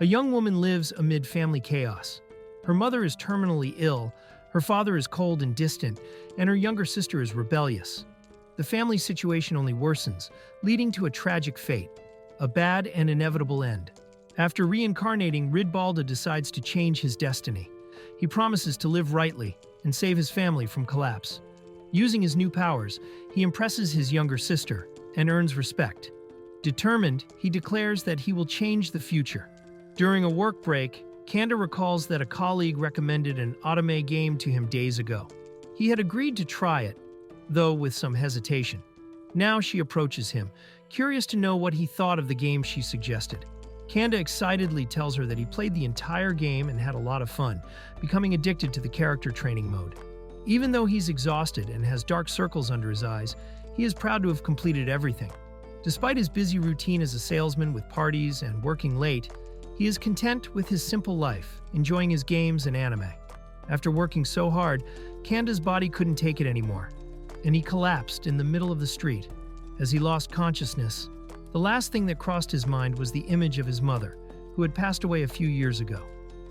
A young woman lives amid family chaos. Her mother is terminally ill, her father is cold and distant, and her younger sister is rebellious. The family situation only worsens, leading to a tragic fate, a bad and inevitable end. After reincarnating, Ridbalda decides to change his destiny. He promises to live rightly and save his family from collapse. Using his new powers, he impresses his younger sister and earns respect. Determined, he declares that he will change the future. During a work break, Kanda recalls that a colleague recommended an anime game to him days ago. He had agreed to try it, though with some hesitation. Now she approaches him, curious to know what he thought of the game she suggested. Kanda excitedly tells her that he played the entire game and had a lot of fun, becoming addicted to the character training mode. Even though he's exhausted and has dark circles under his eyes, he is proud to have completed everything. Despite his busy routine as a salesman with parties and working late, he is content with his simple life, enjoying his games and anime. After working so hard, Kanda's body couldn't take it anymore, and he collapsed in the middle of the street. As he lost consciousness, the last thing that crossed his mind was the image of his mother, who had passed away a few years ago.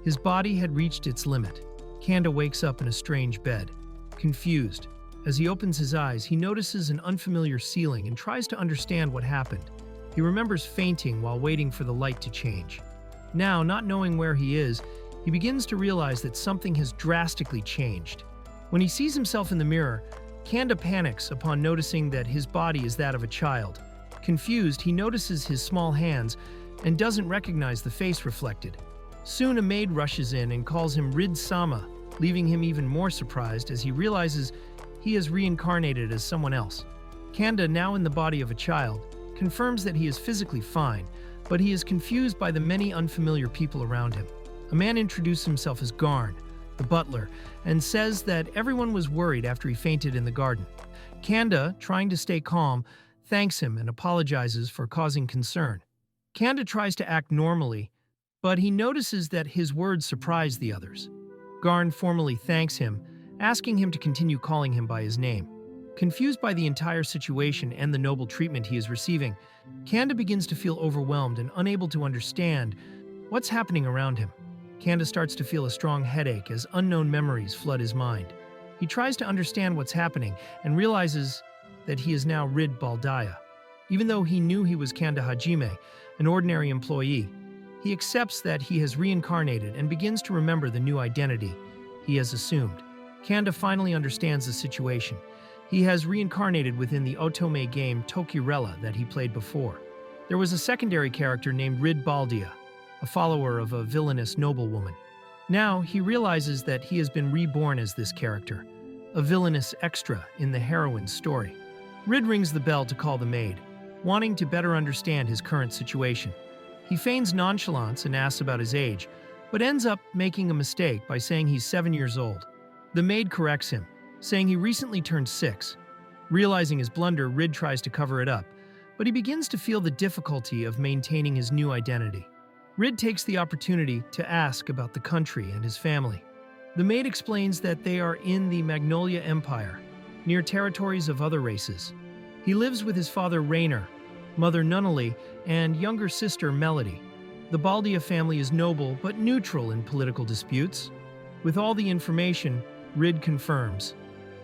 His body had reached its limit. Kanda wakes up in a strange bed. Confused, as he opens his eyes, he notices an unfamiliar ceiling and tries to understand what happened. He remembers fainting while waiting for the light to change. Now, not knowing where he is, he begins to realize that something has drastically changed. When he sees himself in the mirror, Kanda panics upon noticing that his body is that of a child. Confused, he notices his small hands and doesn't recognize the face reflected. Soon a maid rushes in and calls him Rid-sama, leaving him even more surprised as he realizes he has reincarnated as someone else. Kanda, now in the body of a child, confirms that he is physically fine, but he is confused by the many unfamiliar people around him. A man introduces himself as Garn, the butler, and says that everyone was worried after he fainted in the garden. Kanda, trying to stay calm, thanks him and apologizes for causing concern. Kanda tries to act normally, but he notices that his words surprise the others. Garn formally thanks him, asking him to continue calling him by his name. Confused by the entire situation and the noble treatment he is receiving, Kanda begins to feel overwhelmed and unable to understand what's happening around him. Kanda starts to feel a strong headache as unknown memories flood his mind. He tries to understand what's happening and realizes that he is now Rid-Baldaya. Even though he knew he was Kanda Hajime, an ordinary employee, he accepts that he has reincarnated and begins to remember the new identity he has assumed. Kanda finally understands the situation. He has reincarnated within the otome game Tokirella that he played before. There was a secondary character named Rid-Baldia, a follower of a villainous noblewoman. Now he realizes that he has been reborn as this character, a villainous extra in the heroine's story. Rid rings the bell to call the maid, wanting to better understand his current situation. He feigns nonchalance and asks about his age, but ends up making a mistake by saying he's 7 years old. The maid corrects him, saying he recently turned 6. Realizing his blunder, Rid tries to cover it up, but he begins to feel the difficulty of maintaining his new identity. Rid takes the opportunity to ask about the country and his family. The maid explains that they are in the Magnolia Empire, near territories of other races. He lives with his father Rainer, mother Nunnally, and younger sister Melody. The Baldia family is noble but neutral in political disputes. With all the information, Rid confirms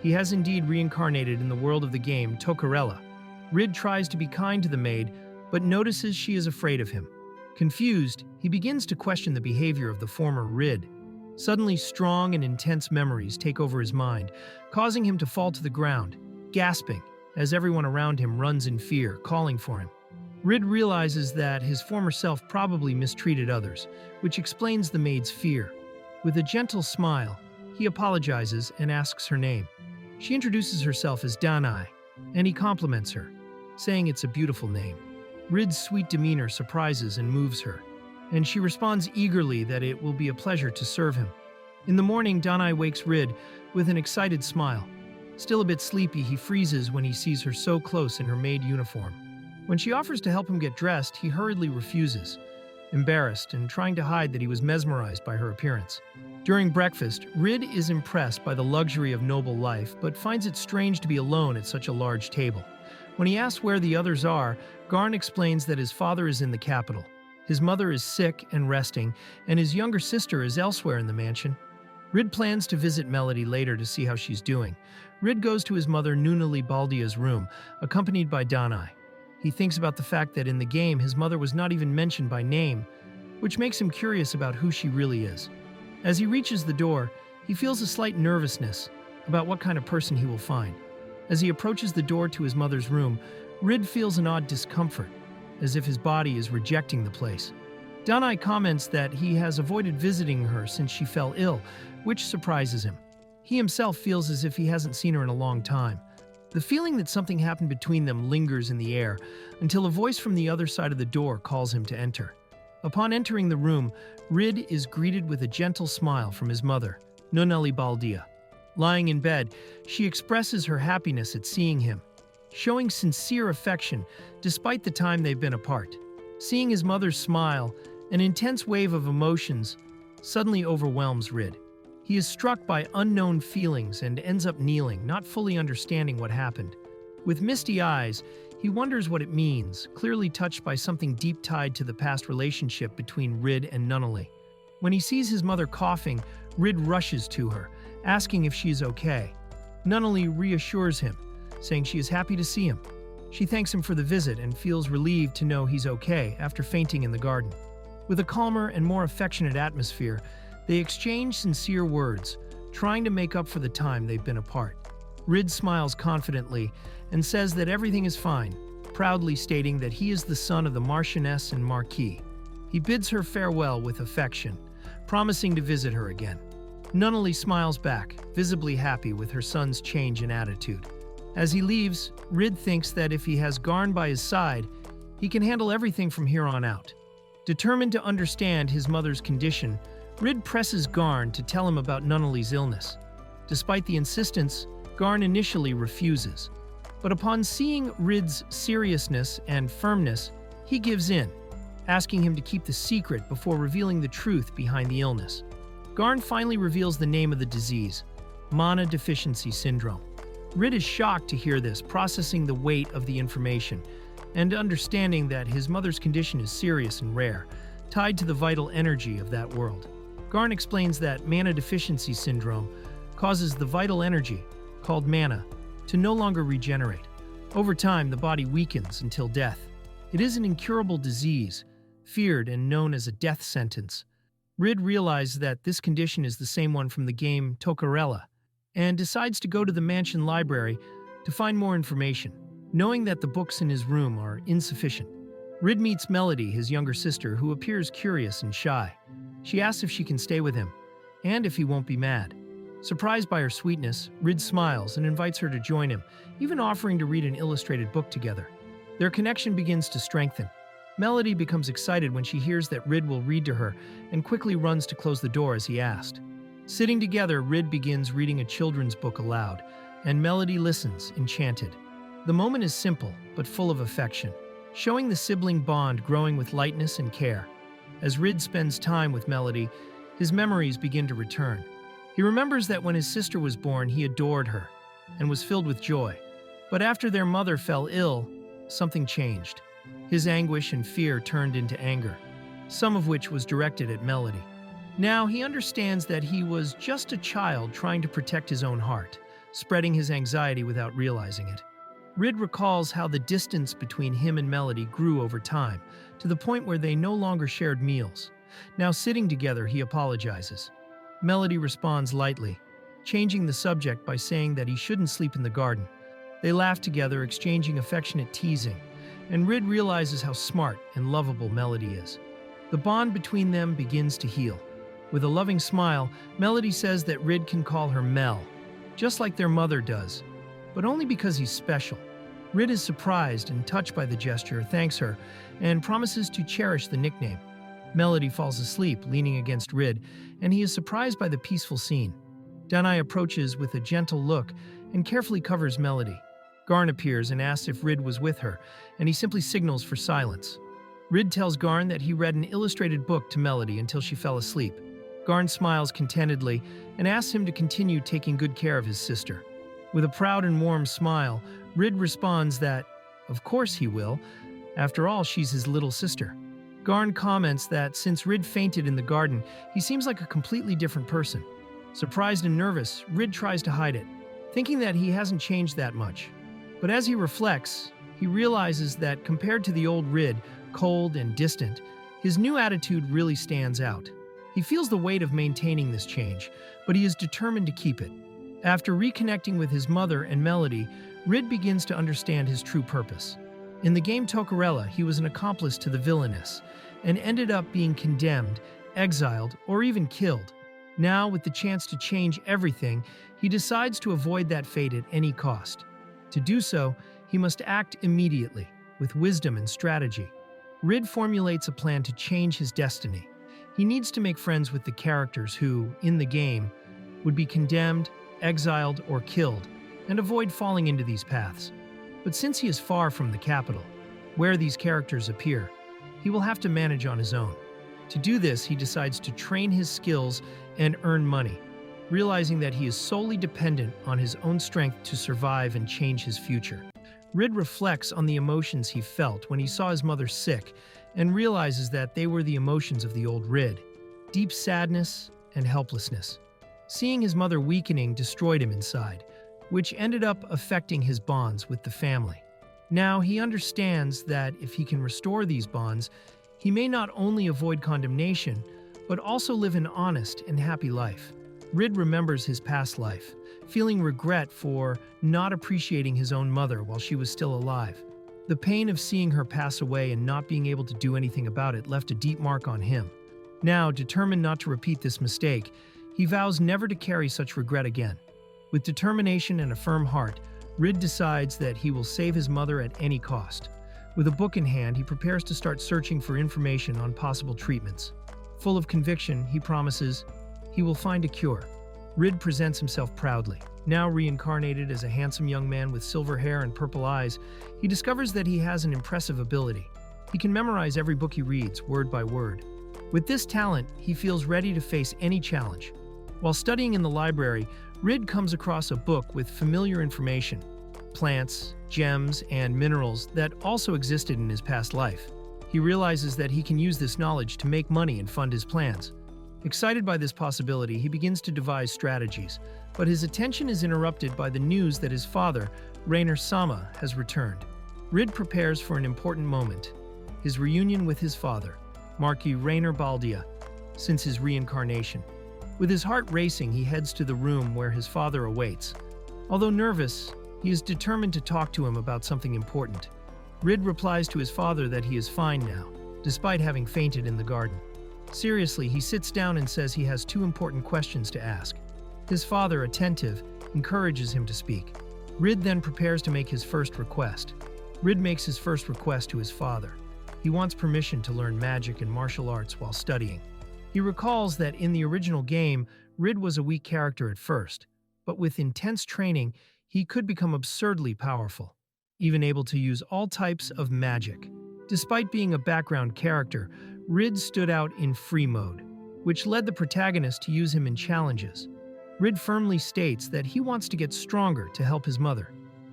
he has indeed reincarnated in the world of the game Tokarella. Rid tries to be kind to the maid, but notices she is afraid of him. Confused, he begins to question the behavior of the former Rid. Suddenly, strong and intense memories take over his mind, causing him to fall to the ground, gasping as everyone around him runs in fear, calling for him. Rid realizes that his former self probably mistreated others, which explains the maid's fear. With a gentle smile, he apologizes and asks her name. She introduces herself as Danai, and he compliments her, saying it's a beautiful name. Rid's sweet demeanor surprises and moves her, and she responds eagerly that it will be a pleasure to serve him. In the morning, Danai wakes Rid with an excited smile. Still a bit sleepy, he freezes when he sees her so close in her maid uniform. When she offers to help him get dressed, he hurriedly refuses, embarrassed and trying to hide that he was mesmerized by her appearance. During breakfast, Rid is impressed by the luxury of noble life, but finds it strange to be alone at such a large table. When he asks where the others are, Garn explains that his father is in the capital. His mother is sick and resting, and his younger sister is elsewhere in the mansion. Rid plans to visit Melody later to see how she's doing. Rid goes to his mother Nunali Baldia's room, accompanied by Danai. He thinks about the fact that in the game his mother was not even mentioned by name, which makes him curious about who she really is. As he reaches the door, he feels a slight nervousness about what kind of person he will find. As he approaches the door to his mother's room, Rid feels an odd discomfort, as if his body is rejecting the place. Danai comments that he has avoided visiting her since she fell ill, which surprises him. He himself feels as if he hasn't seen her in a long time. The feeling that something happened between them lingers in the air until a voice from the other side of the door calls him to enter. Upon entering the room, Rid is greeted with a gentle smile from his mother, Nunali Baldia. Lying in bed, she expresses her happiness at seeing him, showing sincere affection despite the time they've been apart. Seeing his mother's smile, an intense wave of emotions suddenly overwhelms Rid. He is struck by unknown feelings and ends up kneeling, not fully understanding what happened. With misty eyes, he wonders what it means, clearly touched by something deep tied to the past relationship between Rid and Nunali. When he sees his mother coughing, Rid rushes to her, asking if she is okay. Nunali reassures him, saying she is happy to see him. She thanks him for the visit and feels relieved to know he's okay after fainting in the garden. With a calmer and more affectionate atmosphere, they exchange sincere words, trying to make up for the time they've been apart. Rid smiles confidently and says that everything is fine, proudly stating that he is the son of the Marchioness and Marquis. He bids her farewell with affection, promising to visit her again. Nunali smiles back, visibly happy with her son's change in attitude. As he leaves, Rid thinks that if he has Garn by his side, he can handle everything from here on out. Determined to understand his mother's condition, Rid presses Garn to tell him about Nunali's illness. Despite the insistence, Garn initially refuses. But upon seeing Rid's seriousness and firmness, he gives in, asking him to keep the secret before revealing the truth behind the illness. Garn finally reveals the name of the disease, Mana Deficiency Syndrome. Rid is shocked to hear this, processing the weight of the information, and understanding that his mother's condition is serious and rare, tied to the vital energy of that world. Garn explains that Mana Deficiency Syndrome causes the vital energy, called mana, to no longer regenerate. Over time, the body weakens until death. It is an incurable disease, feared and known as a death sentence. Rid realizes that this condition is the same one from the game Tokarella, and decides to go to the mansion library to find more information, knowing that the books in his room are insufficient. Rid meets Melody, his younger sister, who appears curious and shy. She asks if she can stay with him, and if he won't be mad. Surprised by her sweetness, Rid smiles and invites her to join him, even offering to read an illustrated book together. Their connection begins to strengthen. Melody becomes excited when she hears that Rid will read to her and quickly runs to close the door as he asked. Sitting together, Rid begins reading a children's book aloud, and Melody listens, enchanted. The moment is simple, but full of affection, showing the sibling bond growing with lightness and care. As Rid spends time with Melody, his memories begin to return. He remembers that when his sister was born, he adored her and was filled with joy. But after their mother fell ill, something changed. His anguish and fear turned into anger, some of which was directed at Melody. Now he understands that he was just a child trying to protect his own heart, spreading his anxiety without realizing it. Rid recalls how the distance between him and Melody grew over time, to the point where they no longer shared meals. Now sitting together, he apologizes. Melody responds lightly, changing the subject by saying that he shouldn't sleep in the garden. They laugh together, exchanging affectionate teasing, and Rid realizes how smart and lovable Melody is. The bond between them begins to heal. With a loving smile, Melody says that Rid can call her Mel, just like their mother does, but only because he's special. Rid is surprised and touched by the gesture, thanks her, and promises to cherish the nickname. Melody falls asleep, leaning against Rid, and he is surprised by the peaceful scene. Danai approaches with a gentle look and carefully covers Melody. Garn appears and asks if Rid was with her, and he simply signals for silence. Rid tells Garn that he read an illustrated book to Melody until she fell asleep. Garn smiles contentedly and asks him to continue taking good care of his sister. With a proud and warm smile, Rid responds that, of course he will. After all, she's his little sister. Garn comments that since Rid fainted in the garden, he seems like a completely different person. Surprised and nervous, Rid tries to hide it, thinking that he hasn't changed that much. But as he reflects, he realizes that compared to the old Rid, cold and distant, his new attitude really stands out. He feels the weight of maintaining this change, but he is determined to keep it. After reconnecting with his mother and Melody, Rid begins to understand his true purpose. In the game Tokarella, he was an accomplice to the villainess, and ended up being condemned, exiled, or even killed. Now, with the chance to change everything, he decides to avoid that fate at any cost. To do so, he must act immediately, with wisdom and strategy. Rid formulates a plan to change his destiny. He needs to make friends with the characters who, in the game, would be condemned, exiled, or killed, and avoid falling into these paths. But since he is far from the capital, where these characters appear, he will have to manage on his own. To do this, he decides to train his skills and earn money, realizing that he is solely dependent on his own strength to survive and change his future. Rid reflects on the emotions he felt when he saw his mother sick and realizes that they were the emotions of the old Rid: deep sadness and helplessness. Seeing his mother weakening destroyed him inside, which ended up affecting his bonds with the family. Now he understands that if he can restore these bonds, he may not only avoid condemnation, but also live an honest and happy life. Rid remembers his past life, feeling regret for not appreciating his own mother while she was still alive. The pain of seeing her pass away and not being able to do anything about it left a deep mark on him. Now, determined not to repeat this mistake, he vows never to carry such regret again. With determination and a firm heart, Rid decides that he will save his mother at any cost. With a book in hand, he prepares to start searching for information on possible treatments. Full of conviction, he promises he will find a cure. Rid presents himself proudly. Now reincarnated as a handsome young man with silver hair and purple eyes, he discovers that he has an impressive ability. He can memorize every book he reads, word by word. With this talent, he feels ready to face any challenge. While studying in the library, Rid comes across a book with familiar information: plants, gems, and minerals that also existed in his past life. He realizes that he can use this knowledge to make money and fund his plans. Excited by this possibility, he begins to devise strategies, but his attention is interrupted by the news that his father, Rainer Sama, has returned. Rid prepares for an important moment: his reunion with his father, Marquis Rainer Baldia, since his reincarnation. With his heart racing, he heads to the room where his father awaits. Although nervous, he is determined to talk to him about something important. Rid replies to his father that he is fine now, despite having fainted in the garden. Seriously, he sits down and says he has two important questions to ask. His father, attentive, encourages him to speak. Rid then prepares to make his first request. Rid makes his first request to his father. He wants permission to learn magic and martial arts while studying. He recalls that in the original game, Rid was a weak character at first, but with intense training, he could become absurdly powerful, even able to use all types of magic. Despite being a background character, Rid stood out in free mode, which led the protagonist to use him in challenges. Rid firmly states that he wants to get stronger to help his mother.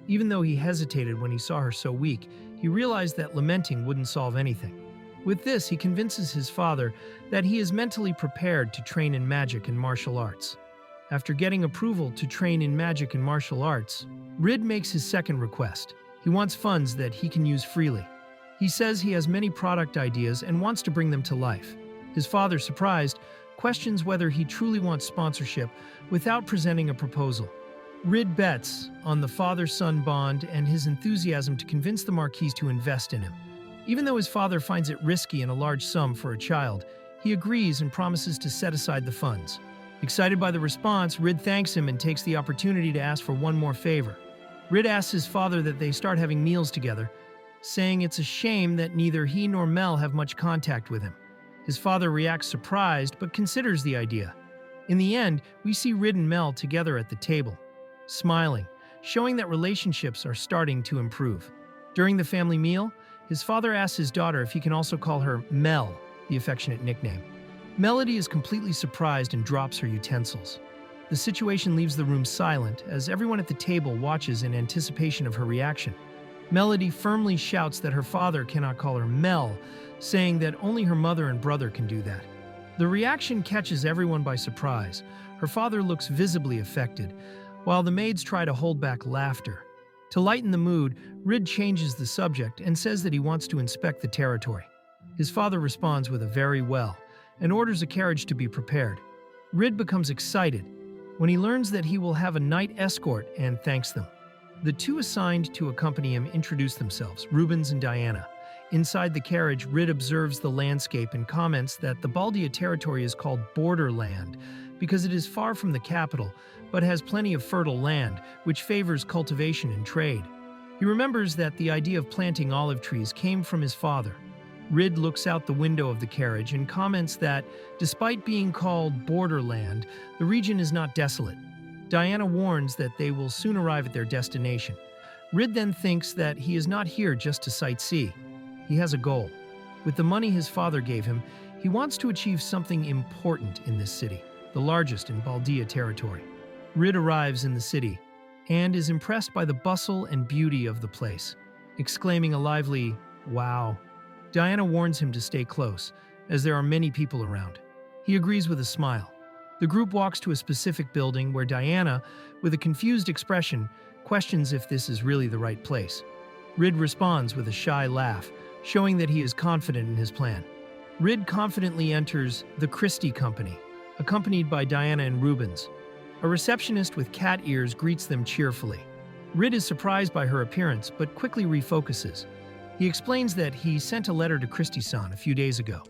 Even though he hesitated when he saw her so weak, he realized that lamenting wouldn't solve anything. With this, he convinces his father that he is mentally prepared to train in magic and martial arts. After getting approval to train in magic and martial arts, Rid makes his second request. He wants funds that he can use freely. He says he has many product ideas and wants to bring them to life. His father, surprised, questions whether he truly wants sponsorship without presenting a proposal. Rid bets on the father-son bond and his enthusiasm to convince the Marquis to invest in him. Even though his father finds it risky and a large sum for a child, he agrees and promises to set aside the funds. Excited by the response, Rid thanks him and takes the opportunity to ask for one more favor. Rid asks his father that they start having meals together, saying it's a shame that neither he nor Mel have much contact with him. His father reacts surprised but considers the idea. In the end, we see Rid and Mel together at the table, smiling, showing that relationships are starting to improve. During the family meal, his father asks his daughter if he can also call her Mel, the affectionate nickname. Melody is completely surprised and drops her utensils. The situation leaves the room silent as everyone at the table watches in anticipation of her reaction. Melody firmly shouts that her father cannot call her Mel, saying that only her mother and brother can do that. The reaction catches everyone by surprise. Her father looks visibly affected, while the maids try to hold back laughter. To lighten the mood, Rid changes the subject and says that he wants to inspect the territory. His father responds with a very well and orders a carriage to be prepared. Rid becomes excited when he learns that he will have a night escort and thanks them. The two assigned to accompany him introduce themselves, Rubens and Diana. Inside the carriage, Rid observes the landscape and comments that the Baldia territory is called borderland because it is far from the capital, but has plenty of fertile land, which favors cultivation and trade. He remembers that the idea of planting olive trees came from his father. Rid looks out the window of the carriage and comments that, despite being called borderland, the region is not desolate. Diana warns that they will soon arrive at their destination. Rid then thinks that he is not here just to sightsee. He has a goal. With the money his father gave him, he wants to achieve something important in this city, the largest in Baldia territory. Rid arrives in the city and is impressed by the bustle and beauty of the place, exclaiming a lively, "Wow." Diana warns him to stay close, as there are many people around. He agrees with a smile. The group walks to a specific building where Diana, with a confused expression, questions if this is really the right place. Rid responds with a shy laugh, showing that he is confident in his plan. Rid confidently enters the Christie Company, accompanied by Diana and Rubens. A receptionist with cat ears greets them cheerfully. Rid is surprised by her appearance, but quickly refocuses. He explains that he sent a letter to Christie-san a few days ago.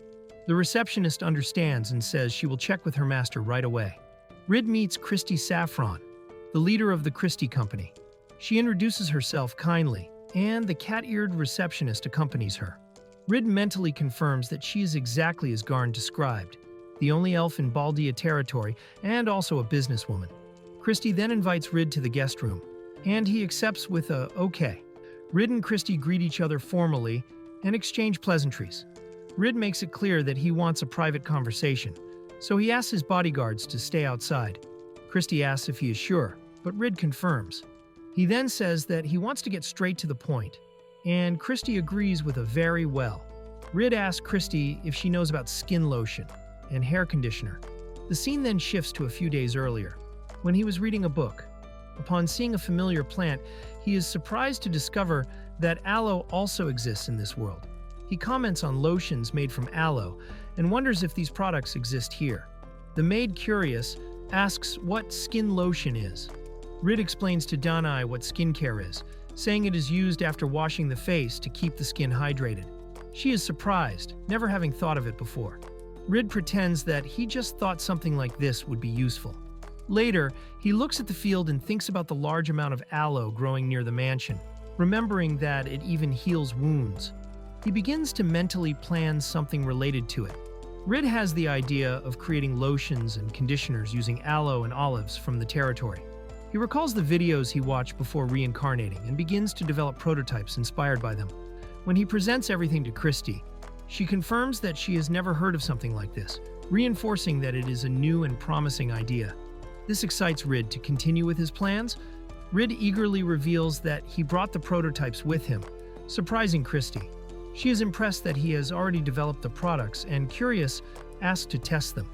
The receptionist understands and says she will check with her master right away. Rid meets Christie Saffron, the leader of the Christie Company. She introduces herself kindly, and the cat-eared receptionist accompanies her. Rid mentally confirms that she is exactly as Garn described, the only elf in Baldia territory and also a businesswoman. Christie then invites Rid to the guest room, and he accepts with a "okay." Rid and Christie greet each other formally and exchange pleasantries. Rid makes it clear that he wants a private conversation, so he asks his bodyguards to stay outside. Christie asks if he is sure, but Rid confirms. He then says that he wants to get straight to the point, and Christie agrees with a very well. Rid asks Christie if she knows about skin lotion and hair conditioner. The scene then shifts to a few days earlier, when he was reading a book. Upon seeing a familiar plant, he is surprised to discover that aloe also exists in this world. He comments on lotions made from aloe and wonders if these products exist here. The maid, curious, asks what skin lotion is. Rid explains to Danai what skincare is, saying it is used after washing the face to keep the skin hydrated. She is surprised, never having thought of it before. Rid pretends that he just thought something like this would be useful. Later, he looks at the field and thinks about the large amount of aloe growing near the mansion, remembering that it even heals wounds. He begins to mentally plan something related to it. Rid has the idea of creating lotions and conditioners using aloe and olives from the territory. He recalls the videos he watched before reincarnating and begins to develop prototypes inspired by them. When he presents everything to Christie, she confirms that she has never heard of something like this, reinforcing that it is a new and promising idea. This excites Rid to continue with his plans. Rid eagerly reveals that he brought the prototypes with him, surprising Christie. She is impressed that he has already developed the products and, curious, asks to test them.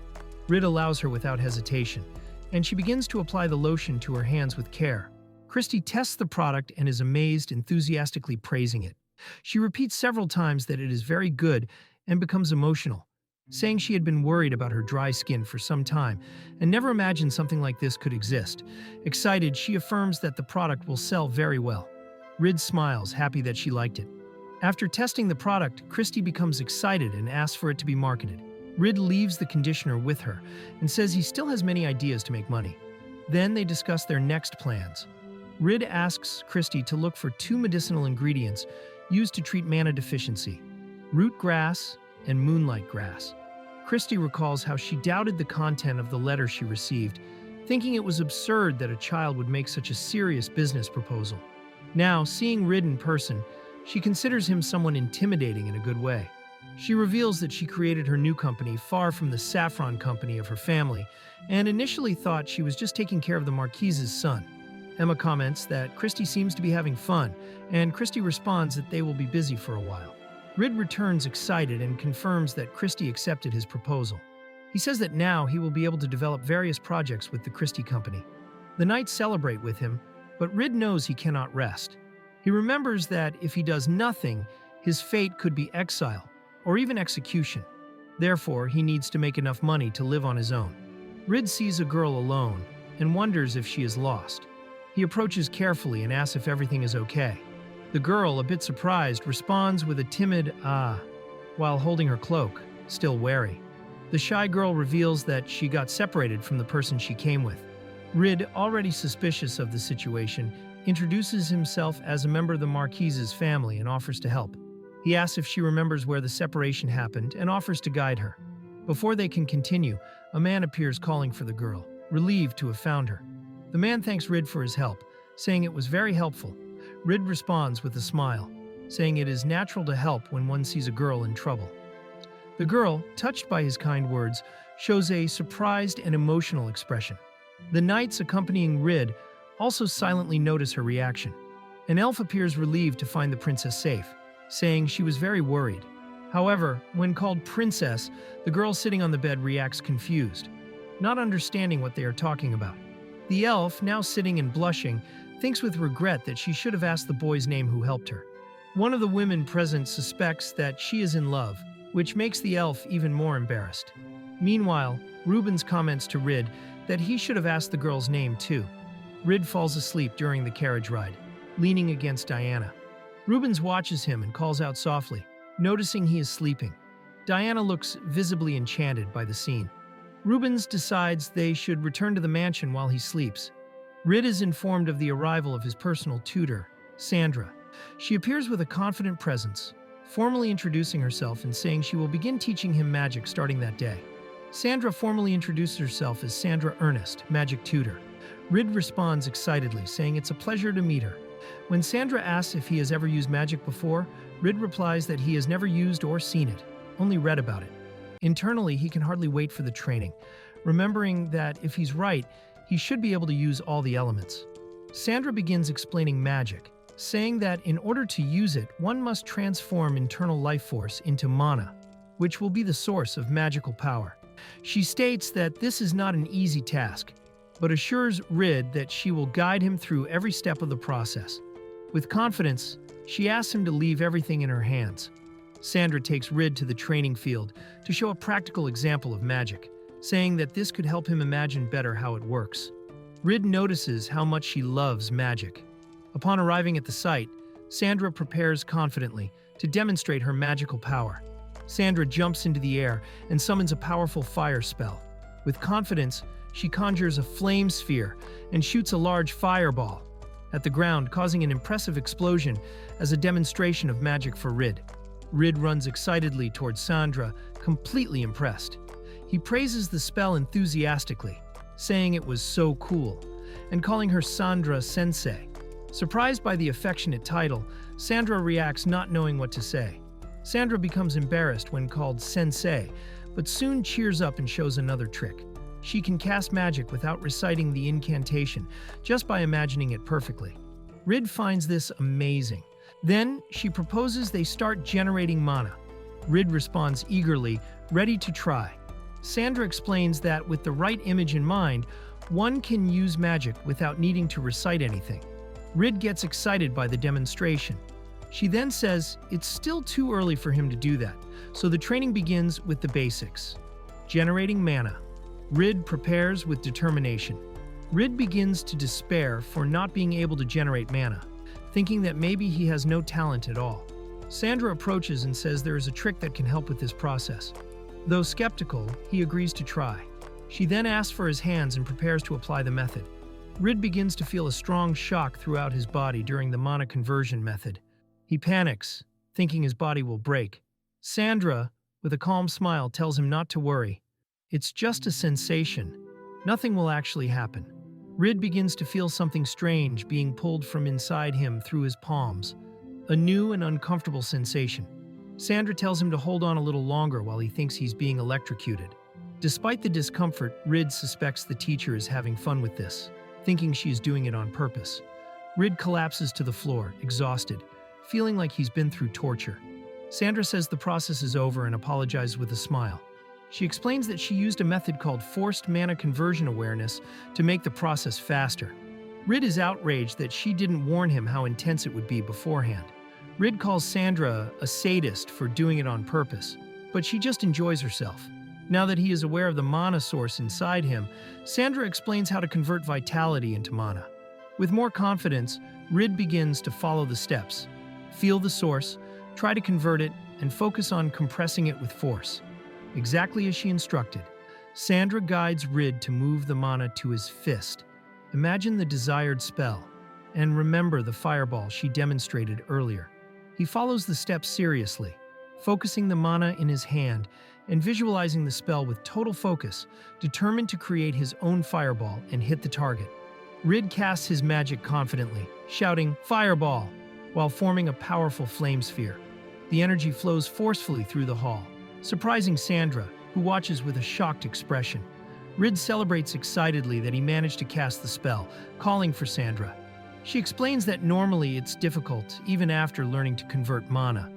Rid allows her without hesitation, and she begins to apply the lotion to her hands with care. Christie tests the product and is amazed, enthusiastically praising it. She repeats several times that it is very good and becomes emotional, saying she had been worried about her dry skin for some time and never imagined something like this could exist. Excited, she affirms that the product will sell very well. Rid smiles, happy that she liked it. After testing the product, Christie becomes excited and asks for it to be marketed. Rid leaves the conditioner with her and says he still has many ideas to make money. Then they discuss their next plans. Rid asks Christie to look for 2 medicinal ingredients used to treat mana deficiency: root grass and moonlight grass. Christie recalls how she doubted the content of the letter she received, thinking it was absurd that a child would make such a serious business proposal. Now, seeing Rid in person, she considers him someone intimidating in a good way. She reveals that she created her new company far from the saffron company of her family, and initially thought she was just taking care of the Marquise's son. Emma comments that Christy seems to be having fun, and Christy responds that they will be busy for a while. Rid returns excited and confirms that Christy accepted his proposal. He says that now he will be able to develop various projects with the Christy Company. The knights celebrate with him, but Rid knows he cannot rest. He remembers that if he does nothing, his fate could be exile, or even execution. Therefore, he needs to make enough money to live on his own. Rid sees a girl alone and wonders if she is lost. He approaches carefully and asks if everything is okay. The girl, a bit surprised, responds with a timid "ah," while holding her cloak, still wary. The shy girl reveals that she got separated from the person she came with. Rid, already suspicious of the situation, introduces himself as a member of the Marquise's family and offers to help. He asks if she remembers where the separation happened and offers to guide her. Before they can continue, a man appears calling for the girl, relieved to have found her. The man thanks Rid for his help, saying it was very helpful. Rid responds with a smile, saying it is natural to help when one sees a girl in trouble. The girl, touched by his kind words, shows a surprised and emotional expression. The knights accompanying Rid also silently notice her reaction. An elf appears relieved to find the princess safe, saying she was very worried. However, when called princess, the girl sitting on the bed reacts confused, not understanding what they are talking about. The elf, now sitting and blushing, thinks with regret that she should have asked the boy's name who helped her. One of the women present suspects that she is in love, which makes the elf even more embarrassed. Meanwhile, Rubens comments to Rid that he should have asked the girl's name too. Rid falls asleep during the carriage ride, leaning against Diana. Rubens watches him and calls out softly, noticing he is sleeping. Diana looks visibly enchanted by the scene. Rubens decides they should return to the mansion while he sleeps. Rid is informed of the arrival of his personal tutor, Sandra. She appears with a confident presence, formally introducing herself and saying she will begin teaching him magic starting that day. Sandra formally introduces herself as Sandra Ernest, magic tutor. Rid responds excitedly, saying it's a pleasure to meet her. When Sandra asks if he has ever used magic before, Rid replies that he has never used or seen it, only read about it. Internally, he can hardly wait for the training, remembering that if he's right, he should be able to use all the elements. Sandra begins explaining magic, saying that in order to use it, one must transform internal life force into mana, which will be the source of magical power. She states that this is not an easy task, but assures Rid that she will guide him through every step of the process. With confidence, she asks him to leave everything in her hands. Sandra takes Rid to the training field to show a practical example of magic, saying that this could help him imagine better how it works. Rid notices how much she loves magic. Upon arriving at the site, Sandra prepares confidently to demonstrate her magical power. Sandra jumps into the air and summons a powerful fire spell. With confidence, she conjures a flame sphere and shoots a large fireball at the ground, causing an impressive explosion as a demonstration of magic for Rid. Rid runs excitedly towards Sandra, completely impressed. He praises the spell enthusiastically, saying it was so cool, and calling her Sandra Sensei. Surprised by the affectionate title, Sandra reacts not knowing what to say. Sandra becomes embarrassed when called Sensei, but soon cheers up and shows another trick. She can cast magic without reciting the incantation, just by imagining it perfectly. Rid finds this amazing. Then, she proposes they start generating mana. Rid responds eagerly, ready to try. Sandra explains that with the right image in mind, one can use magic without needing to recite anything. Rid gets excited by the demonstration. She then says it's still too early for him to do that, so the training begins with the basics. Generating mana. Rid prepares with determination. Rid begins to despair for not being able to generate mana, thinking that maybe he has no talent at all. Sandra approaches and says there is a trick that can help with this process. Though skeptical, he agrees to try. She then asks for his hands and prepares to apply the method. Rid begins to feel a strong shock throughout his body during the mana conversion method. He panics, thinking his body will break. Sandra, with a calm smile, tells him not to worry. It's just a sensation. Nothing will actually happen. Rid begins to feel something strange being pulled from inside him through his palms. A new and uncomfortable sensation. Sandra tells him to hold on a little longer while he thinks he's being electrocuted. Despite the discomfort, Rid suspects the teacher is having fun with this, thinking she is doing it on purpose. Rid collapses to the floor, exhausted, feeling like he's been through torture. Sandra says the process is over and apologizes with a smile. She explains that she used a method called forced mana conversion awareness to make the process faster. Rid is outraged that she didn't warn him how intense it would be beforehand. Rid calls Sandra a sadist for doing it on purpose, but she just enjoys herself. Now that he is aware of the mana source inside him, Sandra explains how to convert vitality into mana. With more confidence, Rid begins to follow the steps. Feel the source, try to convert it, and focus on compressing it with force. Exactly as she instructed, Sandra guides Rid to move the mana to his fist. Imagine the desired spell, and remember the fireball she demonstrated earlier. He follows the steps seriously, focusing the mana in his hand and visualizing the spell with total focus, determined to create his own fireball and hit the target. Rid casts his magic confidently, shouting, "Fireball!" while forming a powerful flame sphere. The energy flows forcefully through the hall, surprising Sandra, who watches with a shocked expression. Rid celebrates excitedly that he managed to cast the spell, calling for Sandra. She explains that normally it's difficult, even after learning to convert mana.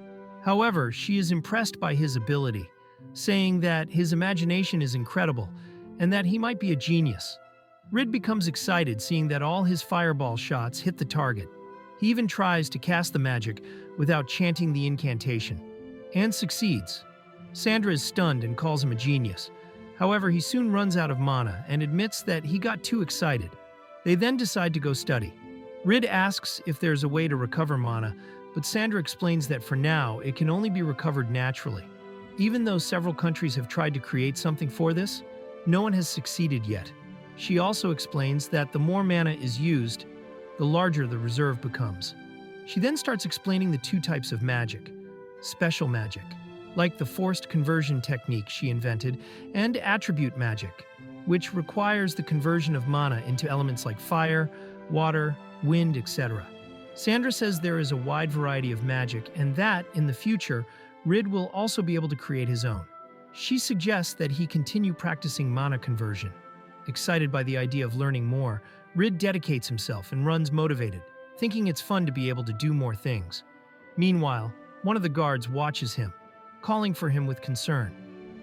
However, she is impressed by his ability, saying that his imagination is incredible and that he might be a genius. Rid becomes excited seeing that all his fireball shots hit the target. He even tries to cast the magic without chanting the incantation, and succeeds. Sandra is stunned and calls him a genius. However, he soon runs out of mana and admits that he got too excited. They then decide to go study. Rid asks if there's a way to recover mana, but Sandra explains that for now, it can only be recovered naturally. Even though several countries have tried to create something for this, no one has succeeded yet. She also explains that the more mana is used, the larger the reserve becomes. She then starts explaining the two types of magic. Special magic, like the forced conversion technique she invented, and attribute magic, which requires the conversion of mana into elements like fire, water, wind, etc. Sandra says there is a wide variety of magic and that, in the future, Rid will also be able to create his own. She suggests that he continue practicing mana conversion. Excited by the idea of learning more, Rid dedicates himself and runs motivated, thinking it's fun to be able to do more things. Meanwhile, one of the guards watches him, calling for him with concern.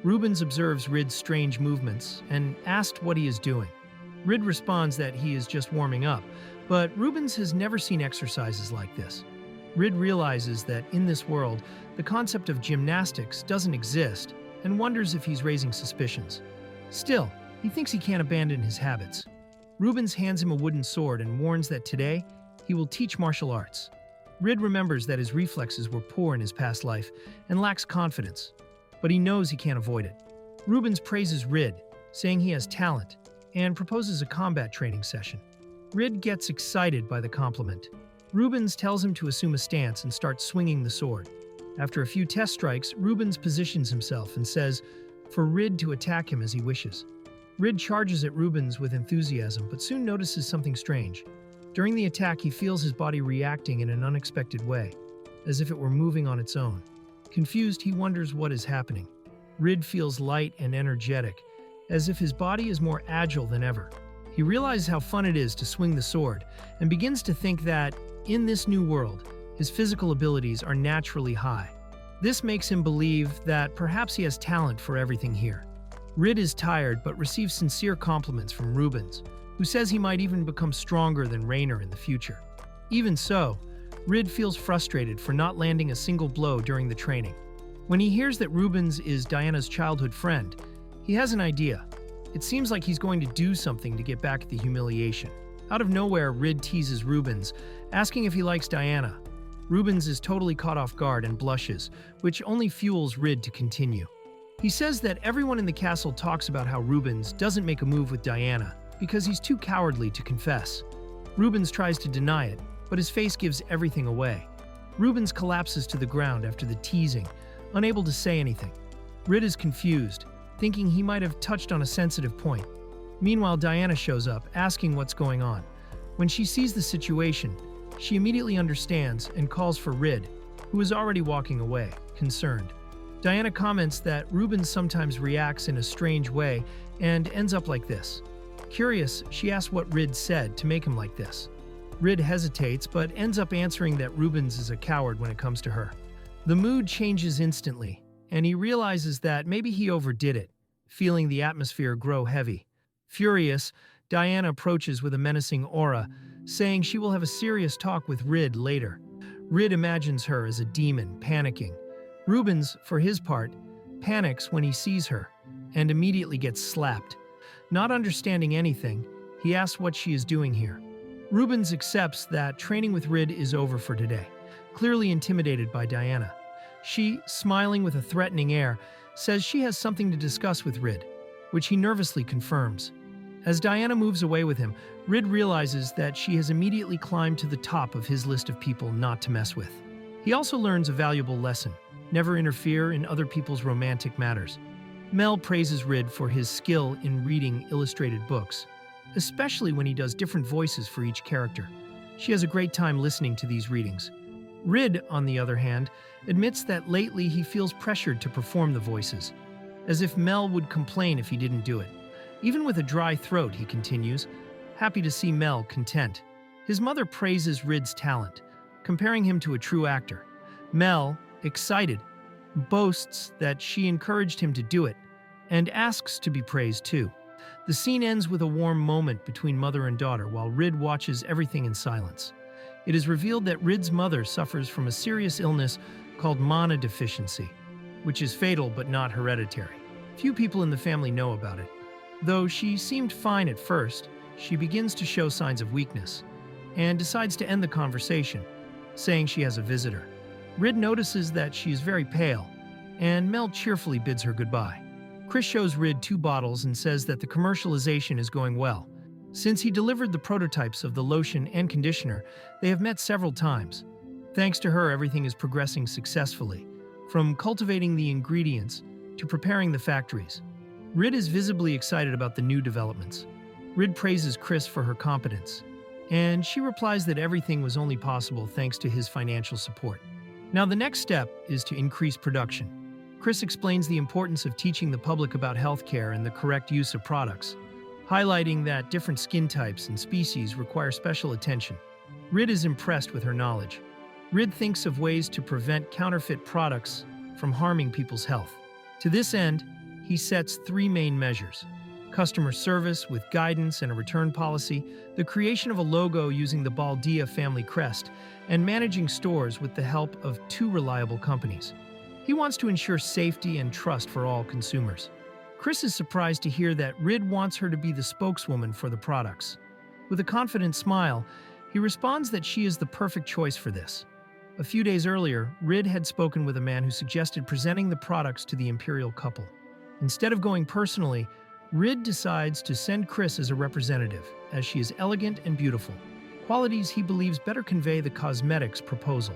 Rubens observes Rid's strange movements and asks what he is doing. Rid responds that he is just warming up, but Rubens has never seen exercises like this. Rid realizes that in this world, the concept of gymnastics doesn't exist and wonders if he's raising suspicions. Still, he thinks he can't abandon his habits. Rubens hands him a wooden sword and warns that today, he will teach martial arts. Rid remembers that his reflexes were poor in his past life and lacks confidence, but he knows he can't avoid it. Rubens praises Rid, saying he has talent, and proposes a combat training session. Rid gets excited by the compliment. Rubens tells him to assume a stance and start swinging the sword. After a few test strikes, Rubens positions himself and says for Rid to attack him as he wishes. Rid charges at Rubens with enthusiasm, but soon notices something strange. During the attack, he feels his body reacting in an unexpected way, as if it were moving on its own. Confused, he wonders what is happening. Rid feels light and energetic, as if his body is more agile than ever. He realizes how fun it is to swing the sword, and begins to think that, in this new world, his physical abilities are naturally high. This makes him believe that perhaps he has talent for everything here. Rid is tired but receives sincere compliments from Rubens, who says he might even become stronger than Rainer in the future. Even so, Rid feels frustrated for not landing a single blow during the training. When he hears that Rubens is Diana's childhood friend, he has an idea. It seems like he's going to do something to get back at the humiliation. Out of nowhere, Rid teases Rubens, asking if he likes Diana. Rubens is totally caught off guard and blushes, which only fuels Rid to continue. He says that everyone in the castle talks about how Rubens doesn't make a move with Diana because he's too cowardly to confess. Rubens tries to deny it, but his face gives everything away. Rubens collapses to the ground after the teasing, unable to say anything. Rid is confused, thinking he might have touched on a sensitive point. Meanwhile, Diana shows up, asking what's going on. When she sees the situation, she immediately understands and calls for Rid, who is already walking away, concerned. Diana comments that Rubens sometimes reacts in a strange way and ends up like this. Curious, she asks what Rid said to make him like this. Rid hesitates, but ends up answering that Rubens is a coward when it comes to her. The mood changes instantly, and he realizes that maybe he overdid it, feeling the atmosphere grow heavy. Furious, Diana approaches with a menacing aura, saying she will have a serious talk with Rid later. Rid imagines her as a demon, panicking. Rubens, for his part, panics when he sees her, and immediately gets slapped. Not understanding anything, he asks what she is doing here. Rubens accepts that training with Rid is over for today, clearly intimidated by Diana. She, smiling with a threatening air, says she has something to discuss with Rid, which he nervously confirms. As Diana moves away with him, Rid realizes that she has immediately climbed to the top of his list of people not to mess with. He also learns a valuable lesson: never interfere in other people's romantic matters. Mel praises Rid for his skill in reading illustrated books, especially when he does different voices for each character. She has a great time listening to these readings. Rid, on the other hand, admits that lately he feels pressured to perform the voices, as if Mel would complain if he didn't do it. Even with a dry throat, he continues, happy to see Mel content. His mother praises Rid's talent, comparing him to a true actor. Mel, excited, boasts that she encouraged him to do it, and asks to be praised too. The scene ends with a warm moment between mother and daughter while Rid watches everything in silence. It is revealed that Rid's mother suffers from a serious illness called mana deficiency, which is fatal but not hereditary. Few people in the family know about it. Though she seemed fine at first, she begins to show signs of weakness and decides to end the conversation, saying she has a visitor. Rid notices that she is very pale, and Mel cheerfully bids her goodbye. Chris shows Rid 2 bottles and says that the commercialization is going well. Since he delivered the prototypes of the lotion and conditioner, they have met several times. Thanks to her, everything is progressing successfully, from cultivating the ingredients to preparing the factories. Rid is visibly excited about the new developments. Rid praises Chris for her competence, and she replies that everything was only possible thanks to his financial support. Now the next step is to increase production. Chris explains the importance of teaching the public about healthcare and the correct use of products, highlighting that different skin types and species require special attention. Rid is impressed with her knowledge. Rid thinks of ways to prevent counterfeit products from harming people's health. To this end, he sets 3 main measures: customer service with guidance and a return policy, the creation of a logo using the Baldia family crest, and managing stores with the help of 2 reliable companies. He wants to ensure safety and trust for all consumers. Chris is surprised to hear that Rid wants her to be the spokeswoman for the products. With a confident smile, he responds that she is the perfect choice for this. A few days earlier, Rid had spoken with a man who suggested presenting the products to the Imperial couple. Instead of going personally, Rid decides to send Chris as a representative, as she is elegant and beautiful, qualities he believes better convey the cosmetics proposal.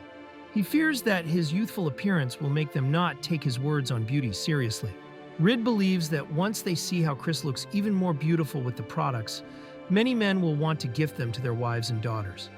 He fears that his youthful appearance will make them not take his words on beauty seriously. Rid believes that once they see how Chris looks even more beautiful with the products, many men will want to gift them to their wives and daughters.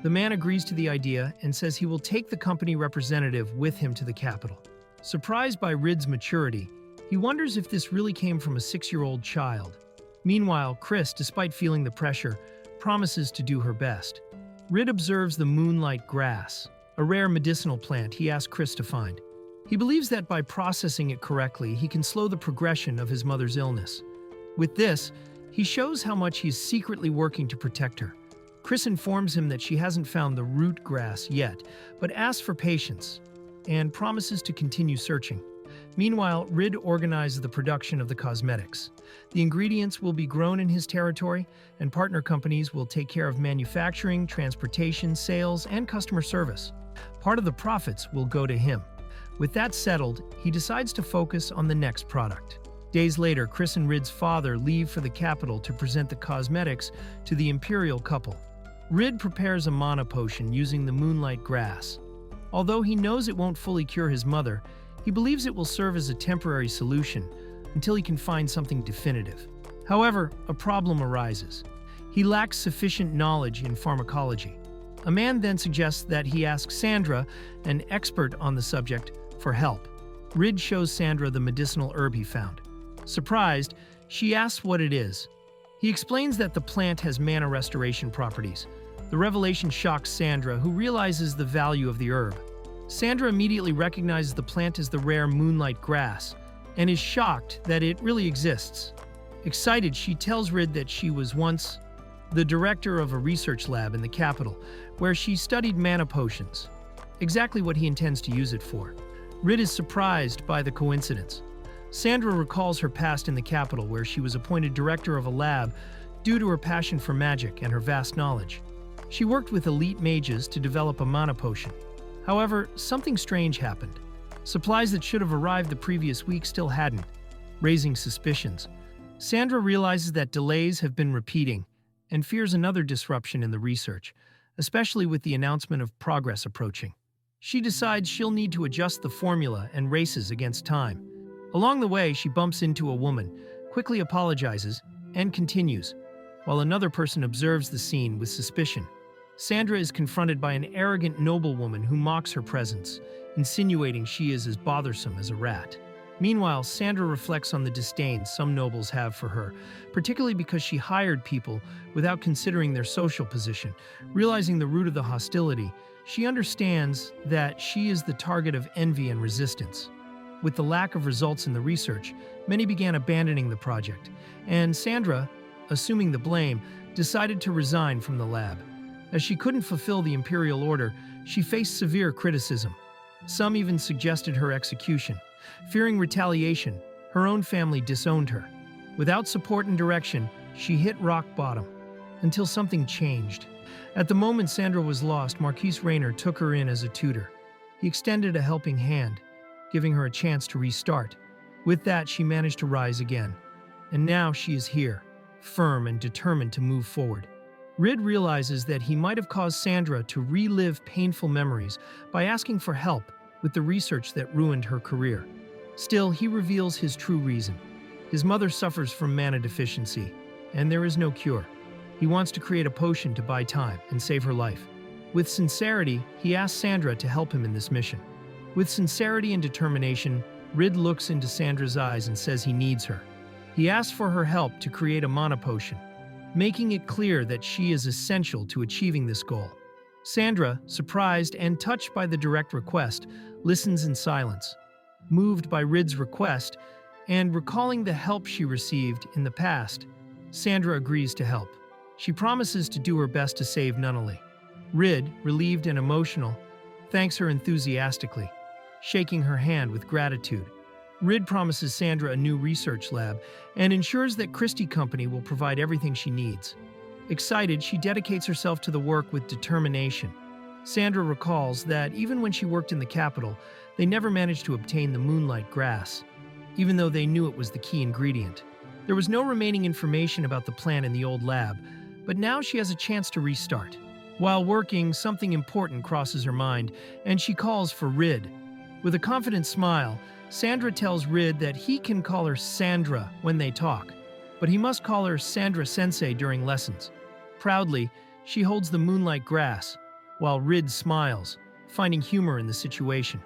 The man agrees to the idea and says he will take the company representative with him to the capital. Surprised by Rid's maturity, he wonders if this really came from a 6-year-old child. Meanwhile, Chris, despite feeling the pressure, promises to do her best. Rid observes the moonlight grass, a rare medicinal plant he asks Chris to find. He believes that by processing it correctly, he can slow the progression of his mother's illness. With this, he shows how much he's secretly working to protect her. Chris informs him that she hasn't found the root grass yet, but asks for patience and promises to continue searching. Meanwhile, Rid organizes the production of the cosmetics. The ingredients will be grown in his territory, and partner companies will take care of manufacturing, transportation, sales, and customer service. Part of the profits will go to him. With that settled, he decides to focus on the next product. Days later, Chris and Rid's father leave for the capital to present the cosmetics to the Imperial couple. Rid prepares a mana potion using the moonlight grass. Although he knows it won't fully cure his mother, he believes it will serve as a temporary solution until he can find something definitive. However, a problem arises. He lacks sufficient knowledge in pharmacology. A man then suggests that he ask Sandra, an expert on the subject, for help. Rid shows Sandra the medicinal herb he found. Surprised, she asks what it is. He explains that the plant has mana restoration properties. The revelation shocks Sandra, who realizes the value of the herb. Sandra immediately recognizes the plant as the rare moonlight grass and is shocked that it really exists. Excited, she tells Rid that she was once the director of a research lab in the capital, where she studied mana potions, exactly what he intends to use it for. Rid is surprised by the coincidence. Sandra recalls her past in the capital, where she was appointed director of a lab due to her passion for magic and her vast knowledge. She worked with elite mages to develop a mana potion. However, something strange happened. Supplies that should have arrived the previous week still hadn't, raising suspicions. Sandra realizes that delays have been repeating and fears another disruption in the research, especially with the announcement of progress approaching. She decides she'll need to adjust the formula and races against time. Along the way, she bumps into a woman, quickly apologizes, and continues, while another person observes the scene with suspicion. Sandra is confronted by an arrogant noblewoman who mocks her presence, insinuating she is as bothersome as a rat. Meanwhile, Sandra reflects on the disdain some nobles have for her, particularly because she hired people without considering their social position. Realizing the root of the hostility, she understands that she is the target of envy and resistance. With the lack of results in the research, many began abandoning the project, and Sandra, assuming the blame, decided to resign from the lab. As she couldn't fulfill the Imperial order, she faced severe criticism. Some even suggested her execution. Fearing retaliation, her own family disowned her. Without support and direction, she hit rock bottom, until something changed. At the moment Sandra was lost, Marquise Raynor took her in as a tutor. He extended a helping hand, giving her a chance to restart. With that, she managed to rise again. And now she is here, firm and determined to move forward. Rid realizes that he might have caused Sandra to relive painful memories by asking for help with the research that ruined her career. Still, he reveals his true reason. His mother suffers from mana deficiency, and there is no cure. He wants to create a potion to buy time and save her life. With sincerity, he asks Sandra to help him in this mission. With sincerity and determination, Rid looks into Sandra's eyes and says he needs her. He asks for her help to create a mana potion, making it clear that she is essential to achieving this goal. Sandra, surprised and touched by the direct request, listens in silence. Moved by Rid's request, and recalling the help she received in the past, Sandra agrees to help. She promises to do her best to save Nunnally. Rid, relieved and emotional, thanks her enthusiastically, shaking her hand with gratitude. Rid promises Sandra a new research lab and ensures that Christie Company will provide everything she needs. Excited, she dedicates herself to the work with determination. Sandra recalls that even when she worked in the capital, they never managed to obtain the moonlight grass, even though they knew it was the key ingredient. There was no remaining information about the plant in the old lab, but now she has a chance to restart. While working, something important crosses her mind, and she calls for Rid. With a confident smile, Sandra tells Rid that he can call her Sandra when they talk, but he must call her Sandra Sensei during lessons. Proudly, she holds the moonlight grass, while Rid smiles, finding humor in the situation.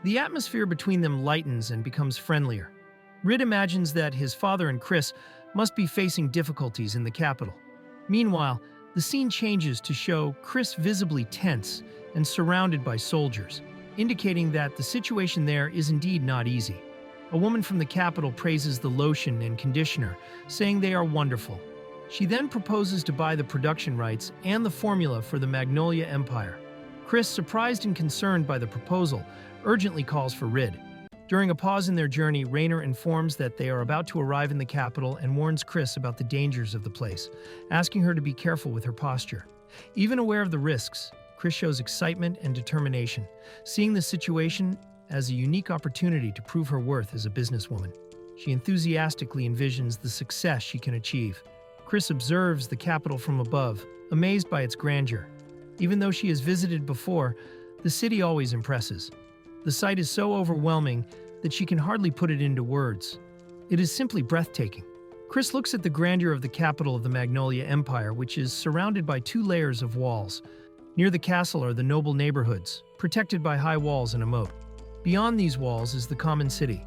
The atmosphere between them lightens and becomes friendlier. Rid imagines that his father and Chris must be facing difficulties in the capital. Meanwhile, the scene changes to show Chris visibly tense and surrounded by soldiers, indicating that the situation there is indeed not easy. A woman from the capital praises the lotion and conditioner, saying they are wonderful. She then proposes to buy the production rights and the formula for the Magnolia Empire. Chris, surprised and concerned by the proposal, urgently calls for Rid. During a pause in their journey, Raynor informs that they are about to arrive in the capital and warns Chris about the dangers of the place, asking her to be careful with her posture. Even aware of the risks, Chris shows excitement and determination, seeing the situation as a unique opportunity to prove her worth as a businesswoman. She enthusiastically envisions the success she can achieve. Chris observes the capital from above, amazed by its grandeur. Even though she has visited before, the city always impresses. The sight is so overwhelming that she can hardly put it into words. It is simply breathtaking. Chris looks at the grandeur of the capital of the Magnolia Empire, which is surrounded by 2 layers of walls. Near the castle are the noble neighborhoods, protected by high walls and a moat. Beyond these walls is the common city.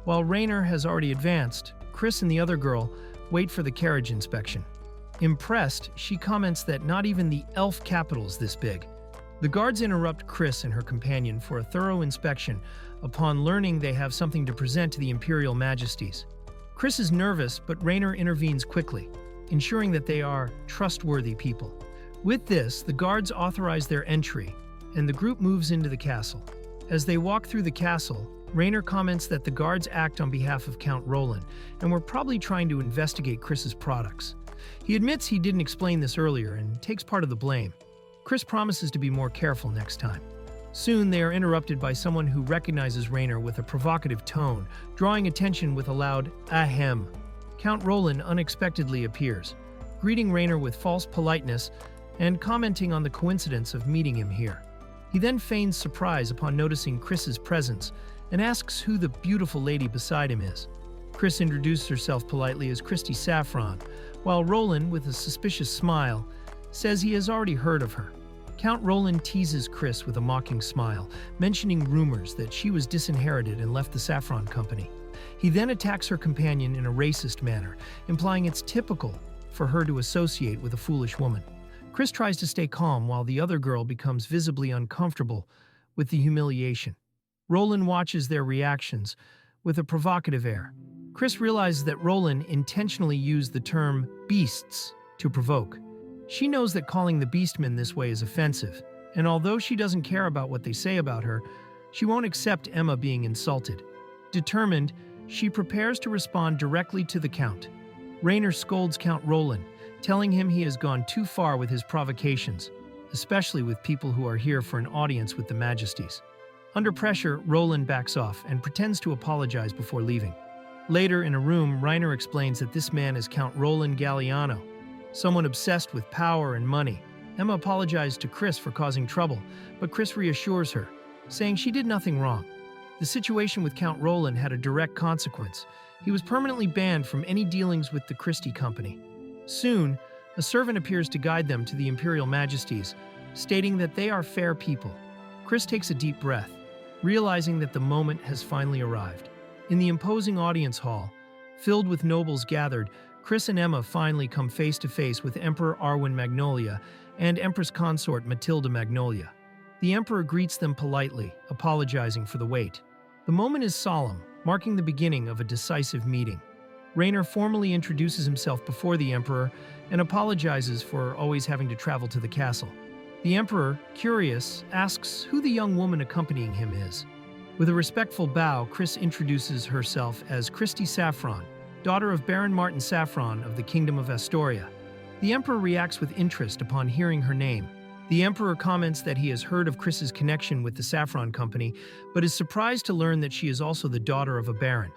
While Raynor has already advanced, Chris and the other girl wait for the carriage inspection. Impressed, she comments that not even the elf capital's this big. The guards interrupt Chris and her companion for a thorough inspection upon learning they have something to present to the Imperial Majesties. Chris is nervous, but Rainer intervenes quickly, ensuring that they are trustworthy people. With this, the guards authorize their entry, and the group moves into the castle. As they walk through the castle, Rainer comments that the guards act on behalf of Count Roland and were probably trying to investigate Chris's products. He admits he didn't explain this earlier and takes part of the blame. Chris promises to be more careful next time. Soon, they are interrupted by someone who recognizes Rainer with a provocative tone, drawing attention with a loud ahem. Count Roland unexpectedly appears, greeting Rainer with false politeness and commenting on the coincidence of meeting him here. He then feigns surprise upon noticing Chris's presence and asks who the beautiful lady beside him is. Chris introduces herself politely as Christy Saffron, while Roland, with a suspicious smile, says he has already heard of her. Count Roland teases Chris with a mocking smile, mentioning rumors that she was disinherited and left the Saffron Company. He then attacks her companion in a racist manner, implying it's typical for her to associate with a foolish woman. Chris tries to stay calm while the other girl becomes visibly uncomfortable with the humiliation. Roland watches their reactions with a provocative air. Chris realizes that Roland intentionally used the term beasts to provoke. She knows that calling the beastmen this way is offensive, and although she doesn't care about what they say about her, she won't accept Emma being insulted. Determined, she prepares to respond directly to the Count. Rainer scolds Count Roland, telling him he has gone too far with his provocations, especially with people who are here for an audience with the Majesties. Under pressure, Roland backs off and pretends to apologize before leaving. Later, in a room, Rainer explains that this man is Count Roland Galliano, someone obsessed with power and money. Emma apologized to Chris for causing trouble, but Chris reassures her, saying she did nothing wrong. The situation with Count Roland had a direct consequence. He was permanently banned from any dealings with the Christie Company. Soon, a servant appears to guide them to the Imperial Majesties, stating that they are fair people. Chris takes a deep breath, realizing that the moment has finally arrived. In the imposing audience hall, filled with nobles gathered, Chris and Emma finally come face to face with Emperor Arwen Magnolia and Empress Consort Matilda Magnolia. The Emperor greets them politely, apologizing for the wait. The moment is solemn, marking the beginning of a decisive meeting. Rainer formally introduces himself before the Emperor and apologizes for always having to travel to the castle. The Emperor, curious, asks who the young woman accompanying him is. With a respectful bow, Chris introduces herself as Christy Saffron, daughter of Baron Martin Saffron of the Kingdom of Astoria. The Emperor reacts with interest upon hearing her name. The Emperor comments that he has heard of Chris's connection with the Saffron Company, but is surprised to learn that she is also the daughter of a baron.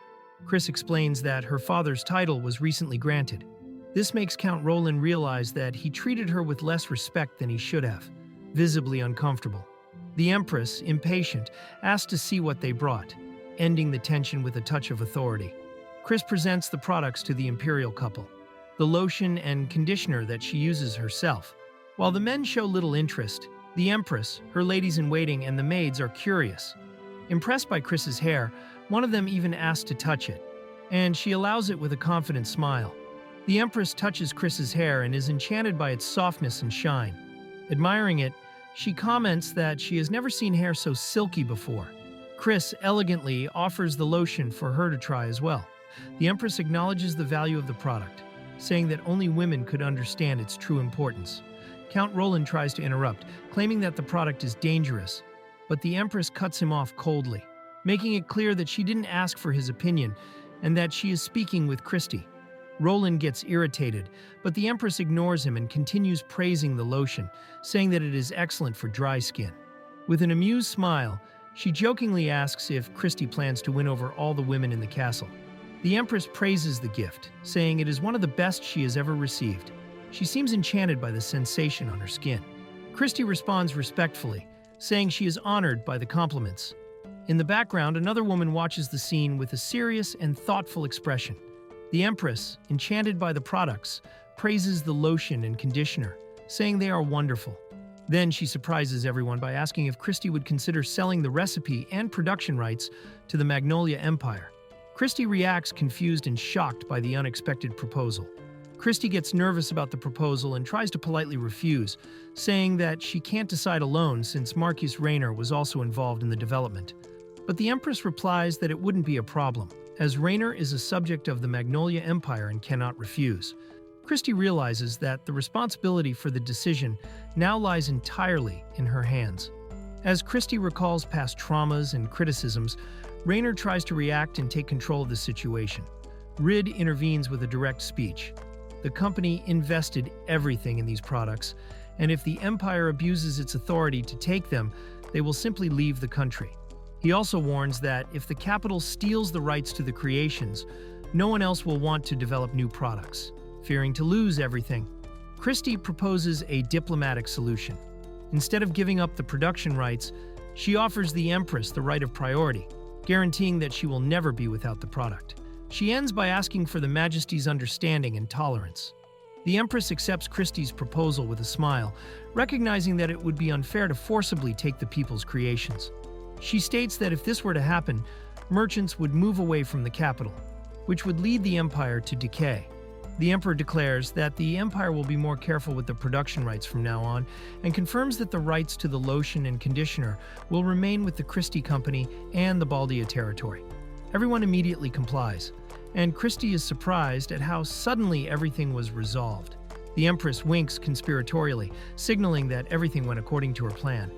Chris explains that her father's title was recently granted. This makes Count Roland realize that he treated her with less respect than he should have, visibly uncomfortable. The Empress, impatient, asks to see what they brought, ending the tension with a touch of authority. Chris presents the products to the Imperial couple, the lotion and conditioner that she uses herself. While the men show little interest, the Empress, her ladies-in-waiting, and the maids are curious. Impressed by Chris's hair, one of them even asks to touch it, and she allows it with a confident smile. The Empress touches Chris's hair and is enchanted by its softness and shine. Admiring it, she comments that she has never seen hair so silky before. Chris elegantly offers the lotion for her to try as well. The Empress acknowledges the value of the product, saying that only women could understand its true importance. Count Roland tries to interrupt, claiming that the product is dangerous, but the Empress cuts him off coldly, making it clear that she didn't ask for his opinion and that she is speaking with Christy. Roland gets irritated, but the Empress ignores him and continues praising the lotion, saying that it is excellent for dry skin. With an amused smile, she jokingly asks if Christy plans to win over all the women in the castle. The Empress praises the gift, saying it is one of the best she has ever received. She seems enchanted by the sensation on her skin. Christy responds respectfully, saying she is honored by the compliments. In the background, another woman watches the scene with a serious and thoughtful expression. The Empress, enchanted by the products, praises the lotion and conditioner, saying they are wonderful. Then she surprises everyone by asking if Christy would consider selling the recipe and production rights to the Magnolia Empire. Christy reacts confused and shocked by the unexpected proposal. Christy gets nervous about the proposal and tries to politely refuse, saying that she can't decide alone since Marcus Raynor was also involved in the development. But the Empress replies that it wouldn't be a problem, as Raynor is a subject of the Magnolia Empire and cannot refuse. Christy realizes that the responsibility for the decision now lies entirely in her hands. As Christy recalls past traumas and criticisms, Raynor tries to react and take control of the situation. Rid intervenes with a direct speech. The company invested everything in these products, and if the Empire abuses its authority to take them, they will simply leave the country. He also warns that if the capital steals the rights to the creations, no one else will want to develop new products. Fearing to lose everything, Christy proposes a diplomatic solution. Instead of giving up the production rights, she offers the Empress the right of priority, guaranteeing that she will never be without the product. She ends by asking for the Majesty's understanding and tolerance. The Empress accepts Christy's proposal with a smile, recognizing that it would be unfair to forcibly take the people's creations. She states that if this were to happen, merchants would move away from the capital, which would lead the Empire to decay. The Emperor declares that the Empire will be more careful with the production rights from now on, and confirms that the rights to the lotion and conditioner will remain with the Christie Company and the Baldia territory. Everyone immediately complies, and Christie is surprised at how suddenly everything was resolved. The Empress winks conspiratorially, signaling that everything went according to her plan.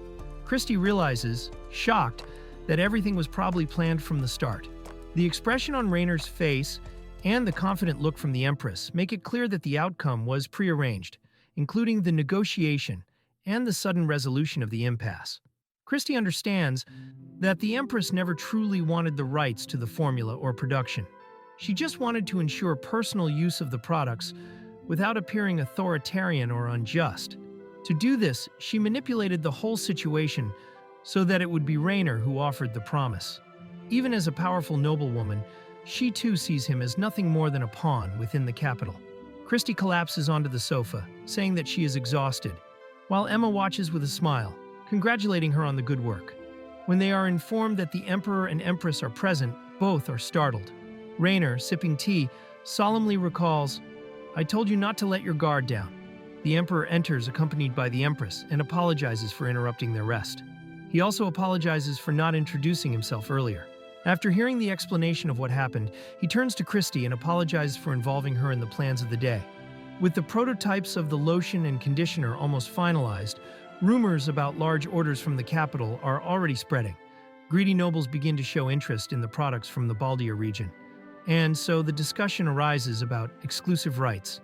Christie realizes, shocked, that everything was probably planned from the start. The expression on Raynor's face and the confident look from the Empress make it clear that the outcome was prearranged, including the negotiation and the sudden resolution of the impasse. Christie understands that the Empress never truly wanted the rights to the formula or production. She just wanted to ensure personal use of the products without appearing authoritarian or unjust. To do this, she manipulated the whole situation so that it would be Raynor who offered the promise. Even as a powerful noblewoman, she too sees him as nothing more than a pawn within the capital. Christie collapses onto the sofa, saying that she is exhausted, while Emma watches with a smile, congratulating her on the good work. When they are informed that the Emperor and Empress are present, both are startled. Raynor, sipping tea, solemnly recalls, "I told you not to let your guard down." The Emperor enters accompanied by the Empress and apologizes for interrupting their rest. He also apologizes for not introducing himself earlier. After hearing the explanation of what happened, he turns to Christie and apologizes for involving her in the plans of the day. With the prototypes of the lotion and conditioner almost finalized, rumors about large orders from the capital are already spreading. Greedy nobles begin to show interest in the products from the Baldia region. And so the discussion arises about exclusive rights,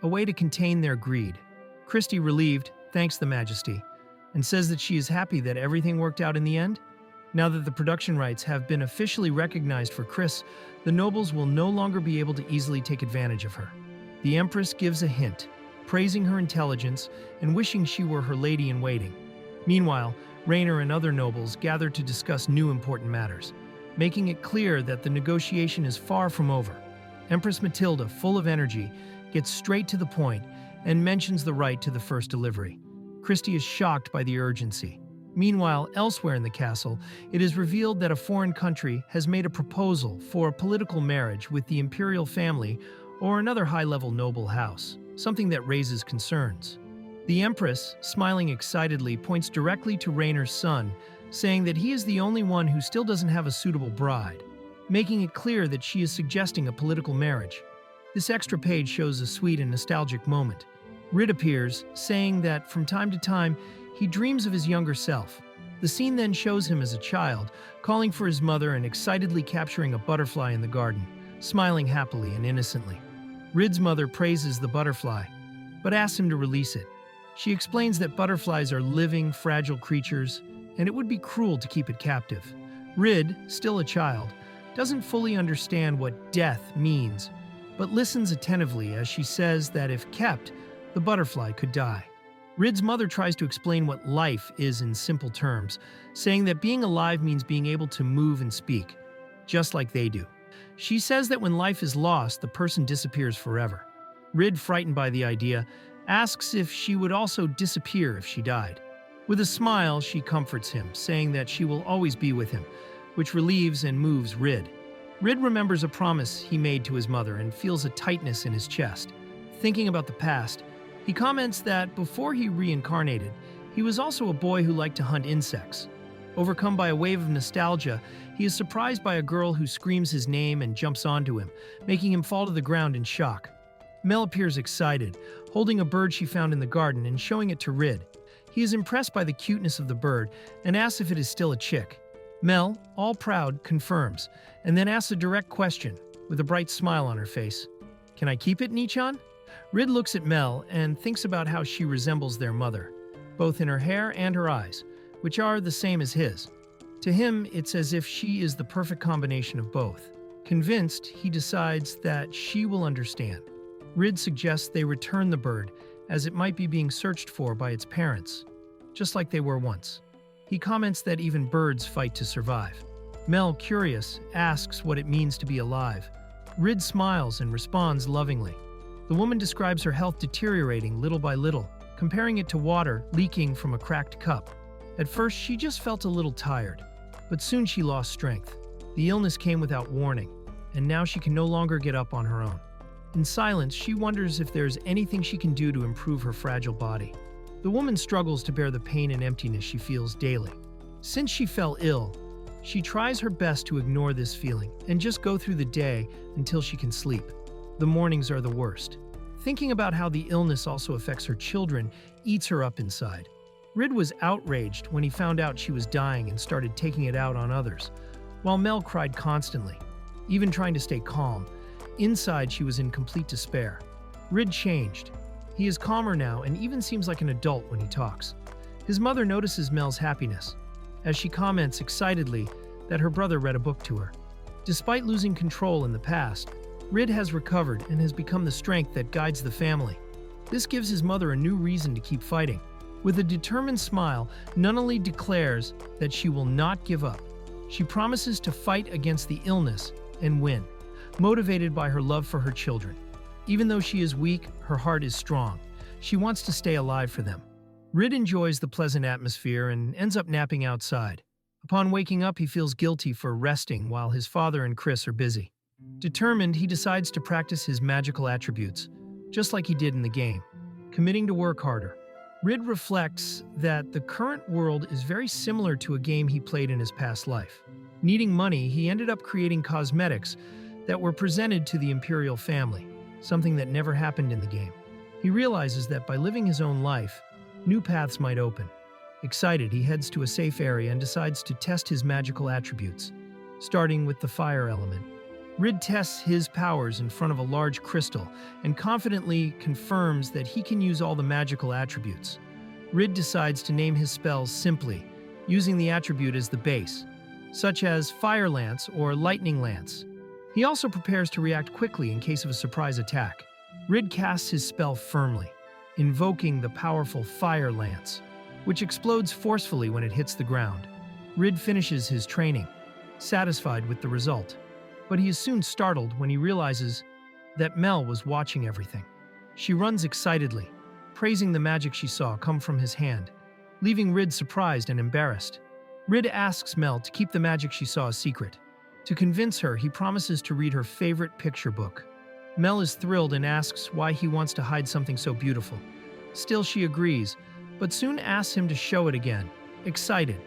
a way to contain their greed. Christie, relieved, thanks the Majesty, and says that she is happy that everything worked out in the end. Now that the production rights have been officially recognized for Chris, the nobles will no longer be able to easily take advantage of her. The Empress gives a hint, praising her intelligence and wishing she were her lady-in-waiting. Meanwhile, Raynor and other nobles gather to discuss new important matters, making it clear that the negotiation is far from over. Empress Matilda, full of energy, gets straight to the point and mentions the right to the first delivery. Christie is shocked by the urgency. Meanwhile, elsewhere in the castle, it is revealed that a foreign country has made a proposal for a political marriage with the Imperial family or another high-level noble house, something that raises concerns. The Empress, smiling excitedly, points directly to Raynor's son, saying that he is the only one who still doesn't have a suitable bride, making it clear that she is suggesting a political marriage. This extra page shows a sweet and nostalgic moment. Rid appears, saying that from time to time, he dreams of his younger self. The scene then shows him as a child, calling for his mother and excitedly capturing a butterfly in the garden, smiling happily and innocently. Rid's mother praises the butterfly, but asks him to release it. She explains that butterflies are living, fragile creatures, and it would be cruel to keep it captive. Rid, still a child, doesn't fully understand what death means, but listens attentively as she says that if kept, the butterfly could die. Rid's mother tries to explain what life is in simple terms, saying that being alive means being able to move and speak, just like they do. She says that when life is lost, the person disappears forever. Rid, frightened by the idea, asks if she would also disappear if she died. With a smile, she comforts him, saying that she will always be with him, which relieves and moves Rid. Rid remembers a promise he made to his mother and feels a tightness in his chest. Thinking about the past, he comments that before he reincarnated, he was also a boy who liked to hunt insects. Overcome by a wave of nostalgia, he is surprised by a girl who screams his name and jumps onto him, making him fall to the ground in shock. Mel appears excited, holding a bird she found in the garden and showing it to Rid. He is impressed by the cuteness of the bird and asks if it is still a chick. Mel, all proud, confirms, and then asks a direct question, with a bright smile on her face. "Can I keep it, Nichan?" Rid looks at Mel and thinks about how she resembles their mother, both in her hair and her eyes, which are the same as his. To him, it's as if she is the perfect combination of both. Convinced, he decides that she will understand. Rid suggests they return the bird, as it might be being searched for by its parents, just like they were once. He comments that even birds fight to survive. Mel, curious, asks what it means to be alive. Rid smiles and responds lovingly. The woman describes her health deteriorating little by little, comparing it to water leaking from a cracked cup. At first, she just felt a little tired, but soon she lost strength. The illness came without warning, and now she can no longer get up on her own. In silence, she wonders if there's anything she can do to improve her fragile body. The woman struggles to bear the pain and emptiness she feels daily. Since she fell ill, she tries her best to ignore this feeling and just go through the day until she can sleep. The mornings are the worst. Thinking about how the illness also affects her children eats her up inside. Rid was outraged when he found out she was dying and started taking it out on others, while Mel cried constantly, even trying to stay calm. Inside, she was in complete despair. Rid changed. He is calmer now and even seems like an adult when he talks. His mother notices Mel's happiness, as she comments excitedly that her brother read a book to her. Despite losing control in the past, Rid has recovered and has become the strength that guides the family. This gives his mother a new reason to keep fighting. With a determined smile, Nunnally declares that she will not give up. She promises to fight against the illness and win, motivated by her love for her children. Even though she is weak, her heart is strong. She wants to stay alive for them. Rid enjoys the pleasant atmosphere and ends up napping outside. Upon waking up, he feels guilty for resting while his father and Chris are busy. Determined, he decides to practice his magical attributes, just like he did in the game, committing to work harder. Rid reflects that the current world is very similar to a game he played in his past life. Needing money, he ended up creating cosmetics that were presented to the Imperial family, something that never happened in the game. He realizes that by living his own life, new paths might open. Excited, he heads to a safe area and decides to test his magical attributes, starting with the fire element. Rid tests his powers in front of a large crystal and confidently confirms that he can use all the magical attributes. Rid decides to name his spells simply, using the attribute as the base, such as Fire Lance or Lightning Lance. He also prepares to react quickly in case of a surprise attack. Rid casts his spell firmly, invoking the powerful Fire Lance, which explodes forcefully when it hits the ground. Rid finishes his training, satisfied with the result. But he is soon startled when he realizes that Mel was watching everything. She runs excitedly, praising the magic she saw come from his hand, leaving Rid surprised and embarrassed. Rid asks Mel to keep the magic she saw a secret. To convince her, he promises to read her favorite picture book. Mel is thrilled and asks why he wants to hide something so beautiful. Still, she agrees, but soon asks him to show it again, excited.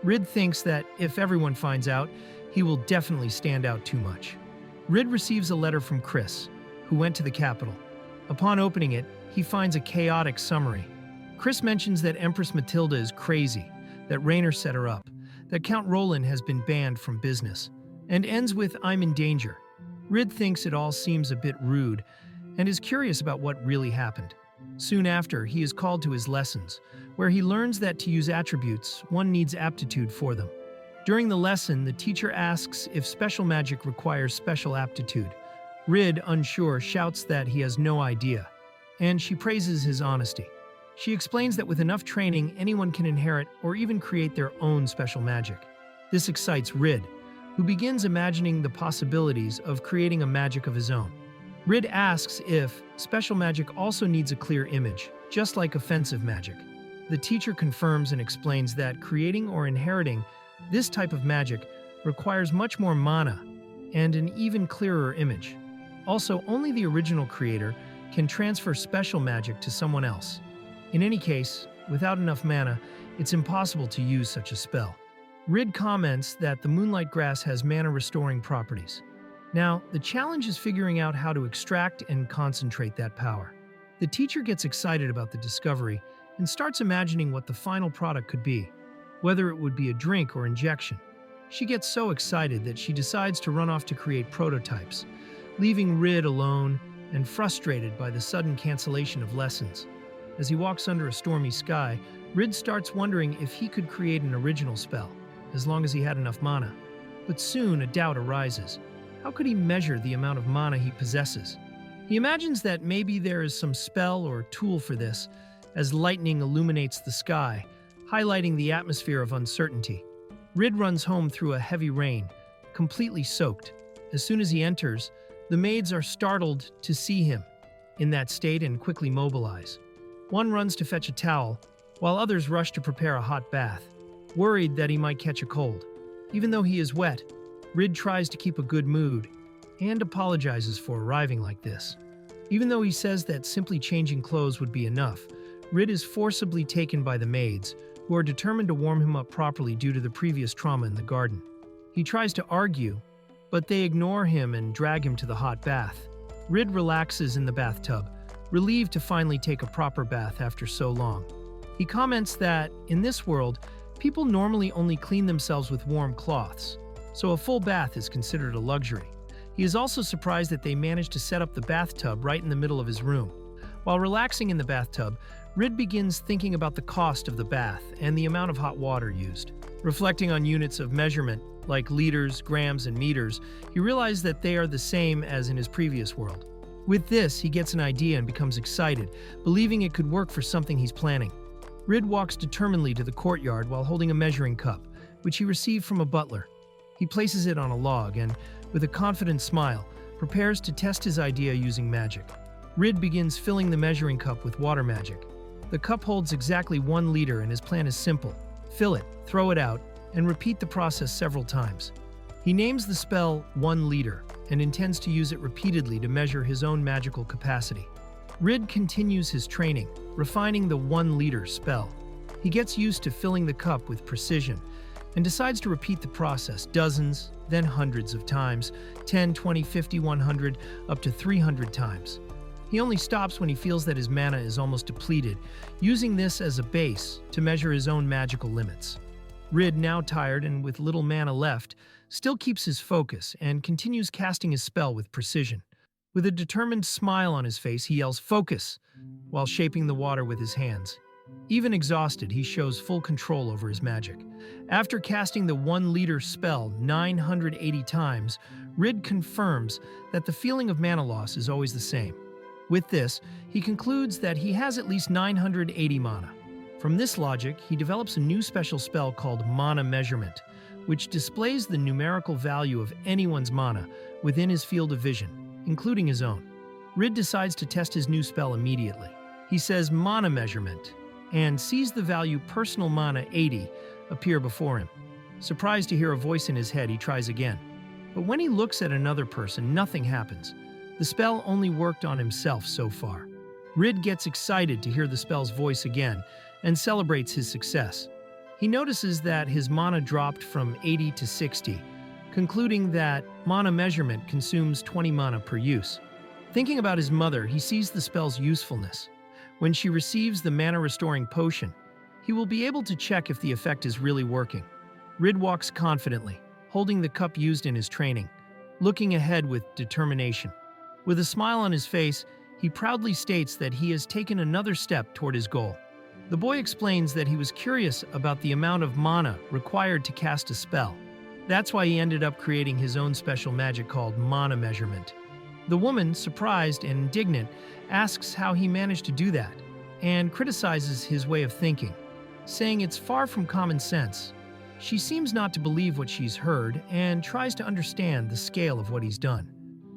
Rid thinks that if everyone finds out, he will definitely stand out too much. Rid receives a letter from Chris, who went to the capital. Upon opening it, he finds a chaotic summary. Chris mentions that Empress Matilda is crazy, that Raynor set her up, that Count Roland has been banned from business, and ends with "I'm in danger." Rid thinks it all seems a bit rude and is curious about what really happened. Soon after, he is called to his lessons, where he learns that to use attributes, one needs aptitude for them. During the lesson, the teacher asks if special magic requires special aptitude. Rid, unsure, shouts that he has no idea, and she praises his honesty. She explains that with enough training, anyone can inherit or even create their own special magic. This excites Rid, who begins imagining the possibilities of creating a magic of his own. Rid asks if special magic also needs a clear image, just like offensive magic. The teacher confirms and explains that creating or inheriting this type of magic requires much more mana and an even clearer image. Also, only the original creator can transfer special magic to someone else. In any case, without enough mana, it's impossible to use such a spell. Rid comments that the moonlight grass has mana-restoring properties. Now, the challenge is figuring out how to extract and concentrate that power. The teacher gets excited about the discovery and starts imagining what the final product could be, whether it would be a drink or injection. She gets so excited that she decides to run off to create prototypes, leaving Rid alone and frustrated by the sudden cancellation of lessons. As he walks under a stormy sky, Rid starts wondering if he could create an original spell, as long as he had enough mana. But soon a doubt arises. How could he measure the amount of mana he possesses? He imagines that maybe there is some spell or tool for this, as lightning illuminates the sky, highlighting the atmosphere of uncertainty. Rid runs home through a heavy rain, completely soaked. As soon as he enters, the maids are startled to see him in that state and quickly mobilize. One runs to fetch a towel, while others rush to prepare a hot bath, worried that he might catch a cold. Even though he is wet, Rid tries to keep a good mood and apologizes for arriving like this. Even though he says that simply changing clothes would be enough, Rid is forcibly taken by the maids, who are determined to warm him up properly due to the previous trauma in the garden. He tries to argue, but they ignore him and drag him to the hot bath. Rid relaxes in the bathtub, relieved to finally take a proper bath after so long. He comments that, in this world, people normally only clean themselves with warm cloths, so a full bath is considered a luxury. He is also surprised that they managed to set up the bathtub right in the middle of his room. While relaxing in the bathtub, Rid begins thinking about the cost of the bath and the amount of hot water used. Reflecting on units of measurement, like liters, grams, and meters, he realizes that they are the same as in his previous world. With this, he gets an idea and becomes excited, believing it could work for something he's planning. Rid walks determinedly to the courtyard while holding a measuring cup, which he received from a butler. He places it on a log and, with a confident smile, prepares to test his idea using magic. Rid begins filling the measuring cup with water magic. The cup holds exactly 1 liter and his plan is simple. Fill it, throw it out, and repeat the process several times. He names the spell 1 liter and intends to use it repeatedly to measure his own magical capacity. Rid continues his training, refining the 1 liter spell. He gets used to filling the cup with precision and decides to repeat the process dozens, then hundreds of times, 10, 20, 50, 100, up to 300 times. He only stops when he feels that his mana is almost depleted, using this as a base to measure his own magical limits. Rid, now tired and with little mana left, still keeps his focus and continues casting his spell with precision. With a determined smile on his face, he yells, "Focus!" while shaping the water with his hands. Even exhausted, he shows full control over his magic. After casting the 1 liter spell 980 times, Rid confirms that the feeling of mana loss is always the same. With this, he concludes that he has at least 980 mana. From this logic, he develops a new special spell called Mana Measurement, which displays the numerical value of anyone's mana within his field of vision, including his own. Rid decides to test his new spell immediately. He says Mana Measurement, and sees the value personal mana 80 appear before him. Surprised to hear a voice in his head, he tries again. But when he looks at another person, nothing happens. The spell only worked on himself so far. Rid gets excited to hear the spell's voice again and celebrates his success. He notices that his mana dropped from 80 to 60, concluding that Mana Measurement consumes 20 mana per use. Thinking about his mother, he sees the spell's usefulness. When she receives the mana-restoring potion, he will be able to check if the effect is really working. Rid walks confidently, holding the cup used in his training, looking ahead with determination. With a smile on his face, he proudly states that he has taken another step toward his goal. The boy explains that he was curious about the amount of mana required to cast a spell. That's why he ended up creating his own special magic called Mana Measurement. The woman, surprised and indignant, asks how he managed to do that, and criticizes his way of thinking, saying it's far from common sense. She seems not to believe what she's heard and tries to understand the scale of what he's done.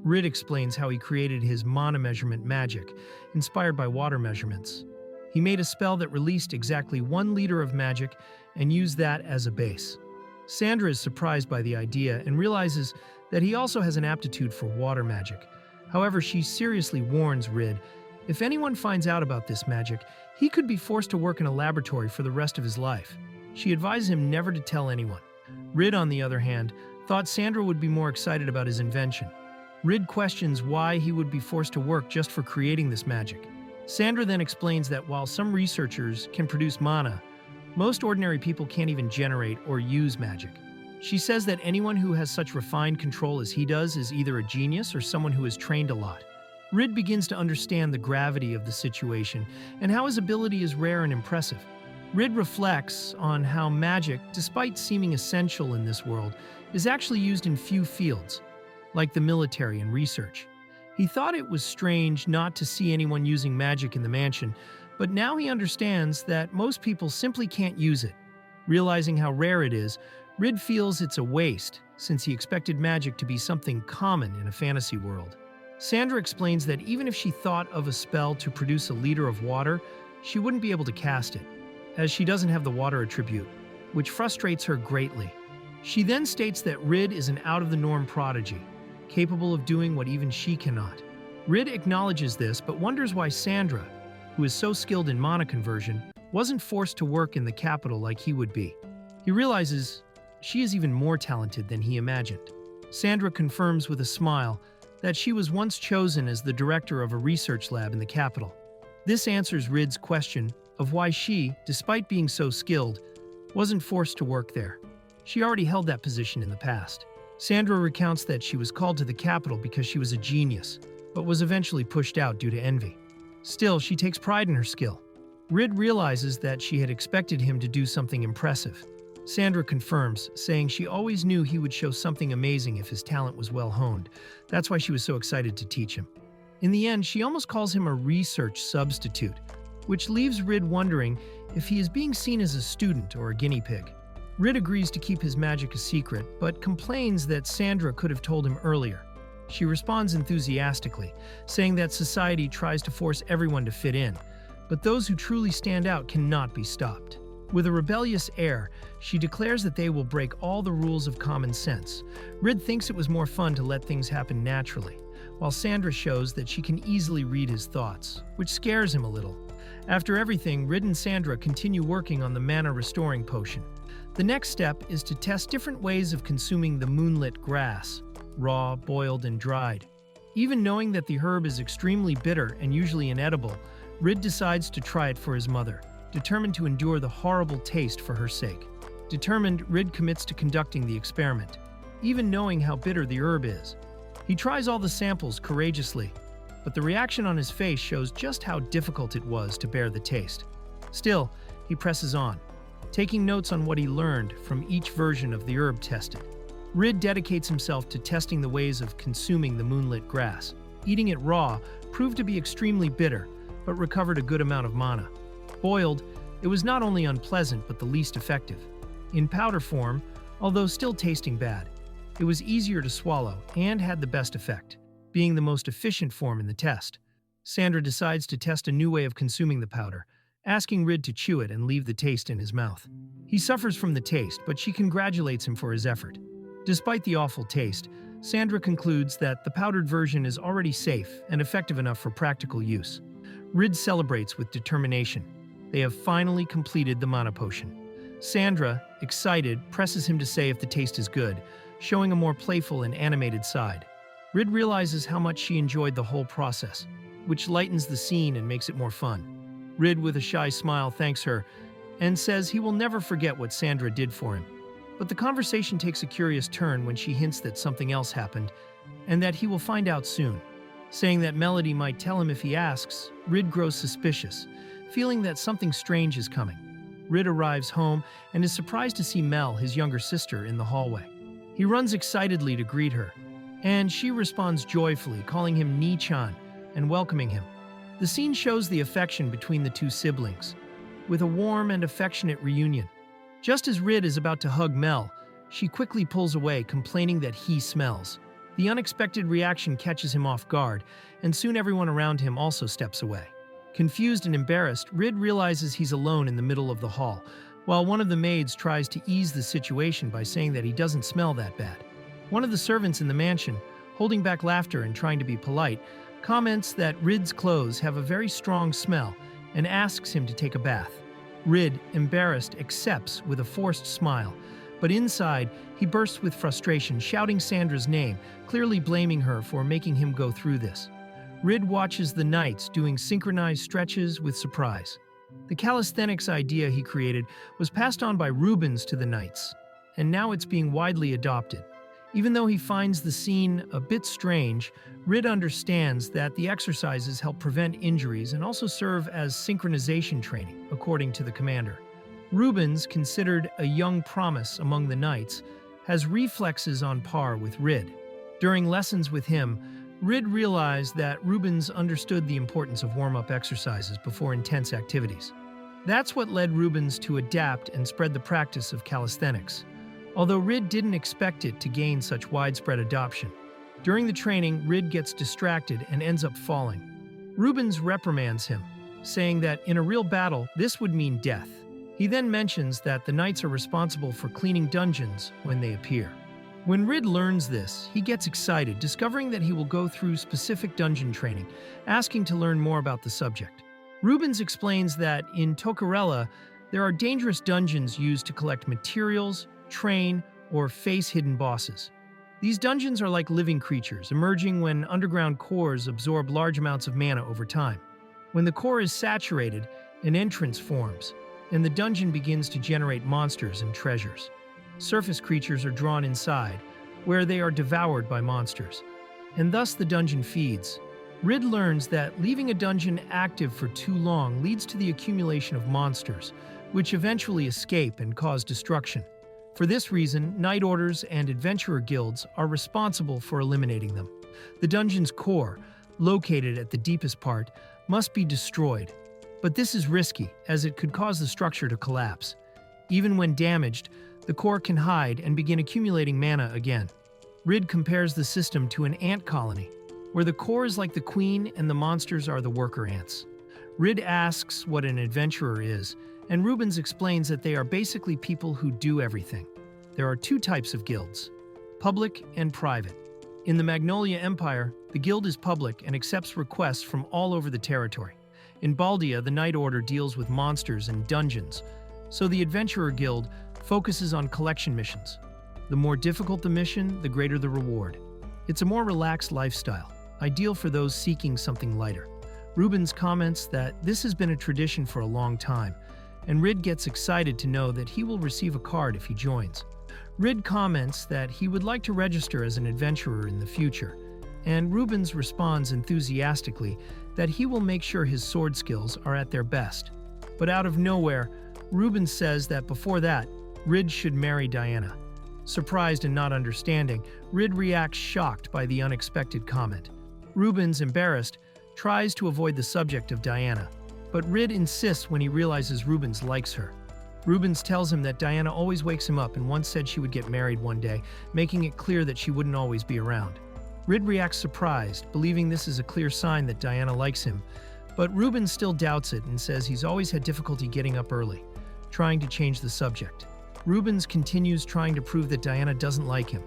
Rid explains how he created his Mana Measurement magic, inspired by water measurements. He made a spell that released exactly 1 liter of magic and used that as a base. Sandra is surprised by the idea and realizes that he also has an aptitude for water magic. However, she seriously warns Rid, if anyone finds out about this magic, he could be forced to work in a laboratory for the rest of his life. She advises him never to tell anyone. Rid, on the other hand, thought Sandra would be more excited about his invention. Rid questions why he would be forced to work just for creating this magic. Sandra then explains that while some researchers can produce mana, most ordinary people can't even generate or use magic. She says that anyone who has such refined control as he does is either a genius or someone who has trained a lot. Rid begins to understand the gravity of the situation and how his ability is rare and impressive. Rid reflects on how magic, despite seeming essential in this world, is actually used in few fields, like the military and research. He thought it was strange not to see anyone using magic in the mansion, but now he understands that most people simply can't use it. Realizing how rare it is, Rid feels it's a waste, since he expected magic to be something common in a fantasy world. Sandra explains that even if she thought of a spell to produce a liter of water, she wouldn't be able to cast it, as she doesn't have the water attribute, which frustrates her greatly. She then states that Rid is an out-of-the-norm prodigy, capable of doing what even she cannot. Rid acknowledges this, but wonders why Sandra, who is so skilled in mana conversion, wasn't forced to work in the capital like he would be. He realizes she is even more talented than he imagined. Sandra confirms with a smile that she was once chosen as the director of a research lab in the capital. This answers Rid's question of why she, despite being so skilled, wasn't forced to work there. She already held that position in the past. Sandra recounts that she was called to the capital because she was a genius, but was eventually pushed out due to envy. Still, she takes pride in her skill. Rid realizes that she had expected him to do something impressive. Sandra confirms, saying she always knew he would show something amazing if his talent was well honed. That's why she was so excited to teach him. In the end, she almost calls him a research substitute, which leaves Rid wondering if he is being seen as a student or a guinea pig. Rid agrees to keep his magic a secret, but complains that Sandra could have told him earlier. She responds enthusiastically, saying that society tries to force everyone to fit in, but those who truly stand out cannot be stopped. With a rebellious air, she declares that they will break all the rules of common sense. Rid thinks it was more fun to let things happen naturally, while Sandra shows that she can easily read his thoughts, which scares him a little. After everything, Rid and Sandra continue working on the mana restoring potion. The next step is to test different ways of consuming the moonlit grass, raw, boiled, and dried. Even knowing that the herb is extremely bitter and usually inedible, Rid decides to try it for his mother, determined to endure the horrible taste for her sake. Determined, Rid commits to conducting the experiment, even knowing how bitter the herb is. He tries all the samples courageously, but the reaction on his face shows just how difficult it was to bear the taste. Still, he presses on, taking notes on what he learned from each version of the herb tested. Rid dedicates himself to testing the ways of consuming the moonlit grass. Eating it raw proved to be extremely bitter, but recovered a good amount of mana. Boiled, it was not only unpleasant but the least effective. In powder form, although still tasting bad, it was easier to swallow and had the best effect, being the most efficient form in the test. Sandra decides to test a new way of consuming the powder, asking Rid to chew it and leave the taste in his mouth. He suffers from the taste, but she congratulates him for his effort. Despite the awful taste, Sandra concludes that the powdered version is already safe and effective enough for practical use. Rid celebrates with determination. They have finally completed the mana potion. Sandra, excited, presses him to say if the taste is good, showing a more playful and animated side. Rid realizes how much she enjoyed the whole process, which lightens the scene and makes it more fun. Rid, with a shy smile, thanks her and says he will never forget what Sandra did for him. But the conversation takes a curious turn when she hints that something else happened and that he will find out soon. Saying that Melody might tell him if he asks, Rid grows suspicious, feeling that something strange is coming. Rid arrives home and is surprised to see Mel, his younger sister, in the hallway. He runs excitedly to greet her, and she responds joyfully, calling him Ni-chan and welcoming him. The scene shows the affection between the two siblings, with a warm and affectionate reunion. Just as Rid is about to hug Mel, she quickly pulls away, complaining that he smells. The unexpected reaction catches him off guard, and soon everyone around him also steps away. Confused and embarrassed, Rid realizes he's alone in the middle of the hall, while one of the maids tries to ease the situation by saying that he doesn't smell that bad. One of the servants in the mansion, holding back laughter and trying to be polite, comments that Rid's clothes have a very strong smell and asks him to take a bath. Rid, embarrassed, accepts with a forced smile, but inside, he bursts with frustration, shouting Sandra's name, clearly blaming her for making him go through this. Rid watches the knights doing synchronized stretches with surprise. The calisthenics idea he created was passed on by Rubens to the knights, and now it's being widely adopted. Even though he finds the scene a bit strange, Rid understands that the exercises help prevent injuries and also serve as synchronization training, according to the commander. Rubens, considered a young promise among the knights, has reflexes on par with Rid. During lessons with him, Rid realized that Rubens understood the importance of warm-up exercises before intense activities. That's what led Rubens to adapt and spread the practice of calisthenics, although Rid didn't expect it to gain such widespread adoption. During the training, Rid gets distracted and ends up falling. Rubens reprimands him, saying that in a real battle, this would mean death. He then mentions that the knights are responsible for cleaning dungeons when they appear. When Rid learns this, he gets excited, discovering that he will go through specific dungeon training, asking to learn more about the subject. Rubens explains that in Tokarela, there are dangerous dungeons used to collect materials, train, or face hidden bosses. These dungeons are like living creatures, emerging when underground cores absorb large amounts of mana over time. When the core is saturated, an entrance forms, and the dungeon begins to generate monsters and treasures. Surface creatures are drawn inside, where they are devoured by monsters, and thus the dungeon feeds. Rid learns that leaving a dungeon active for too long leads to the accumulation of monsters, which eventually escape and cause destruction. For this reason, Knight Orders and Adventurer Guilds are responsible for eliminating them. The dungeon's core, located at the deepest part, must be destroyed. But this is risky, as it could cause the structure to collapse. Even when damaged, the core can hide and begin accumulating mana again. Rid compares the system to an ant colony, where the core is like the queen and the monsters are the worker ants. Rid asks what an adventurer is, and Rubens explains that they are basically people who do everything. There are two types of guilds, public and private. In the Magnolia Empire, the guild is public and accepts requests from all over the territory. In Baldia, the Knight Order deals with monsters and dungeons, so the Adventurer Guild focuses on collection missions. The more difficult the mission, the greater the reward. It's a more relaxed lifestyle, ideal for those seeking something lighter. Rubens comments that this has been a tradition for a long time, and Rid gets excited to know that he will receive a card if he joins. Rid comments that he would like to register as an adventurer in the future, and Rubens responds enthusiastically that he will make sure his sword skills are at their best. But out of nowhere, Rubens says that before that, Rid should marry Diana. Surprised and not understanding, Rid reacts shocked by the unexpected comment. Rubens, embarrassed, tries to avoid the subject of Diana, but Rid insists when he realizes Rubens likes her. Rubens tells him that Diana always wakes him up and once said she would get married one day, making it clear that she wouldn't always be around. Rid reacts surprised, believing this is a clear sign that Diana likes him, but Rubens still doubts it and says he's always had difficulty getting up early, trying to change the subject. Rubens continues trying to prove that Diana doesn't like him.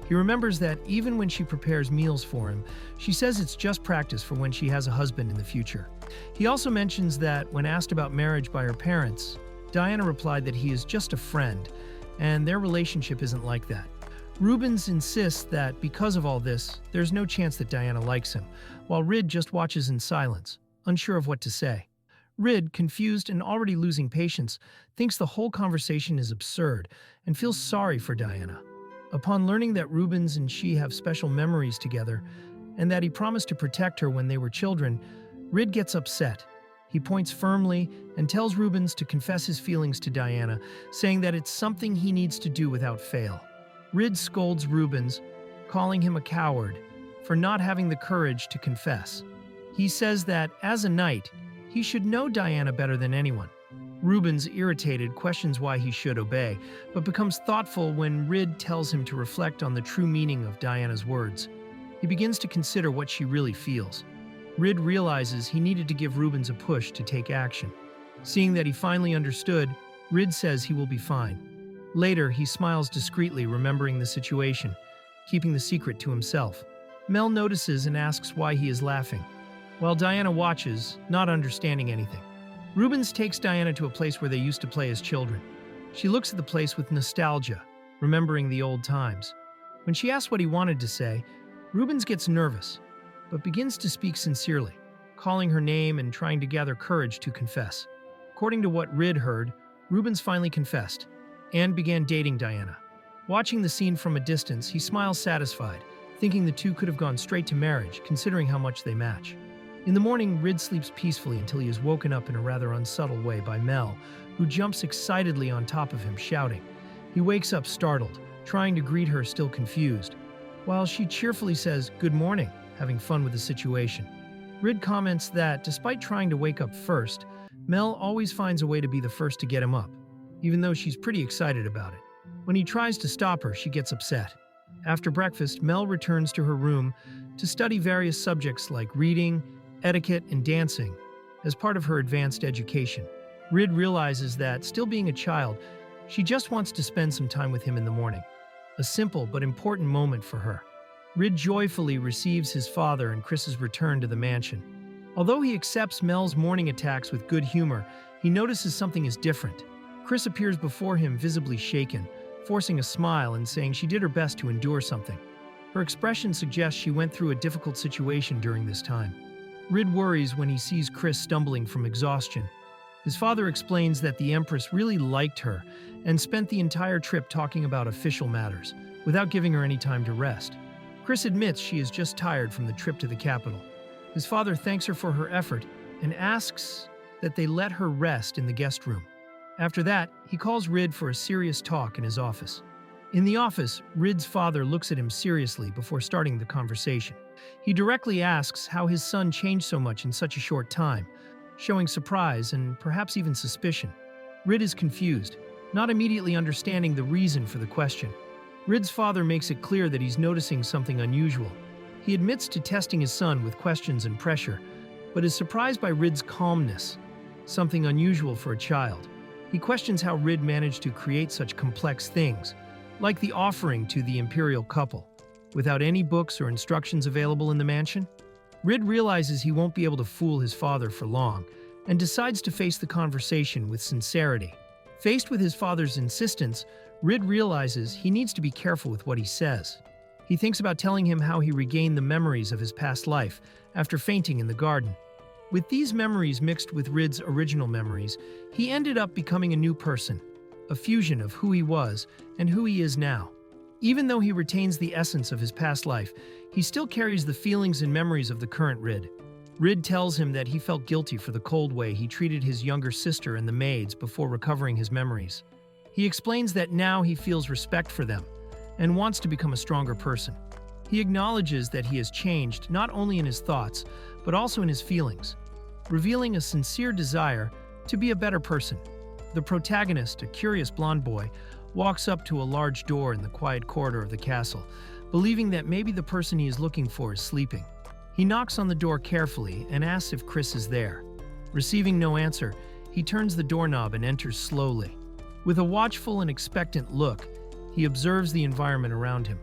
He remembers that even when she prepares meals for him, she says it's just practice for when she has a husband in the future. He also mentions that when asked about marriage by her parents, Diana replied that he is just a friend, and their relationship isn't like that. Rubens insists that because of all this, there's no chance that Diana likes him, while Rid just watches in silence, unsure of what to say. Rid, confused and already losing patience, thinks the whole conversation is absurd and feels sorry for Diana. Upon learning that Rubens and she have special memories together, and that he promised to protect her when they were children, Rid gets upset. He points firmly and tells Rubens to confess his feelings to Diana, saying that it's something he needs to do without fail. Rid scolds Rubens, calling him a coward for not having the courage to confess. He says that, as a knight, he should know Diana better than anyone. Rubens, irritated, questions why he should obey, but becomes thoughtful when Rid tells him to reflect on the true meaning of Diana's words. He begins to consider what she really feels. Rid realizes he needed to give Rubens a push to take action. Seeing that he finally understood, Rid says he will be fine. Later, he smiles discreetly, remembering the situation. keeping the secret to himself. Mel notices and asks why he is laughing, while Diana watches, not understanding anything. Rubens takes Diana to a place where they used to play as children. She looks at the place with nostalgia, remembering the old times. When she asks what he wanted to say, Rubens gets nervous, but begins to speak sincerely, calling her name and trying to gather courage to confess. According to what Rid heard, Rubens finally confessed and began dating Diana. Watching the scene from a distance, he smiles satisfied, thinking the two could have gone straight to marriage, considering how much they match. In the morning, Rid sleeps peacefully until he is woken up in a rather unsubtle way by Mel, who jumps excitedly on top of him, shouting. He wakes up startled, trying to greet her, still confused, while she cheerfully says, "Good morning," having fun with the situation. Rid comments that, despite trying to wake up first, Mel always finds a way to be the first to get him up, even though she's pretty excited about it. When he tries to stop her, she gets upset. After breakfast, Mel returns to her room to study various subjects like reading, etiquette, and dancing as part of her advanced education. Rid realizes that, still being a child, she just wants to spend some time with him in the morning. A simple but important moment for her. Rid joyfully receives his father and Chris's return to the mansion. Although he accepts Mel's morning attacks with good humor, he notices something is different. Chris appears before him visibly shaken, forcing a smile and saying she did her best to endure something. Her expression suggests she went through a difficult situation during this time. Rid worries when he sees Chris stumbling from exhaustion. His father explains that the Empress really liked her and spent the entire trip talking about official matters, without giving her any time to rest. Chris admits she is just tired from the trip to the capital. His father thanks her for her effort and asks that they let her rest in the guest room. After that, he calls Rid for a serious talk in his office. In the office, Rid's father looks at him seriously before starting the conversation. He directly asks how his son changed so much in such a short time, showing surprise and perhaps even suspicion. Rid is confused, not immediately understanding the reason for the question. Rid's father makes it clear that he's noticing something unusual. He admits to testing his son with questions and pressure, but is surprised by Rid's calmness, something unusual for a child. He questions how Rid managed to create such complex things, like the offering to the Imperial couple, without any books or instructions available in the mansion. Rid realizes he won't be able to fool his father for long, and decides to face the conversation with sincerity. Faced with his father's insistence, Rid realizes he needs to be careful with what he says. He thinks about telling him how he regained the memories of his past life after fainting in the garden. With these memories mixed with Rid's original memories, he ended up becoming a new person, a fusion of who he was and who he is now. Even though he retains the essence of his past life, he still carries the feelings and memories of the current Rid. Rid tells him that he felt guilty for the cold way he treated his younger sister and the maids before recovering his memories. He explains that now he feels respect for them and wants to become a stronger person. He acknowledges that he has changed not only in his thoughts, but also in his feelings, revealing a sincere desire to be a better person. The protagonist, a curious blonde boy, walks up to a large door in the quiet corridor of the castle, believing that maybe the person he is looking for is sleeping. He knocks on the door carefully and asks if Chris is there. Receiving no answer, he turns the doorknob and enters slowly. With a watchful and expectant look, he observes the environment around him.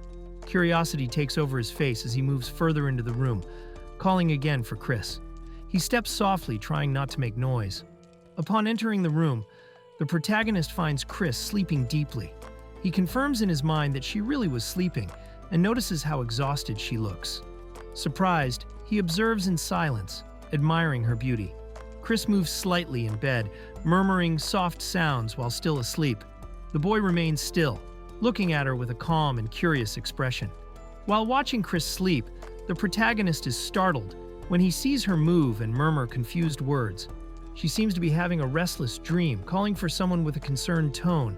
Curiosity takes over his face as he moves further into the room, calling again for Chris. He steps softly, trying not to make noise. Upon entering the room, the protagonist finds Chris sleeping deeply. He confirms in his mind that she really was sleeping and notices how exhausted she looks. Surprised, he observes in silence, admiring her beauty. Chris moves slightly in bed, murmuring soft sounds while still asleep. The boy remains still, looking at her with a calm and curious expression. While watching Chris sleep, the protagonist is startled when he sees her move and murmur confused words. She seems to be having a restless dream, calling for someone with a concerned tone.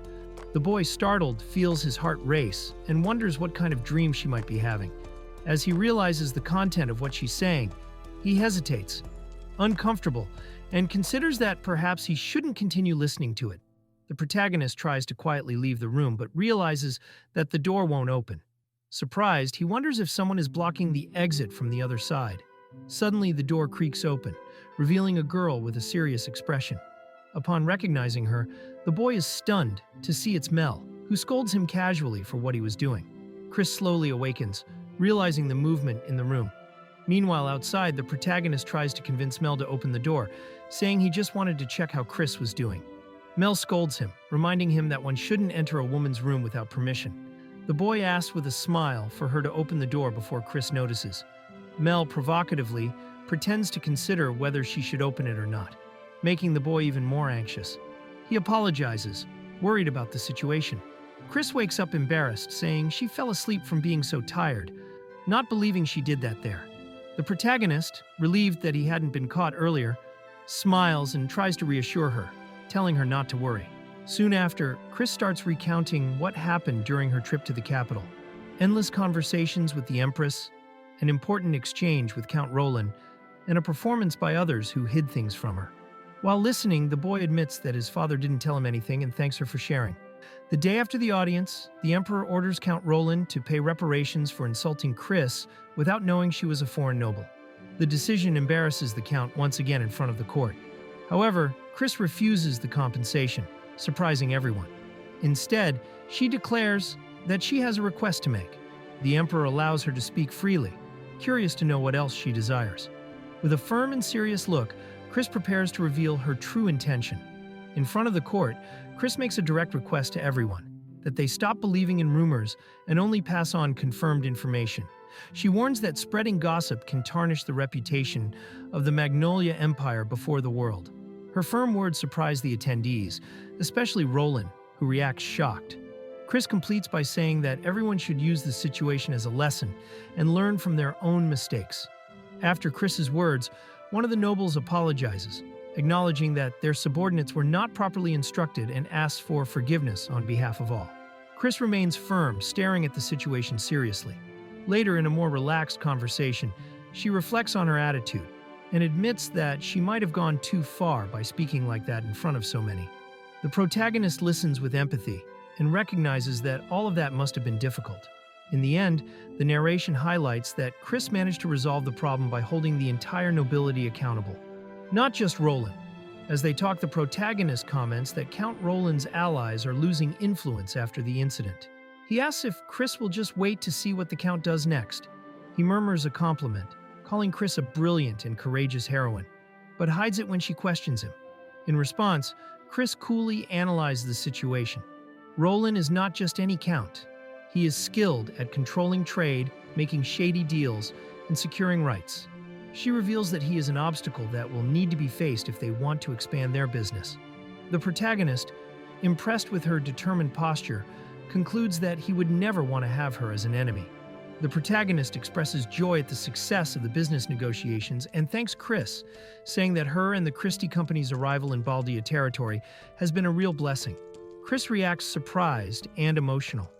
The boy, startled, feels his heart race and wonders what kind of dream she might be having. As he realizes the content of what she's saying, he hesitates, uncomfortable, and considers that perhaps he shouldn't continue listening to it. The protagonist tries to quietly leave the room, but realizes that the door won't open. Surprised, he wonders if someone is blocking the exit from the other side. Suddenly, the door creaks open, revealing a girl with a serious expression. Upon recognizing her, the boy is stunned to see it's Mel, who scolds him casually for what he was doing. Chris slowly awakens, realizing the movement in the room. Meanwhile, outside, the protagonist tries to convince Mel to open the door, saying he just wanted to check how Chris was doing. Mel scolds him, reminding him that one shouldn't enter a woman's room without permission. The boy asks with a smile for her to open the door before Chris notices. Mel, provocatively, pretends to consider whether she should open it or not, making the boy even more anxious. He apologizes, worried about the situation. Chris wakes up embarrassed, saying she fell asleep from being so tired, not believing she did that there. The protagonist, relieved that he hadn't been caught earlier, smiles and tries to reassure her, telling her not to worry. Soon after, Chris starts recounting what happened during her trip to the capital. Endless conversations with the Empress, an important exchange with Count Roland, and a performance by others who hid things from her. While listening, the boy admits that his father didn't tell him anything and thanks her for sharing. The day after the audience, the Emperor orders Count Roland to pay reparations for insulting Chris without knowing she was a foreign noble. The decision embarrasses the Count once again in front of the court. However, Chris refuses the compensation, surprising everyone. Instead, she declares that she has a request to make. The Emperor allows her to speak freely, curious to know what else she desires. With a firm and serious look, Chris prepares to reveal her true intention. In front of the court, Chris makes a direct request to everyone, that they stop believing in rumors and only pass on confirmed information. She warns that spreading gossip can tarnish the reputation of the Magnolia Empire before the world. Her firm words surprise the attendees, especially Roland, who reacts shocked. Chris completes by saying that everyone should use the situation as a lesson and learn from their own mistakes. After Chris's words, one of the nobles apologizes, acknowledging that their subordinates were not properly instructed and asks for forgiveness on behalf of all. Chris remains firm, staring at the situation seriously. Later, in a more relaxed conversation, she reflects on her attitude and admits that she might have gone too far by speaking like that in front of so many. The protagonist listens with empathy and recognizes that all of that must have been difficult. In the end, the narration highlights that Chris managed to resolve the problem by holding the entire nobility accountable. Not just Roland. As they talk, the protagonist comments that Count Roland's allies are losing influence after the incident. He asks if Chris will just wait to see what the Count does next. He murmurs a compliment, calling Chris a brilliant and courageous heroine, but hides it when she questions him. In response, Chris coolly analyzes the situation. Roland is not just any Count. He is skilled at controlling trade, making shady deals, and securing rights. She reveals that he is an obstacle that will need to be faced if they want to expand their business. The protagonist, impressed with her determined posture, concludes that he would never want to have her as an enemy. The protagonist expresses joy at the success of the business negotiations and thanks Chris, saying that her and the Christie Company's arrival in Baldia territory has been a real blessing. Chris reacts surprised and emotional.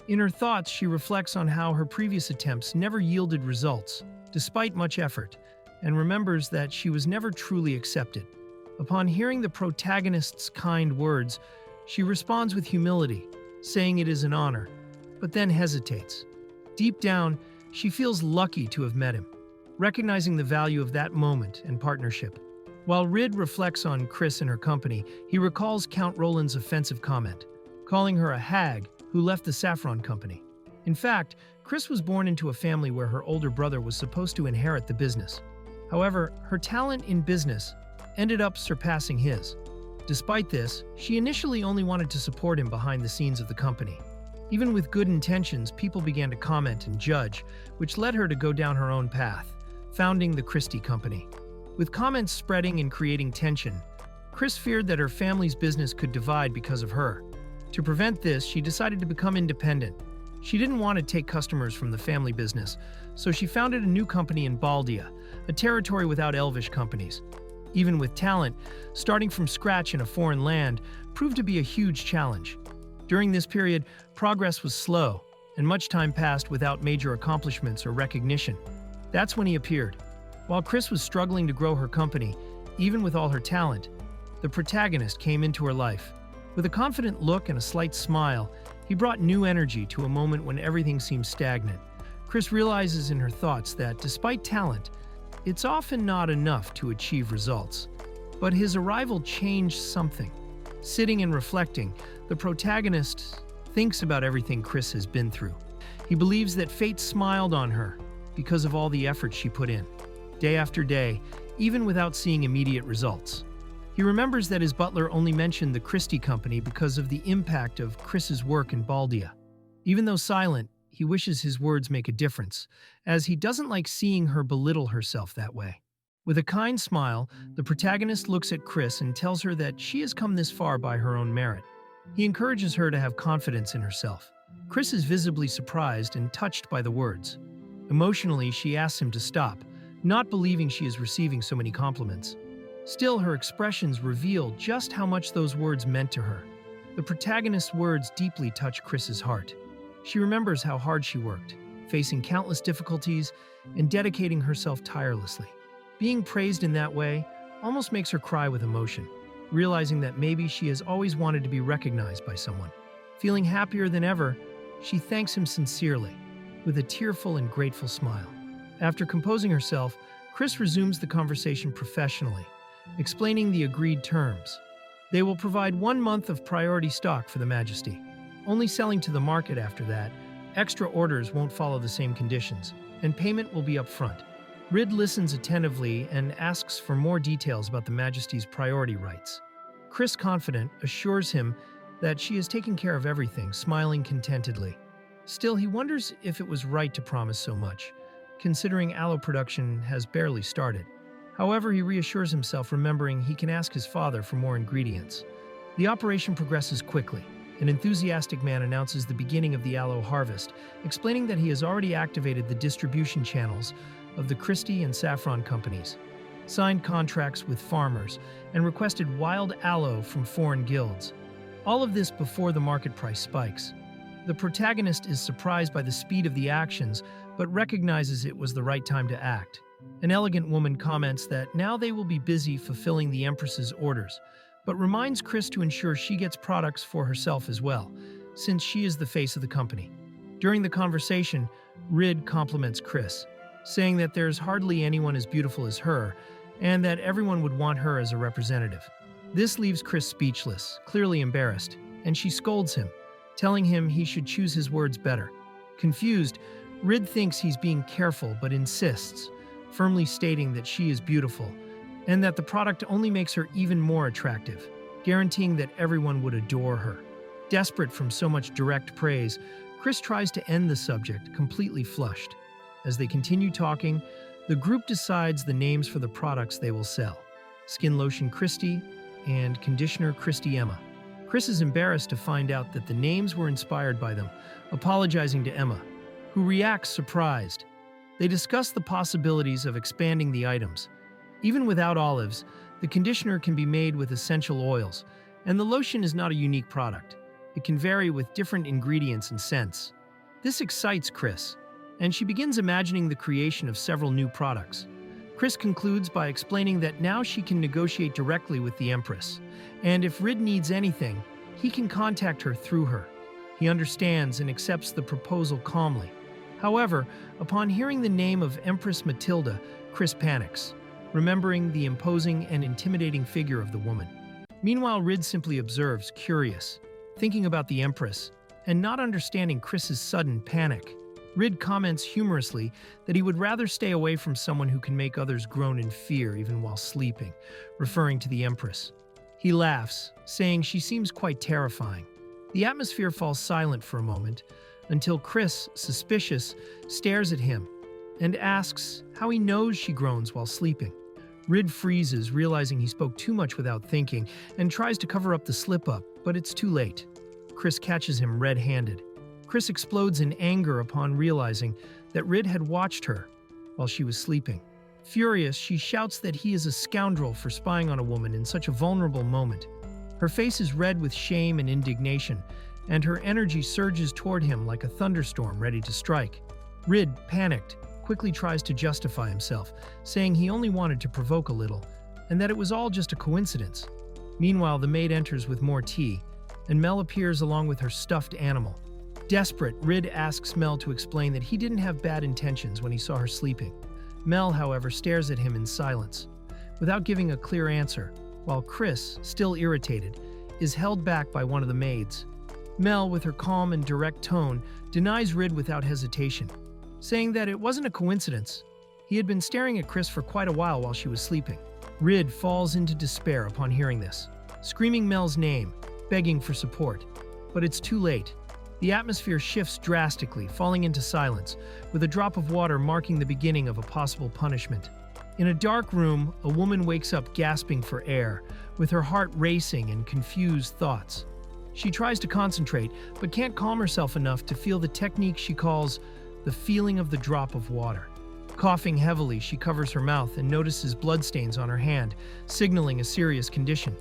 In her thoughts, she reflects on how her previous attempts never yielded results, despite much effort, and remembers that she was never truly accepted. Upon hearing the protagonist's kind words, she responds with humility, saying it is an honor, but then hesitates. Deep down, she feels lucky to have met him, recognizing the value of that moment and partnership. While Rid reflects on Chris and her company, he recalls Count Roland's offensive comment, calling her a hag who left the Saffron Company. In fact, Chris was born into a family where her older brother was supposed to inherit the business. However, her talent in business ended up surpassing his. Despite this, she initially only wanted to support him behind the scenes of the company. Even with good intentions, people began to comment and judge, which led her to go down her own path, founding the Christie Company. With comments spreading and creating tension, Chris feared that her family's business could divide because of her. To prevent this, she decided to become independent. She didn't want to take customers from the family business, so she founded a new company in Baldia, a territory without elvish companies. Even with talent, starting from scratch in a foreign land proved to be a huge challenge. During this period, progress was slow, and much time passed without major accomplishments or recognition. That's when he appeared. While Chris was struggling to grow her company, even with all her talent, the protagonist came into her life. With a confident look and a slight smile, he brought new energy to a moment when everything seemed stagnant. Chris realizes in her thoughts that, despite talent, it's often not enough to achieve results. But his arrival changed something. Sitting and reflecting, the protagonist thinks about everything Chris has been through. He believes that fate smiled on her because of all the effort she put in, day after day, even without seeing immediate results. He remembers that his butler only mentioned the Christie Company because of the impact of Chris's work in Baldia. Even though silent, he wishes his words make a difference, as he doesn't like seeing her belittle herself that way. With a kind smile, the protagonist looks at Chris and tells her that she has come this far by her own merit. He encourages her to have confidence in herself. Chris is visibly surprised and touched by the words. Emotionally, she asks him to stop, not believing she is receiving so many compliments. Still, her expressions reveal just how much those words meant to her. The protagonist's words deeply touch Chris's heart. She remembers how hard she worked, facing countless difficulties and dedicating herself tirelessly. Being praised in that way almost makes her cry with emotion, realizing that maybe she has always wanted to be recognized by someone. Feeling happier than ever, she thanks him sincerely, with a tearful and grateful smile. After composing herself, Chris resumes the conversation professionally, explaining the agreed terms. They will provide 1 month of priority stock for the Majesty, only selling to the market after that. Extra orders won't follow the same conditions, and payment will be upfront. Rid listens attentively and asks for more details about the Majesty's priority rights. Chris, confident, assures him that she is taking care of everything, smiling contentedly. Still, he wonders if it was right to promise so much, considering aloe production has barely started. However, he reassures himself, remembering he can ask his father for more ingredients. The operation progresses quickly. An enthusiastic man announces the beginning of the aloe harvest, explaining that he has already activated the distribution channels of the Christie and Saffron companies, signed contracts with farmers, and requested wild aloe from foreign guilds. All of this before the market price spikes. The protagonist is surprised by the speed of the actions, but recognizes it was the right time to act. An elegant woman comments that now they will be busy fulfilling the Empress's orders, but reminds Chris to ensure she gets products for herself as well, since she is the face of the company. During the conversation, Rid compliments Chris, saying that there's hardly anyone as beautiful as her, and that everyone would want her as a representative. This leaves Chris speechless, clearly embarrassed, and she scolds him, telling him he should choose his words better. Confused, Rid thinks he's being careful but insists, firmly stating that she is beautiful, and that the product only makes her even more attractive, guaranteeing that everyone would adore her. Desperate from so much direct praise, Chris tries to end the subject, completely flushed. As they continue talking, the group decides the names for the products they will sell: Skin Lotion Christie and Conditioner Christie Emma. Chris is embarrassed to find out that the names were inspired by them, apologizing to Emma, who reacts surprised. They discuss the possibilities of expanding the items. Even without olives, the conditioner can be made with essential oils, and the lotion is not a unique product. It can vary with different ingredients and scents. This excites Chris, and she begins imagining the creation of several new products. Chris concludes by explaining that now she can negotiate directly with the Empress, and if Rid needs anything, he can contact her through her. He understands and accepts the proposal calmly. However, upon hearing the name of Empress Matilda, Chris panics, remembering the imposing and intimidating figure of the woman. Meanwhile, Rid simply observes, curious, thinking about the Empress, and not understanding Chris's sudden panic. Rid comments humorously that he would rather stay away from someone who can make others groan in fear even while sleeping, referring to the Empress. He laughs, saying she seems quite terrifying. The atmosphere falls silent for a moment, until Chris, suspicious, stares at him and asks how he knows she groans while sleeping. Rid freezes, realizing he spoke too much without thinking, and tries to cover up the slip-up, but it's too late. Chris catches him red-handed. Chris explodes in anger upon realizing that Rid had watched her while she was sleeping. Furious, she shouts that he is a scoundrel for spying on a woman in such a vulnerable moment. Her face is red with shame and indignation, and her energy surges toward him like a thunderstorm ready to strike. Rid, panicked, quickly tries to justify himself, saying he only wanted to provoke a little, and that it was all just a coincidence. Meanwhile, the maid enters with more tea, and Mel appears along with her stuffed animal. Desperate, Rid asks Mel to explain that he didn't have bad intentions when he saw her sleeping. Mel, however, stares at him in silence, without giving a clear answer, while Chris, still irritated, is held back by one of the maids. Mel, with her calm and direct tone, denies Rid without hesitation, saying that it wasn't a coincidence. He had been staring at Chris for quite a while she was sleeping. Rid falls into despair upon hearing this, screaming Mel's name, begging for support. But it's too late. The atmosphere shifts drastically, falling into silence, with a drop of water marking the beginning of a possible punishment. In a dark room, a woman wakes up gasping for air, with her heart racing and confused thoughts. She tries to concentrate, but can't calm herself enough to feel the technique she calls the feeling of the drop of water. Coughing heavily, she covers her mouth and notices bloodstains on her hand, signaling a serious condition.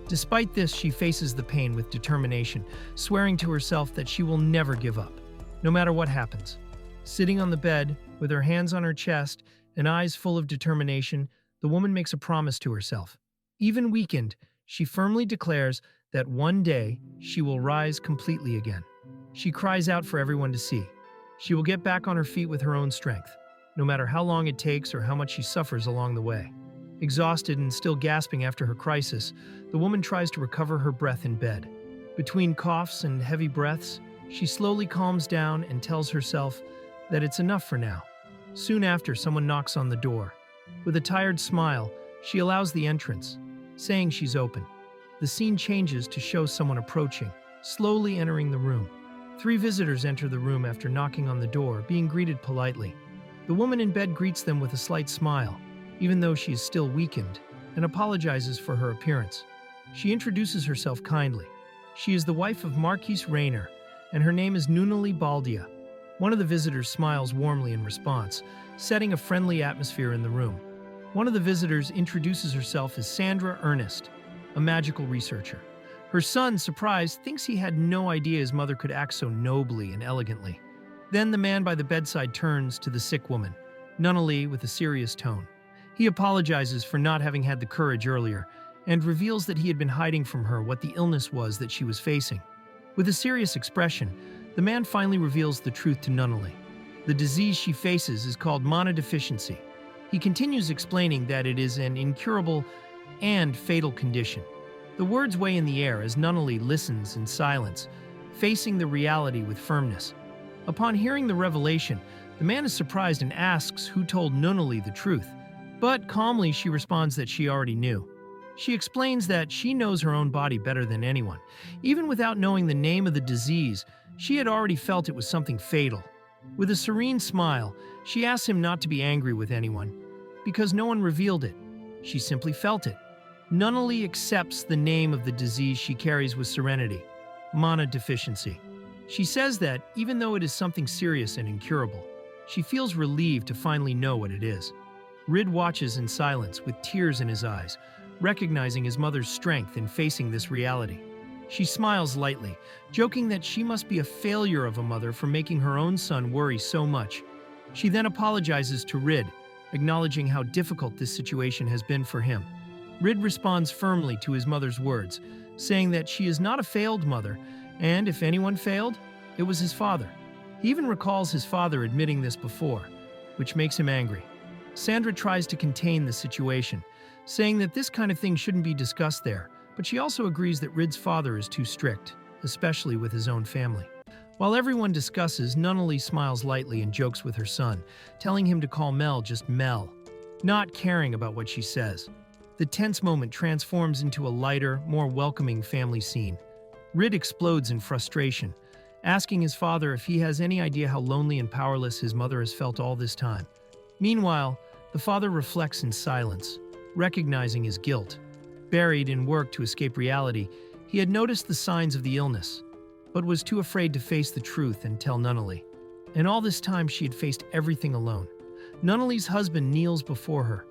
Despite this, she faces the pain with determination, swearing to herself that she will never give up, no matter what happens. Sitting on the bed, with her hands on her chest and eyes full of determination, the woman makes a promise to herself. Even weakened, she firmly declares that one day she will rise completely again. She cries out for everyone to see. She will get back on her feet with her own strength, no matter how long it takes or how much she suffers along the way. Exhausted and still gasping after her crisis, the woman tries to recover her breath in bed. Between coughs and heavy breaths, she slowly calms down and tells herself that it's enough for now. Soon after, someone knocks on the door. With a tired smile, she allows the entrance, saying she's open. The scene changes to show someone approaching, slowly entering the room. 3 visitors enter the room after knocking on the door, being greeted politely. The woman in bed greets them with a slight smile, even though she is still weakened, and apologizes for her appearance. She introduces herself kindly. She is the wife of Marquise Rainer, and her name is Nunali Baldia. One of the visitors smiles warmly in response, setting a friendly atmosphere in the room. One of the visitors introduces herself as Sandra Ernest, a magical researcher. Her son, surprised, thinks he had no idea his mother could act so nobly and elegantly. Then the man by the bedside turns to the sick woman, Nunali, with a serious tone. He apologizes for not having had the courage earlier, and reveals that he had been hiding from her what the illness was that she was facing. With a serious expression, the man finally reveals the truth to Nunali. The disease she faces is called mana deficiency. He continues explaining that it is an incurable and fatal condition. The words weigh in the air as Nunali listens in silence, facing the reality with firmness. Upon hearing the revelation, the man is surprised and asks who told Nunali the truth. But calmly, she responds that she already knew. She explains that she knows her own body better than anyone. Even without knowing the name of the disease, she had already felt it was something fatal. With a serene smile, she asks him not to be angry with anyone, because no one revealed it. She simply felt it. Nunali accepts the name of the disease she carries with serenity, mana deficiency. She says that, even though it is something serious and incurable, she feels relieved to finally know what it is. Rid watches in silence with tears in his eyes, recognizing his mother's strength in facing this reality. She smiles lightly, joking that she must be a failure of a mother for making her own son worry so much. She then apologizes to Rid, acknowledging how difficult this situation has been for him. Rid responds firmly to his mother's words, saying that she is not a failed mother, and if anyone failed, it was his father. He even recalls his father admitting this before, which makes him angry. Sandra tries to contain the situation, saying that this kind of thing shouldn't be discussed there, but she also agrees that Rid's father is too strict, especially with his own family. While everyone discusses, Nunali smiles lightly and jokes with her son, telling him to call Mel just Mel, not caring about what she says. The tense moment transforms into a lighter, more welcoming family scene. Rid explodes in frustration, asking his father if he has any idea how lonely and powerless his mother has felt all this time. Meanwhile, the father reflects in silence, recognizing his guilt. Buried in work to escape reality, he had noticed the signs of the illness, but was too afraid to face the truth and tell Nunali. And all this time she had faced everything alone. Nunali's husband kneels before her,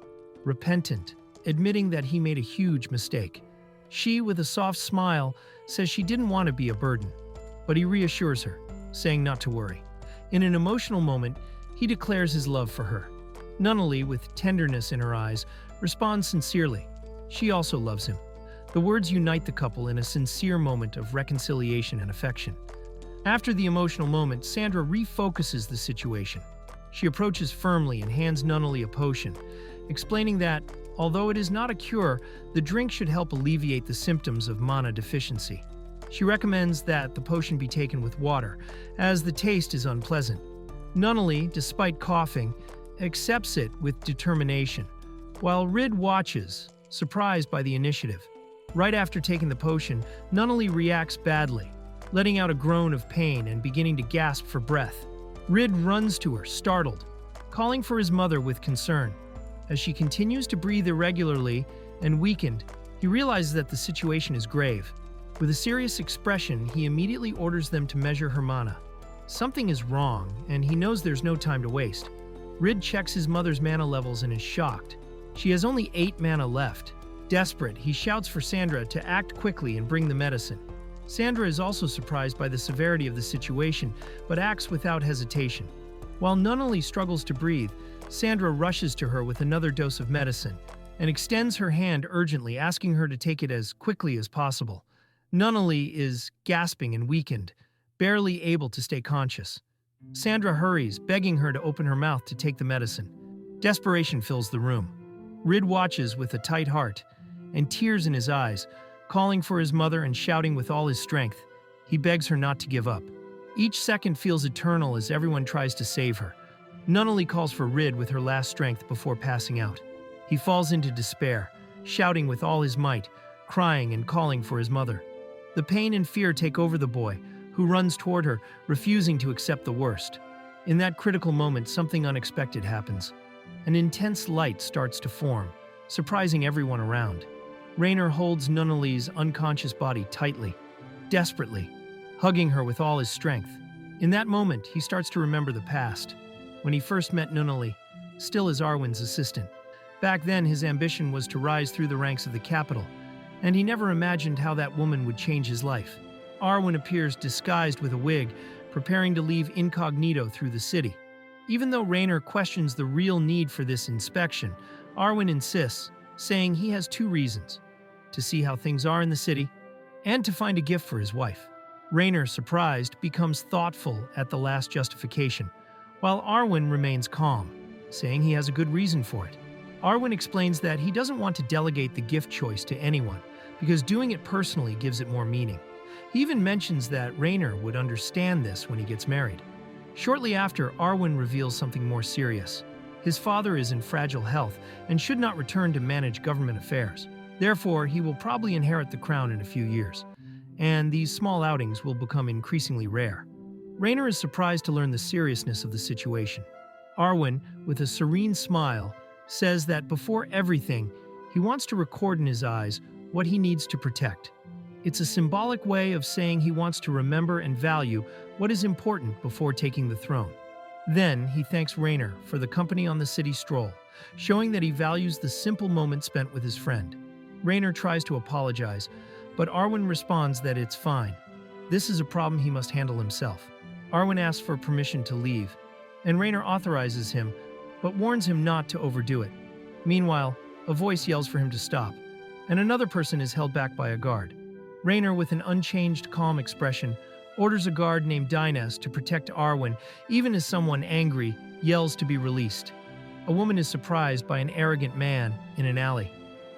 repentant, admitting that he made a huge mistake. She, with a soft smile, says she didn't want to be a burden, but he reassures her, saying not to worry. In an emotional moment, he declares his love for her. Nunali, with tenderness in her eyes, responds sincerely. She also loves him. The words unite the couple in a sincere moment of reconciliation and affection. After the emotional moment, Sandra refocuses the situation. She approaches firmly and hands Nunali a potion, explaining that, although it is not a cure, the drink should help alleviate the symptoms of mana deficiency. She recommends that the potion be taken with water, as the taste is unpleasant. Nunnally, despite coughing, accepts it with determination, while Rid watches, surprised by the initiative. Right after taking the potion, Nunnally reacts badly, letting out a groan of pain and beginning to gasp for breath. Rid runs to her, startled, calling for his mother with concern. As she continues to breathe irregularly and weakened, he realizes that the situation is grave. With a serious expression, he immediately orders them to measure her mana. Something is wrong, and he knows there's no time to waste. Rid checks his mother's mana levels and is shocked. She has only 8 mana left. Desperate, he shouts for Sandra to act quickly and bring the medicine. Sandra is also surprised by the severity of the situation, but acts without hesitation. While Nunnally struggles to breathe, Sandra rushes to her with another dose of medicine and extends her hand urgently, asking her to take it as quickly as possible. Nunnally is gasping and weakened, barely able to stay conscious. Sandra hurries, begging her to open her mouth to take the medicine. Desperation fills the room. Rid watches with a tight heart and tears in his eyes, calling for his mother and shouting with all his strength. He begs her not to give up. Each second feels eternal as everyone tries to save her. Nunnally calls for Rid with her last strength before passing out. He falls into despair, shouting with all his might, crying and calling for his mother. The pain and fear take over the boy, who runs toward her, refusing to accept the worst. In that critical moment, something unexpected happens. An intense light starts to form, surprising everyone around. Raynor holds Nunnally's unconscious body tightly, desperately, hugging her with all his strength. In that moment, he starts to remember the past, when he first met Nunnally, still as Arwen's assistant. Back then, his ambition was to rise through the ranks of the capital, and he never imagined how that woman would change his life. Arwen appears disguised with a wig, preparing to leave incognito through the city. Even though Raynor questions the real need for this inspection, Arwen insists, saying he has 2 reasons: to see how things are in the city, and to find a gift for his wife. Raynor, surprised, becomes thoughtful at the last justification, while Arwen remains calm, saying he has a good reason for it. Arwen explains that he doesn't want to delegate the gift choice to anyone, because doing it personally gives it more meaning. He even mentions that Raynor would understand this when he gets married. Shortly after, Arwen reveals something more serious. His father is in fragile health and should not return to manage government affairs. Therefore, he will probably inherit the crown in a few years, and these small outings will become increasingly rare. Raynor is surprised to learn the seriousness of the situation. Arwen, with a serene smile, says that before everything, he wants to record in his eyes what he needs to protect. It's a symbolic way of saying he wants to remember and value what is important before taking the throne. Then, he thanks Raynor for the company on the city stroll, showing that he values the simple moment spent with his friend. Raynor tries to apologize, but Arwen responds that it's fine. This is a problem he must handle himself. Arwen asks for permission to leave, and Raynor authorizes him, but warns him not to overdo it. Meanwhile, a voice yells for him to stop, and another person is held back by a guard. Raynor, with an unchanged, calm expression, orders a guard named Dynas to protect Arwen, even as someone angry yells to be released. A woman is surprised by an arrogant man in an alley.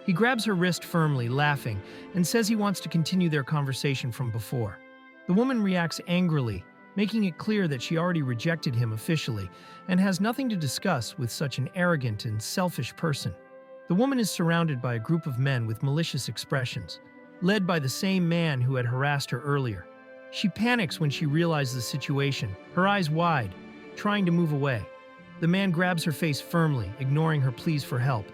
He grabs her wrist firmly, laughing, and says he wants to continue their conversation from before. The woman reacts angrily, making it clear that she already rejected him officially and has nothing to discuss with such an arrogant and selfish person. The woman is surrounded by a group of men with malicious expressions, led by the same man who had harassed her earlier. She panics when she realizes the situation, her eyes wide, trying to move away. The man grabs her face firmly, ignoring her pleas for help.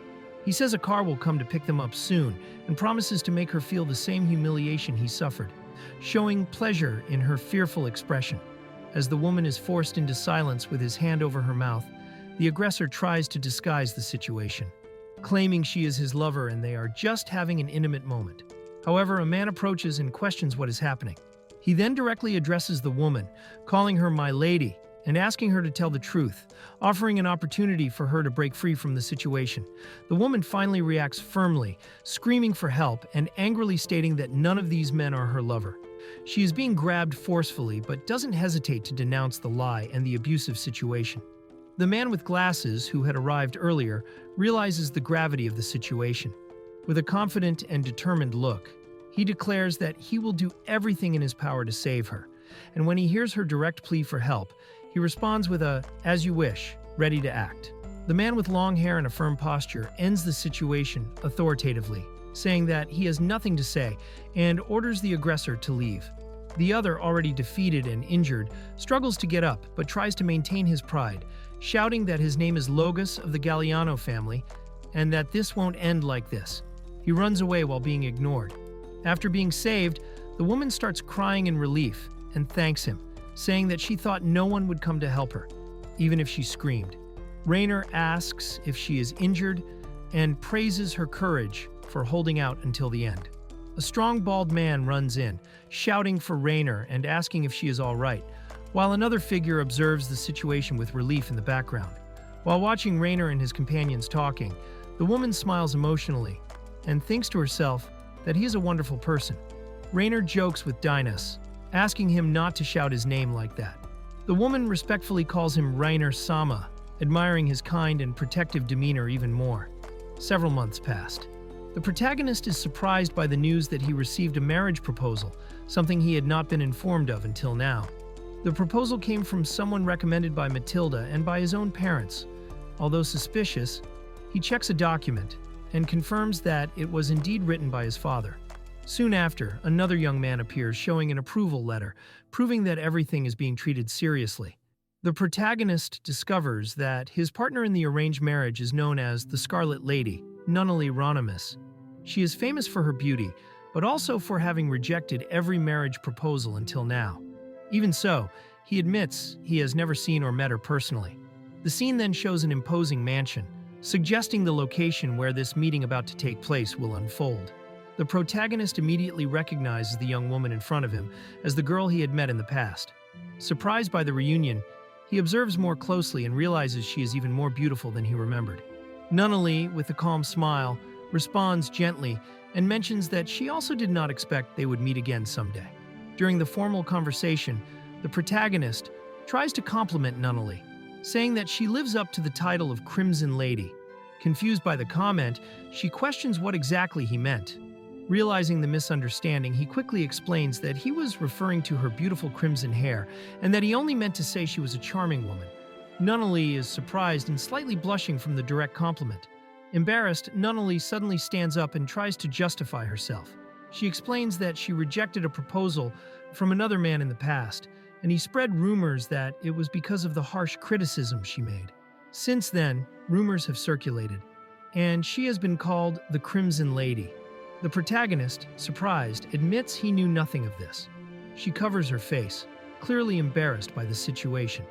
He says a car will come to pick them up soon and promises to make her feel the same humiliation he suffered, showing pleasure in her fearful expression. As the woman is forced into silence with his hand over her mouth, the aggressor tries to disguise the situation, claiming she is his lover and they are just having an intimate moment. However, a man approaches and questions what is happening. He then directly addresses the woman, calling her "my lady," and asking her to tell the truth, offering an opportunity for her to break free from the situation. The woman finally reacts firmly, screaming for help and angrily stating that none of these men are her lover. She is being grabbed forcefully but doesn't hesitate to denounce the lie and the abusive situation. The man with glasses, who had arrived earlier, realizes the gravity of the situation. With a confident and determined look, He declares that he will do everything in his power to save her, and when he hears her direct plea for help, he responds with a, "As you wish," ready to act. The man with long hair and a firm posture ends the situation authoritatively, saying that he has nothing to say and orders the aggressor to leave. The other, already defeated and injured, struggles to get up but tries to maintain his pride, shouting that his name is Logos of the Galliano family and that this won't end like this. He runs away while being ignored. After being saved, the woman starts crying in relief and thanks him, saying that she thought no one would come to help her, even if she screamed. Rainer asks if she is injured and praises her courage for holding out until the end. A strong bald man runs in, shouting for Rainer and asking if she is all right, while another figure observes the situation with relief in the background. While watching Rainer and his companions talking, the woman smiles emotionally and thinks to herself that he is a wonderful person. Rainer jokes with Dinas, asking him not to shout his name like that. The woman respectfully calls him Rainer Sama, admiring his kind and protective demeanor even more. Several months passed. The protagonist is surprised by the news that he received a marriage proposal, something he had not been informed of until now. The proposal came from someone recommended by Matilda and by his own parents. Although suspicious, he checks a document and confirms that it was indeed written by his father. Soon after, another young man appears showing an approval letter, proving that everything is being treated seriously. The protagonist discovers that his partner in the arranged marriage is known as the Scarlet Lady, Nunnally Ronimus. She is famous for her beauty, but also for having rejected every marriage proposal until now. Even so, he admits he has never seen or met her personally. The scene then shows an imposing mansion, suggesting the location where this meeting about to take place will unfold. The protagonist immediately recognizes the young woman in front of him as the girl he had met in the past. Surprised by the reunion, he observes more closely and realizes she is even more beautiful than he remembered. Nunnally, with a calm smile, responds gently and mentions that she also did not expect they would meet again someday. During the formal conversation, the protagonist tries to compliment Nunnally, saying that she lives up to the title of Crimson Lady. Confused by the comment, she questions what exactly he meant. Realizing the misunderstanding, he quickly explains that he was referring to her beautiful crimson hair and that he only meant to say she was a charming woman. Nunnally is surprised and slightly blushing from the direct compliment. Embarrassed, Nunnally suddenly stands up and tries to justify herself. She explains that she rejected a proposal from another man in the past, and he spread rumors that it was because of the harsh criticism she made. Since then, rumors have circulated, and she has been called the Crimson Lady. The protagonist, surprised, admits he knew nothing of this. She covers her face, clearly embarrassed by the situation.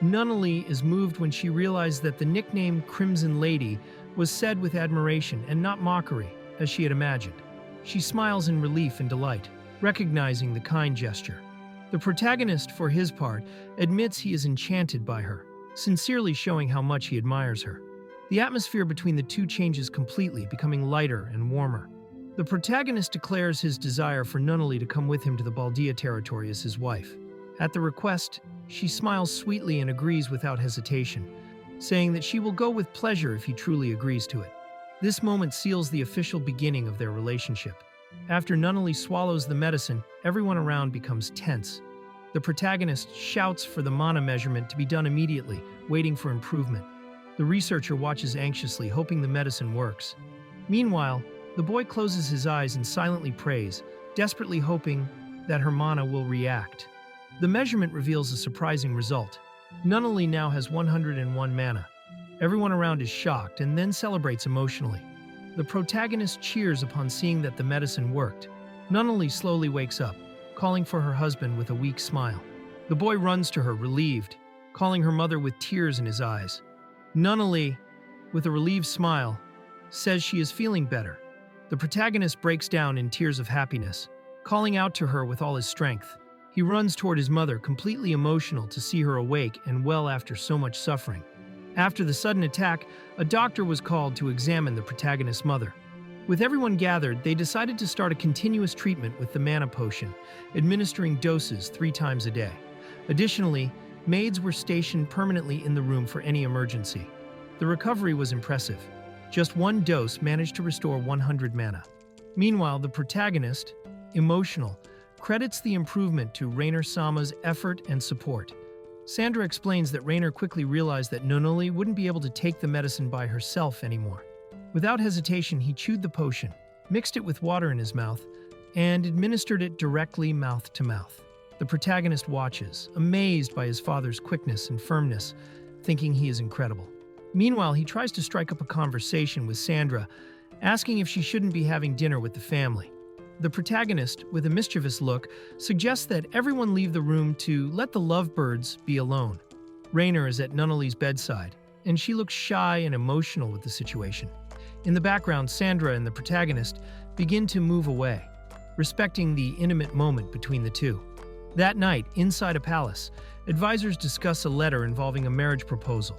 Nunnally is moved when she realizes that the nickname Crimson Lady was said with admiration and not mockery, as she had imagined. She smiles in relief and delight, recognizing the kind gesture. The protagonist, for his part, admits he is enchanted by her, sincerely showing how much he admires her. The atmosphere between the two changes completely, becoming lighter and warmer. The protagonist declares his desire for Nunnally to come with him to the Baldia territory as his wife. At the request, she smiles sweetly and agrees without hesitation, saying that she will go with pleasure if he truly agrees to it. This moment seals the official beginning of their relationship. After Nunnally swallows the medicine, everyone around becomes tense. The protagonist shouts for the mana measurement to be done immediately, waiting for improvement. The researcher watches anxiously, hoping the medicine works. Meanwhile, the boy closes his eyes and silently prays, desperately hoping that her mana will react. The measurement reveals a surprising result. Nunnally now has 101 mana. Everyone around is shocked and then celebrates emotionally. The protagonist cheers upon seeing that the medicine worked. Nunnally slowly wakes up, calling for her husband with a weak smile. The boy runs to her, relieved, calling her mother with tears in his eyes. Nunnally, with a relieved smile, says she is feeling better. The protagonist breaks down in tears of happiness, calling out to her with all his strength. He runs toward his mother, completely emotional to see her awake and well after so much suffering. After the sudden attack, a doctor was called to examine the protagonist's mother. With everyone gathered, they decided to start a continuous treatment with the mana potion, administering doses 3 times a day. Additionally, maids were stationed permanently in the room for any emergency. The recovery was impressive. Just 1 dose managed to restore 100 mana. Meanwhile, the protagonist, emotional, credits the improvement to Rainer-sama's effort and support. Sandra explains that Rainer quickly realized that Nonoli wouldn't be able to take the medicine by herself anymore. Without hesitation, he chewed the potion, mixed it with water in his mouth, and administered it directly mouth to mouth. The protagonist watches, amazed by his father's quickness and firmness, thinking he is incredible. Meanwhile, he tries to strike up a conversation with Sandra, asking if she shouldn't be having dinner with the family. The protagonist, with a mischievous look, suggests that everyone leave the room to let the lovebirds be alone. Rainer is at Nonoli's bedside, and she looks shy and emotional with the situation. In the background, Sandra and the protagonist begin to move away, respecting the intimate moment between the two. That night, inside a palace, advisors discuss a letter involving a marriage proposal.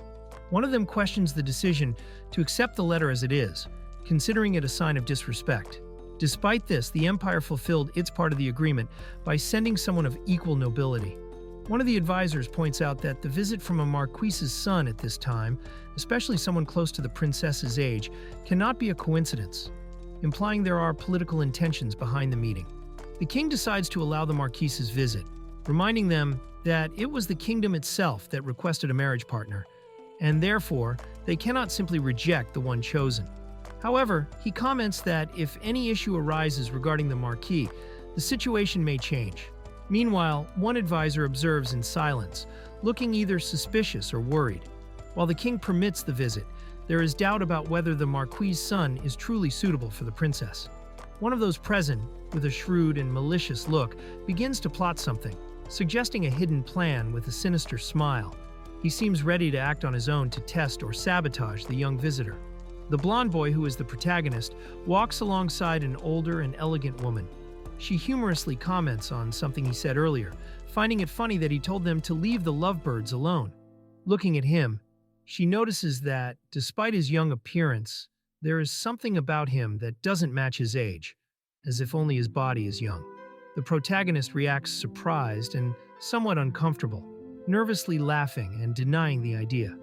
One of them questions the decision to accept the letter as it is, considering it a sign of disrespect. Despite this, the Empire fulfilled its part of the agreement by sending someone of equal nobility. One of the advisors points out that the visit from a marquise's son at this time, especially someone close to the princess's age, cannot be a coincidence, implying there are political intentions behind the meeting. The king decides to allow the marquise's visit, reminding them that it was the kingdom itself that requested a marriage partner, and therefore they cannot simply reject the one chosen. However, he comments that if any issue arises regarding the marquis, the situation may change. Meanwhile, one advisor observes in silence, looking either suspicious or worried. While the king permits the visit, there is doubt about whether the marquis's son is truly suitable for the princess. One of those present, with a shrewd and malicious look, begins to plot something, suggesting a hidden plan with a sinister smile. He seems ready to act on his own to test or sabotage the young visitor. The blonde boy, who is the protagonist, walks alongside an older and elegant woman. She humorously comments on something he said earlier, finding it funny that he told them to leave the lovebirds alone. Looking at him, she notices that, despite his young appearance, there is something about him that doesn't match his age, as if only his body is young. The protagonist reacts surprised and somewhat uncomfortable, nervously laughing and denying the idea.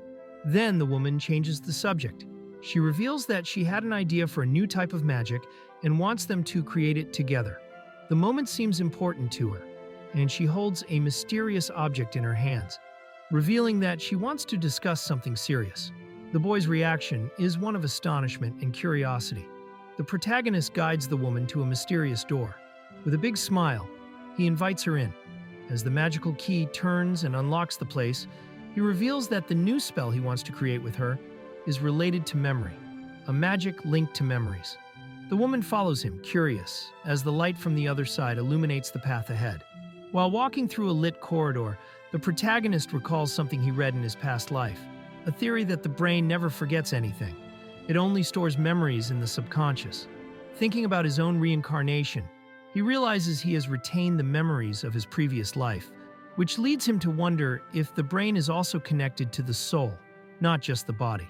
Then the woman changes the subject. She reveals that she had an idea for a new type of magic and wants them to create it together. The moment seems important to her, and she holds a mysterious object in her hands, revealing that she wants to discuss something serious. The boy's reaction is one of astonishment and curiosity. The protagonist guides the woman to a mysterious door. With a big smile, he invites her in. As the magical key turns and unlocks the place, he reveals that the new spell he wants to create with her is related to memory, a magic linked to memories. The woman follows him, curious, as the light from the other side illuminates the path ahead. While walking through a lit corridor, the protagonist recalls something he read in his past life, a theory that the brain never forgets anything. It only stores memories in the subconscious. Thinking about his own reincarnation, he realizes he has retained the memories of his previous life, which leads him to wonder if the brain is also connected to the soul, not just the body.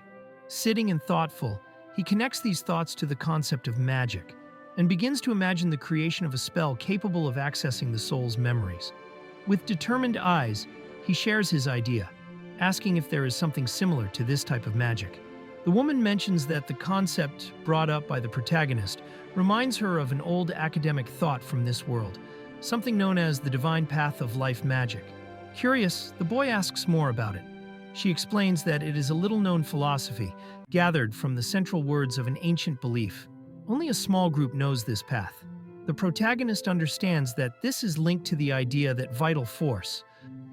Sitting and thoughtful, he connects these thoughts to the concept of magic and begins to imagine the creation of a spell capable of accessing the soul's memories. With determined eyes, he shares his idea, asking if there is something similar to this type of magic. The woman mentions that the concept brought up by the protagonist reminds her of an old academic thought from this world, something known as the divine path of life magic. Curious, the boy asks more about it. She explains that it is a little-known philosophy, gathered from the central words of an ancient belief. Only a small group knows this path. The protagonist understands that this is linked to the idea that vital force,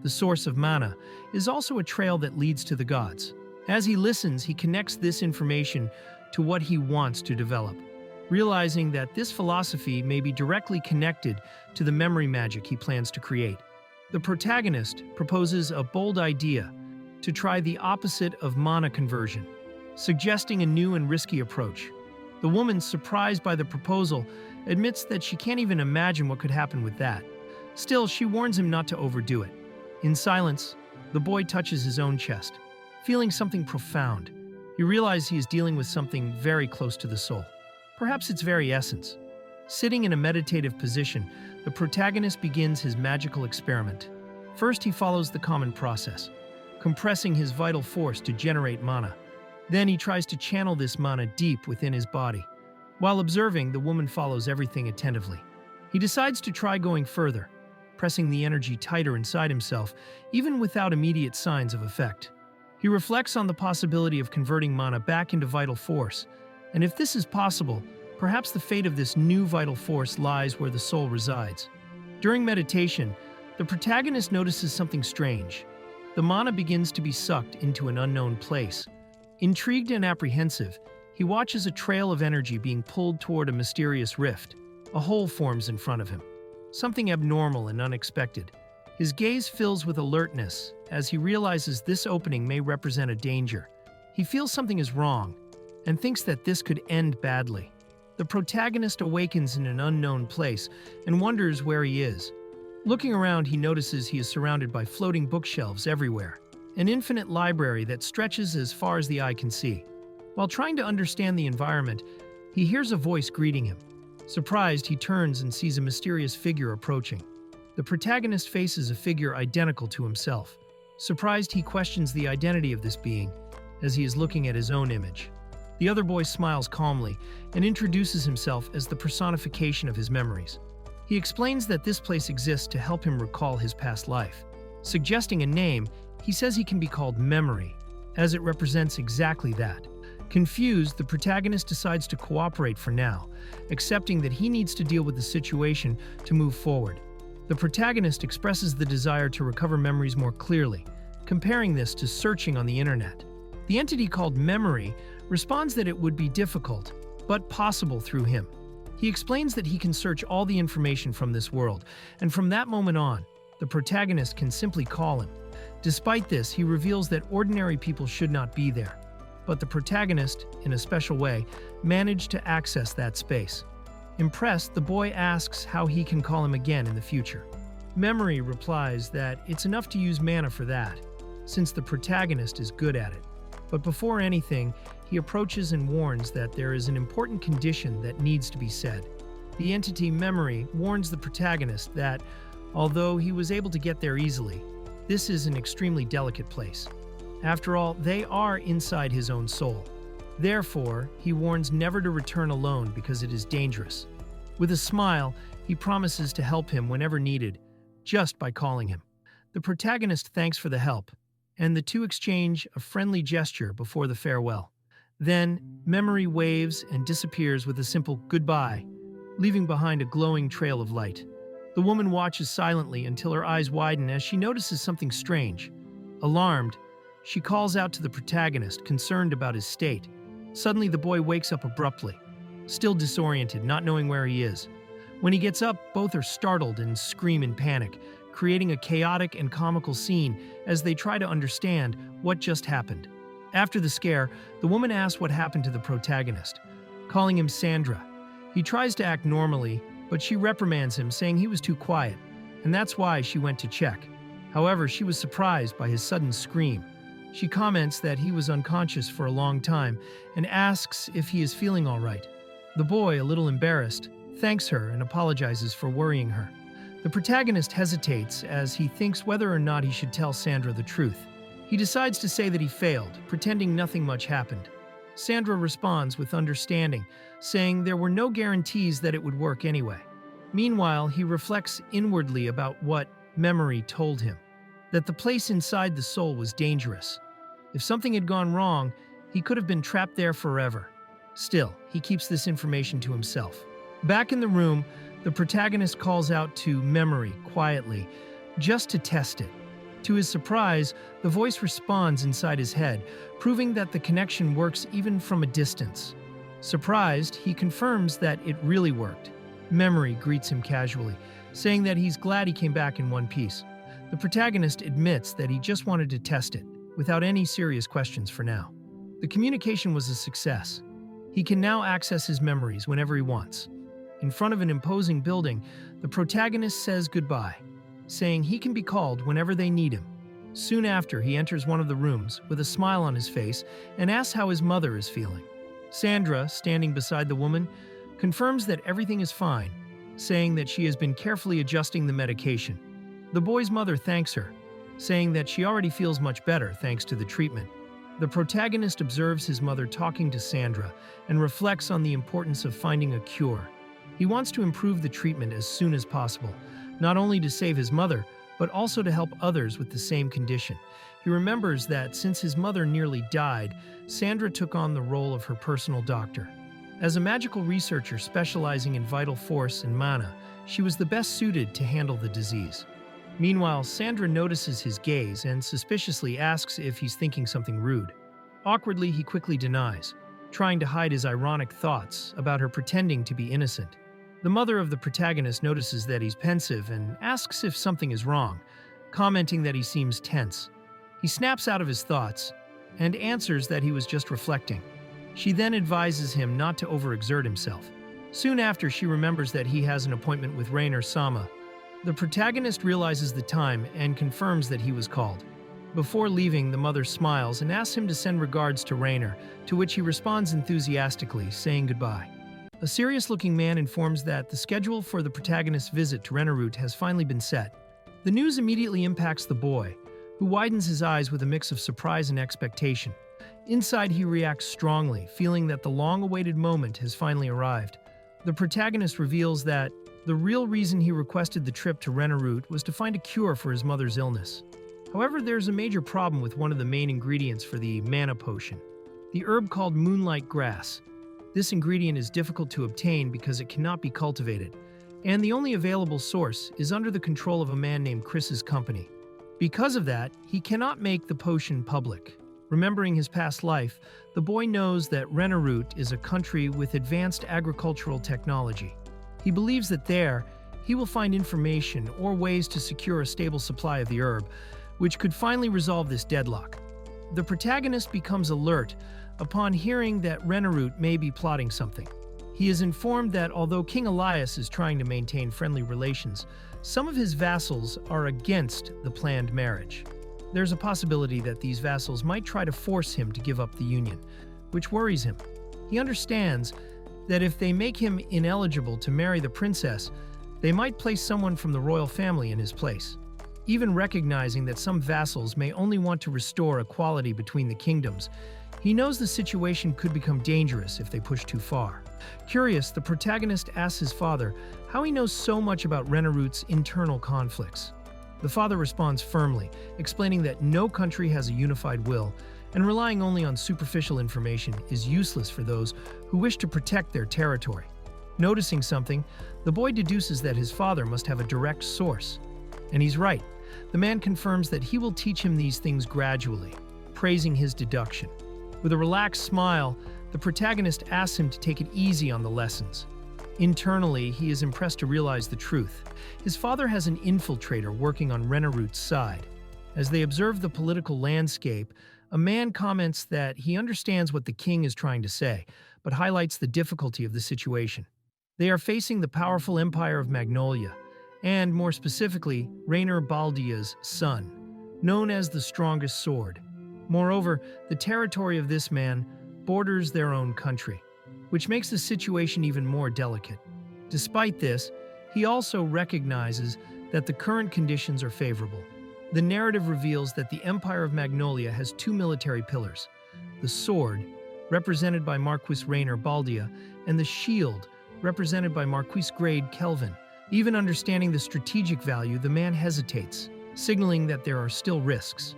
the source of mana, is also a trail that leads to the gods. As he listens, he connects this information to what he wants to develop, realizing that this philosophy may be directly connected to the memory magic he plans to create. The protagonist proposes a bold idea to try the opposite of mana conversion, suggesting a new and risky approach. The woman, surprised by the proposal, admits that she can't even imagine what could happen with that. Still, she warns him not to overdo it. In silence, the boy touches his own chest, feeling something profound. He realizes he is dealing with something very close to the soul, perhaps its very essence. Sitting in a meditative position, the protagonist begins his magical experiment. First, he follows the common process, compressing his vital force to generate mana. Then he tries to channel this mana deep within his body. While observing, the woman follows everything attentively. He decides to try going further, pressing the energy tighter inside himself, even without immediate signs of effect. He reflects on the possibility of converting mana back into vital force, and if this is possible, perhaps the fate of this new vital force lies where the soul resides. During meditation, the protagonist notices something strange. The mana begins to be sucked into an unknown place. Intrigued and apprehensive, he watches a trail of energy being pulled toward a mysterious rift. A hole forms in front of him, something abnormal and unexpected. His gaze fills with alertness as he realizes this opening may represent a danger. He feels something is wrong and thinks that this could end badly. The protagonist awakens in an unknown place and wonders where he is. Looking around, he notices he is surrounded by floating bookshelves everywhere, an infinite library that stretches as far as the eye can see. While trying to understand the environment, he hears a voice greeting him. Surprised, he turns and sees a mysterious figure approaching. The protagonist faces a figure identical to himself. Surprised, he questions the identity of this being as he is looking at his own image. The other boy smiles calmly and introduces himself as the personification of his memories. He explains that this place exists to help him recall his past life. Suggesting a name, he says he can be called Memory, as it represents exactly that. Confused, the protagonist decides to cooperate for now, accepting that he needs to deal with the situation to move forward. The protagonist expresses the desire to recover memories more clearly, comparing this to searching on the internet. The entity called Memory responds that it would be difficult, but possible through him. He explains that he can search all the information from this world, and from that moment on, the protagonist can simply call him. Despite this, he reveals that ordinary people should not be there. But the protagonist, in a special way, managed to access that space. Impressed, the boy asks how he can call him again in the future. Memory replies that it's enough to use mana for that, since the protagonist is good at it. But before anything, he approaches and warns that there is an important condition that needs to be said. The entity Memory warns the protagonist that, although he was able to get there easily, this is an extremely delicate place. After all, they are inside his own soul. Therefore, he warns never to return alone because it is dangerous. With a smile, he promises to help him whenever needed, just by calling him. The protagonist thanks for the help, and the two exchange a friendly gesture before the farewell. Then, Memory waves and disappears with a simple goodbye, leaving behind a glowing trail of light. The woman watches silently until her eyes widen as she notices something strange. Alarmed, she calls out to the protagonist, concerned about his state. Suddenly, the boy wakes up abruptly, still disoriented, not knowing where he is. When he gets up, both are startled and scream in panic, creating a chaotic and comical scene as they try to understand what just happened. After the scare, the woman asks what happened to the protagonist, calling him Sandra. He tries to act normally, but she reprimands him, saying he was too quiet, and that's why she went to check. However, she was surprised by his sudden scream. She comments that he was unconscious for a long time and asks if he is feeling all right. The boy, a little embarrassed, thanks her and apologizes for worrying her. The protagonist hesitates as he thinks whether or not he should tell Sandra the truth. He decides to say that he failed, pretending nothing much happened. Sandra responds with understanding, saying there were no guarantees that it would work anyway. Meanwhile, he reflects inwardly about what Memory told him, that the place inside the soul was dangerous. If something had gone wrong, he could have been trapped there forever. Still, he keeps this information to himself. Back in the room, the protagonist calls out to Memory quietly, just to test it. To his surprise, the voice responds inside his head, proving that the connection works even from a distance. Surprised, he confirms that it really worked. Memory greets him casually, saying that he's glad he came back in one piece. The protagonist admits that he just wanted to test it, without any serious questions for now. The communication was a success. He can now access his memories whenever he wants. In front of an imposing building, the protagonist says goodbye, saying he can be called whenever they need him. Soon after, he enters one of the rooms with a smile on his face and asks how his mother is feeling. Sandra, standing beside the woman, confirms that everything is fine, saying that she has been carefully adjusting the medication. The boy's mother thanks her, saying that she already feels much better thanks to the treatment. The protagonist observes his mother talking to Sandra and reflects on the importance of finding a cure. He wants to improve the treatment as soon as possible, not only to save his mother, but also to help others with the same condition. He remembers that since his mother nearly died, Sandra took on the role of her personal doctor. As a magical researcher specializing in vital force and mana, she was the best suited to handle the disease. Meanwhile, Sandra notices his gaze and suspiciously asks if he's thinking something rude. Awkwardly, he quickly denies, trying to hide his ironic thoughts about her pretending to be innocent. The mother of the protagonist notices that he's pensive and asks if something is wrong, commenting that he seems tense. He snaps out of his thoughts and answers that he was just reflecting. She then advises him not to overexert himself. Soon after, she remembers that he has an appointment with Rainer-sama. The protagonist realizes the time and confirms that he was called. Before leaving, the mother smiles and asks him to send regards to Rainer, to which he responds enthusiastically, saying goodbye. A serious-looking man informs that the schedule for the protagonist's visit to Rennerut has finally been set. The news immediately impacts the boy, who widens his eyes with a mix of surprise and expectation. Inside, he reacts strongly, feeling that the long-awaited moment has finally arrived. The protagonist reveals that the real reason he requested the trip to Rennerut was to find a cure for his mother's illness. However, there's a major problem with one of the main ingredients for the mana potion, the herb called moonlight grass. This ingredient is difficult to obtain because it cannot be cultivated, and the only available source is under the control of a man named Chris's company. Because of that, he cannot make the potion public. Remembering his past life, the boy knows that Rennerut is a country with advanced agricultural technology. He believes that there, he will find information or ways to secure a stable supply of the herb, which could finally resolve this deadlock. The protagonist becomes alert upon hearing that Rennerut may be plotting something. He is informed that although King Elias is trying to maintain friendly relations, some of his vassals are against the planned marriage. There's a possibility that these vassals might try to force him to give up the union, which worries him. He understands that if they make him ineligible to marry the princess, they might place someone from the royal family in his place. Even recognizing that some vassals may only want to restore equality between the kingdoms, he knows the situation could become dangerous if they push too far. Curious, the protagonist asks his father how he knows so much about Rennerut's internal conflicts. The father responds firmly, explaining that no country has a unified will, and relying only on superficial information is useless for those who wish to protect their territory. Noticing something, the boy deduces that his father must have a direct source. And he's right. The man confirms that he will teach him these things gradually, praising his deduction. With a relaxed smile, the protagonist asks him to take it easy on the lessons. Internally, he is impressed to realize the truth. His father has an infiltrator working on Rennerut's side. As they observe the political landscape, a man comments that he understands what the king is trying to say, but highlights the difficulty of the situation. They are facing the powerful empire of Magnolia, and more specifically, Rainer Baldia's son, known as the strongest sword. Moreover, the territory of this man borders their own country, which makes the situation even more delicate. Despite this, he also recognizes that the current conditions are favorable. The narrative reveals that the Empire of Magnolia has two military pillars: the sword, represented by Marquis Rainer Baldia, and the shield, represented by Marquis Grade Kelvin. Even understanding the strategic value, the man hesitates, signaling that there are still risks.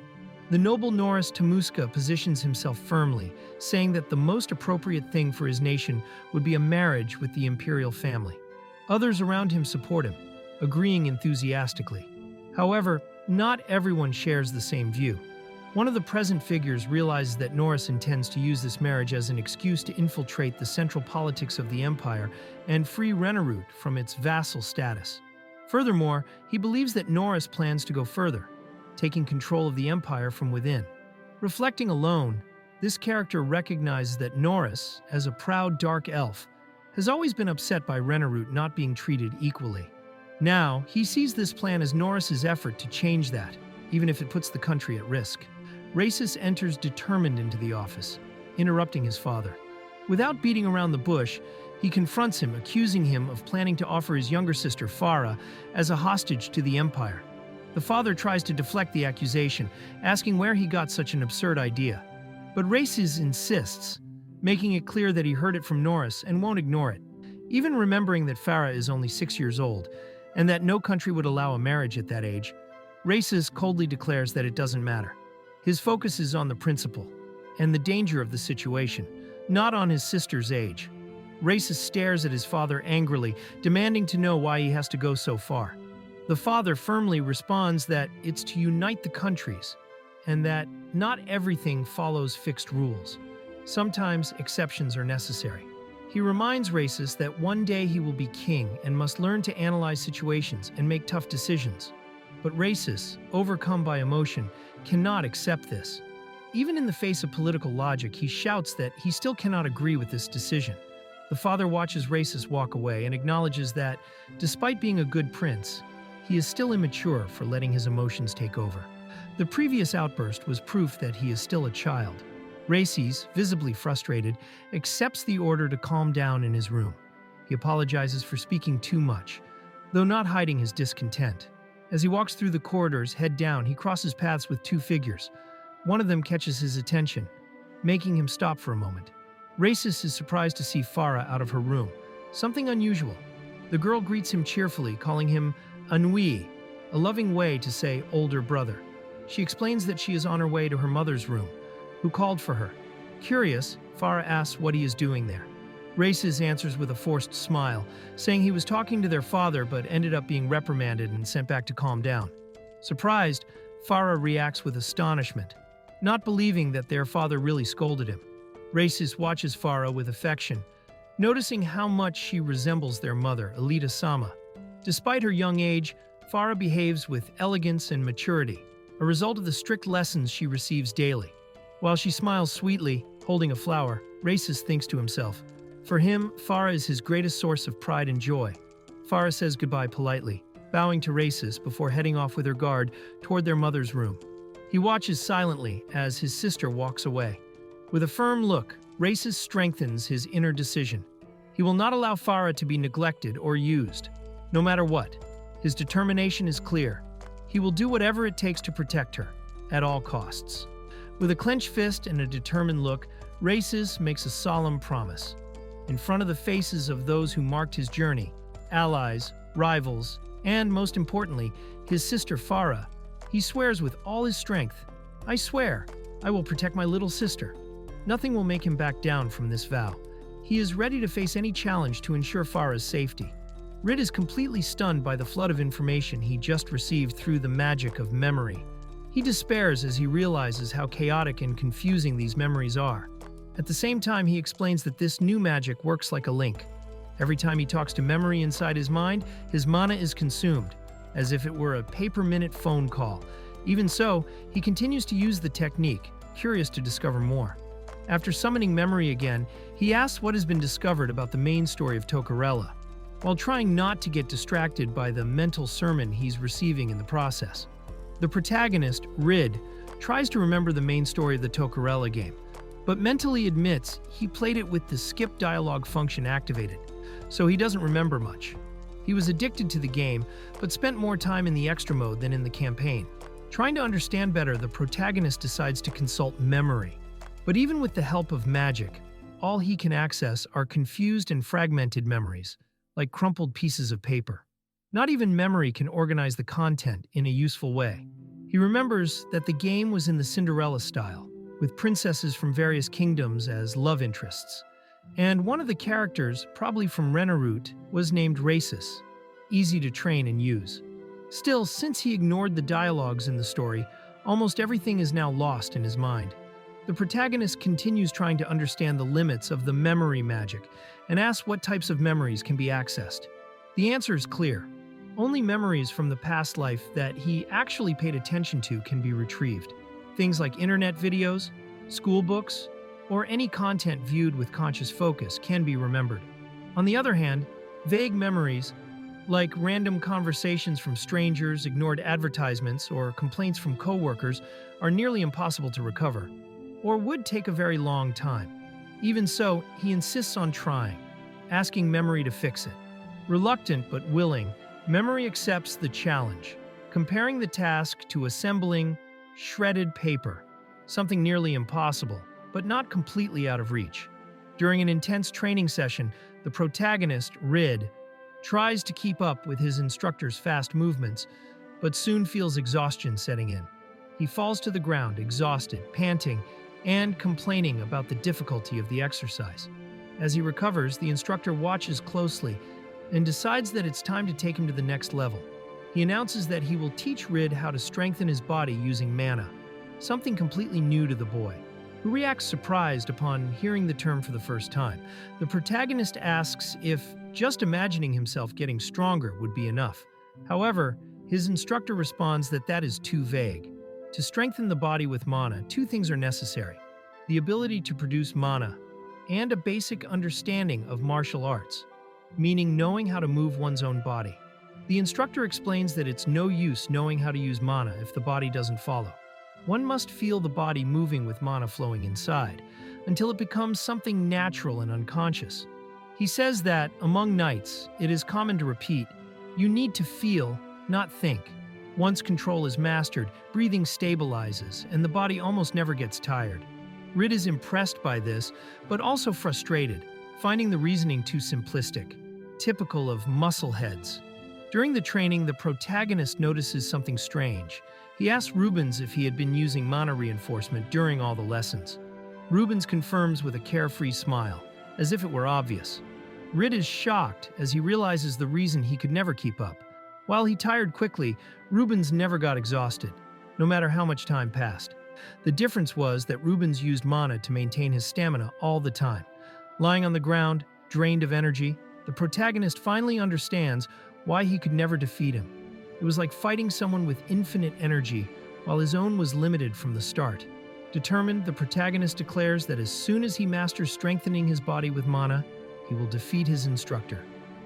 The noble Norris Tamuska positions himself firmly, saying that the most appropriate thing for his nation would be a marriage with the Imperial family. Others around him support him, agreeing enthusiastically. However, not everyone shares the same view. One of the present figures realizes that Norris intends to use this marriage as an excuse to infiltrate the central politics of the empire and free Rennerut from its vassal status. Furthermore, he believes that Norris plans to go further, taking control of the empire from within. Reflecting alone, this character recognizes that Norris, as a proud dark elf, has always been upset by Rennerut not being treated equally. Now, he sees this plan as Norris's effort to change that, even if it puts the country at risk. Racis enters determined into the office, interrupting his father. Without beating around the bush, he confronts him, accusing him of planning to offer his younger sister, Farah, as a hostage to the Empire. The father tries to deflect the accusation, asking where he got such an absurd idea. But Racis insists, making it clear that he heard it from Norris and won't ignore it. Even remembering that Farah is only 6 years old, and that no country would allow a marriage at that age, Races coldly declares that it doesn't matter. His focus is on the principle and the danger of the situation, not on his sister's age. Races stares at his father angrily, demanding to know why he has to go so far. The father firmly responds that it's to unite the countries, and that not everything follows fixed rules. Sometimes exceptions are necessary. He reminds Races that one day he will be king and must learn to analyze situations and make tough decisions. But Races, overcome by emotion, cannot accept this. Even in the face of political logic, he shouts that he still cannot agree with this decision. The father watches Races walk away and acknowledges that, despite being a good prince, he is still immature for letting his emotions take over. The previous outburst was proof that he is still a child. Races, visibly frustrated, accepts the order to calm down in his room. He apologizes for speaking too much, though not hiding his discontent. As he walks through the corridors, head down, he crosses paths with two figures. One of them catches his attention, making him stop for a moment. Races is surprised to see Farah out of her room, something unusual. The girl greets him cheerfully, calling him Anui, a loving way to say older brother. She explains that she is on her way to her mother's room, who called for her. Curious, Farah asks what he is doing there. Races answers with a forced smile, saying he was talking to their father but ended up being reprimanded and sent back to calm down. Surprised, Farah reacts with astonishment, not believing that their father really scolded him. Races watches Farah with affection, noticing how much she resembles their mother, Alita Sama. Despite her young age, Farah behaves with elegance and maturity, a result of the strict lessons she receives daily. While she smiles sweetly, holding a flower, Races thinks to himself, for him, Farah is his greatest source of pride and joy. Farah says goodbye politely, bowing to Races before heading off with her guard toward their mother's room. He watches silently as his sister walks away. With a firm look, Races strengthens his inner decision. He will not allow Farah to be neglected or used, no matter what. His determination is clear. He will do whatever it takes to protect her, at all costs. With a clenched fist and a determined look, Races makes a solemn promise. In front of the faces of those who marked his journey, allies, rivals, and, most importantly, his sister Farah, he swears with all his strength, I swear, I will protect my little sister. Nothing will make him back down from this vow. He is ready to face any challenge to ensure Farah's safety. Rid is completely stunned by the flood of information he just received through the magic of memory. He despairs as he realizes how chaotic and confusing these memories are. At the same time, he explains that this new magic works like a link. Every time he talks to memory inside his mind, his mana is consumed, as if it were a paper-minute phone call. Even so, he continues to use the technique, curious to discover more. After summoning memory again, he asks what has been discovered about the main story of Tokerella, while trying not to get distracted by the mental sermon he's receiving in the process. The protagonist, Rid, tries to remember the main story of the Tokerella game, but mentally admits he played it with the skip dialogue function activated, so he doesn't remember much. He was addicted to the game, but spent more time in the extra mode than in the campaign. Trying to understand better, the protagonist decides to consult memory. But even with the help of magic, all he can access are confused and fragmented memories, like crumpled pieces of paper. Not even memory can organize the content in a useful way. He remembers that the game was in the Cinderella style, with princesses from various kingdoms as love interests. And one of the characters, probably from Renarut, was named Races, easy to train and use. Still, since he ignored the dialogues in the story, almost everything is now lost in his mind. The protagonist continues trying to understand the limits of the memory magic and asks what types of memories can be accessed. The answer is clear. Only memories from the past life that he actually paid attention to can be retrieved. Things like internet videos, school books, or any content viewed with conscious focus can be remembered. On the other hand, vague memories, like random conversations from strangers, ignored advertisements, or complaints from coworkers, are nearly impossible to recover, or would take a very long time. Even so, he insists on trying, asking memory to fix it. Reluctant but willing, memory accepts the challenge, comparing the task to assembling shredded paper, something nearly impossible, but not completely out of reach. During an intense training session, the protagonist, Rid, tries to keep up with his instructor's fast movements, but soon feels exhaustion setting in. He falls to the ground, exhausted, panting, and complaining about the difficulty of the exercise. As he recovers, the instructor watches closely and decides that it's time to take him to the next level. He announces that he will teach Rid how to strengthen his body using mana, something completely new to the boy, who reacts surprised upon hearing the term for the first time. The protagonist asks if just imagining himself getting stronger would be enough. However, his instructor responds that that is too vague. To strengthen the body with mana, two things are necessary: the ability to produce mana and a basic understanding of martial arts, meaning knowing how to move one's own body. The instructor explains that it's no use knowing how to use mana if the body doesn't follow. One must feel the body moving with mana flowing inside, until it becomes something natural and unconscious. He says that, among knights, it is common to repeat, "You need to feel, not think." Once control is mastered, breathing stabilizes, and the body almost never gets tired. Rid is impressed by this, but also frustrated, finding the reasoning too simplistic, typical of muscle heads. During the training, the protagonist notices something strange. He asks Rubens if he had been using mana reinforcement during all the lessons. Rubens confirms with a carefree smile, as if it were obvious. Rid is shocked as he realizes the reason he could never keep up. While he tired quickly, Rubens never got exhausted, no matter how much time passed. The difference was that Rubens used mana to maintain his stamina all the time. Lying on the ground, drained of energy, the protagonist finally understands why he could never defeat him. It was like fighting someone with infinite energy, while his own was limited from the start. Determined, the protagonist declares that as soon as he masters strengthening his body with mana, he will defeat his instructor.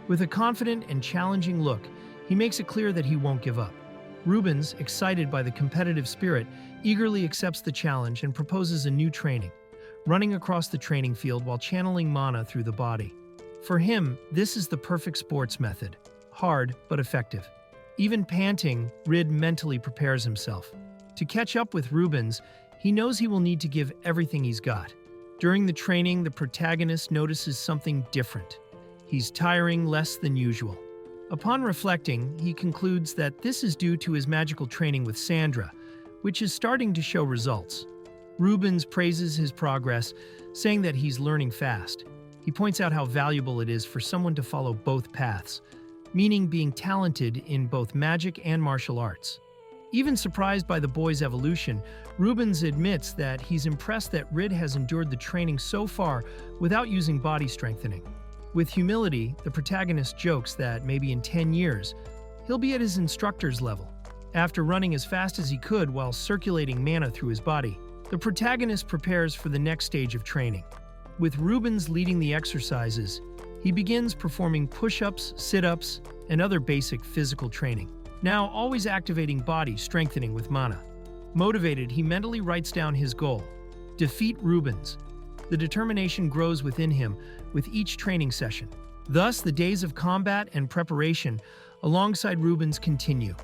With a confident and challenging look, he makes it clear that he won't give up. Rubens, excited by the competitive spirit, eagerly accepts the challenge and proposes a new training, running across the training field while channeling mana through the body. For him, this is the perfect sports method, hard but effective. Even panting, Rid mentally prepares himself. To catch up with Rubens, he knows he will need to give everything he's got. During the training, the protagonist notices something different. He's tiring less than usual. Upon reflecting, he concludes that this is due to his magical training with Sandra, which is starting to show results. Rubens praises his progress, saying that he's learning fast. He points out how valuable it is for someone to follow both paths, meaning being talented in both magic and martial arts. Even surprised by the boy's evolution, Rubens admits that he's impressed that Rid has endured the training so far without using body strengthening. With humility, the protagonist jokes that maybe in 10 years, he'll be at his instructor's level. After running as fast as he could while circulating mana through his body, the protagonist prepares for the next stage of training. With Rubens leading the exercises, he begins performing push-ups, sit-ups, and other basic physical training, now always activating body strengthening with mana. Motivated, he mentally writes down his goal: defeat Rubens. The determination grows within him with each training session. Thus, the days of combat and preparation alongside Rubens continue,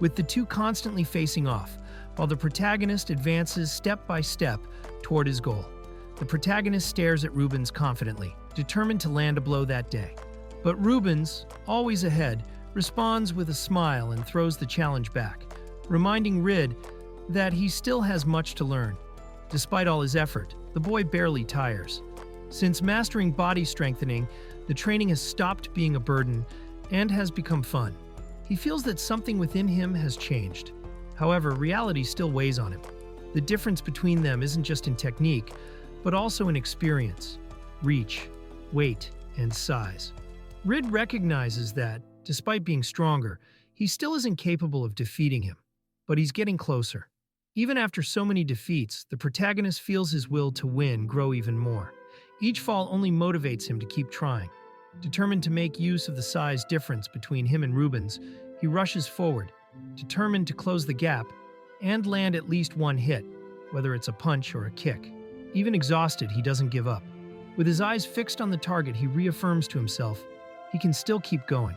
with the two constantly facing off, while the protagonist advances step by step toward his goal. The protagonist stares at Rubens confidently, determined to land a blow that day. But Rubens, always ahead, responds with a smile and throws the challenge back, reminding Rid that he still has much to learn. Despite all his effort, the boy barely tires. Since mastering body strengthening, the training has stopped being a burden and has become fun. He feels that something within him has changed. However, reality still weighs on him. The difference between them isn't just in technique, but also in experience, reach, weight, and size. Rid recognizes that, despite being stronger, he still isn't capable of defeating him, but he's getting closer. Even after so many defeats, the protagonist feels his will to win grow even more. Each fall only motivates him to keep trying. Determined to make use of the size difference between him and Rubens, he rushes forward, determined to close the gap and land at least one hit, whether it's a punch or a kick. Even exhausted, he doesn't give up. With his eyes fixed on the target, he reaffirms to himself he can still keep going.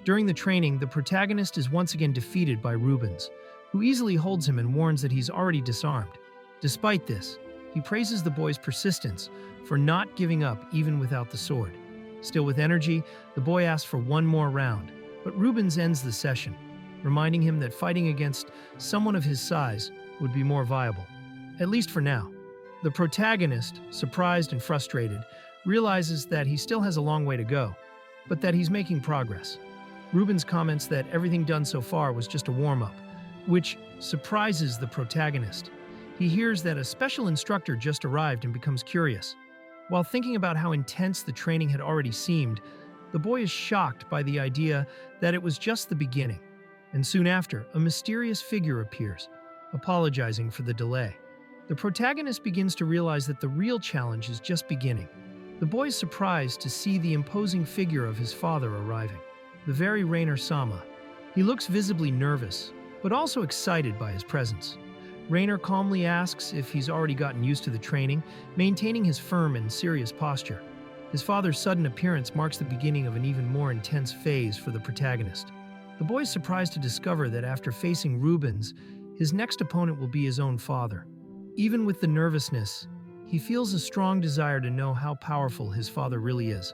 During the training, the protagonist is once again defeated by Rubens, who easily holds him and warns that he's already disarmed. Despite this, he He praises the boy's persistence for not giving up even without the sword. Still with energy, the boy asks for one more round, but Rubens ends the session, reminding him that fighting against someone of his size would be more viable, at least for now. The protagonist, surprised and frustrated, realizes that he still has a long way to go, but that he's making progress. Rubens comments that everything done so far was just a warm-up, which surprises the protagonist. He hears that a special instructor just arrived and becomes curious. While thinking about how intense the training had already seemed, the boy is shocked by the idea that it was just the beginning. And soon after, a mysterious figure appears, apologizing for the delay. The protagonist begins to realize that the real challenge is just beginning. The boy is surprised to see the imposing figure of his father arriving, the very Rainer-sama. He looks visibly nervous, but also excited by his presence. Rainer calmly asks if he's already gotten used to the training, maintaining his firm and serious posture. His father's sudden appearance marks the beginning of an even more intense phase for the protagonist. The boy is surprised to discover that after facing Rubens, his next opponent will be his own father. Even with the nervousness, he feels a strong desire to know how powerful his father really is,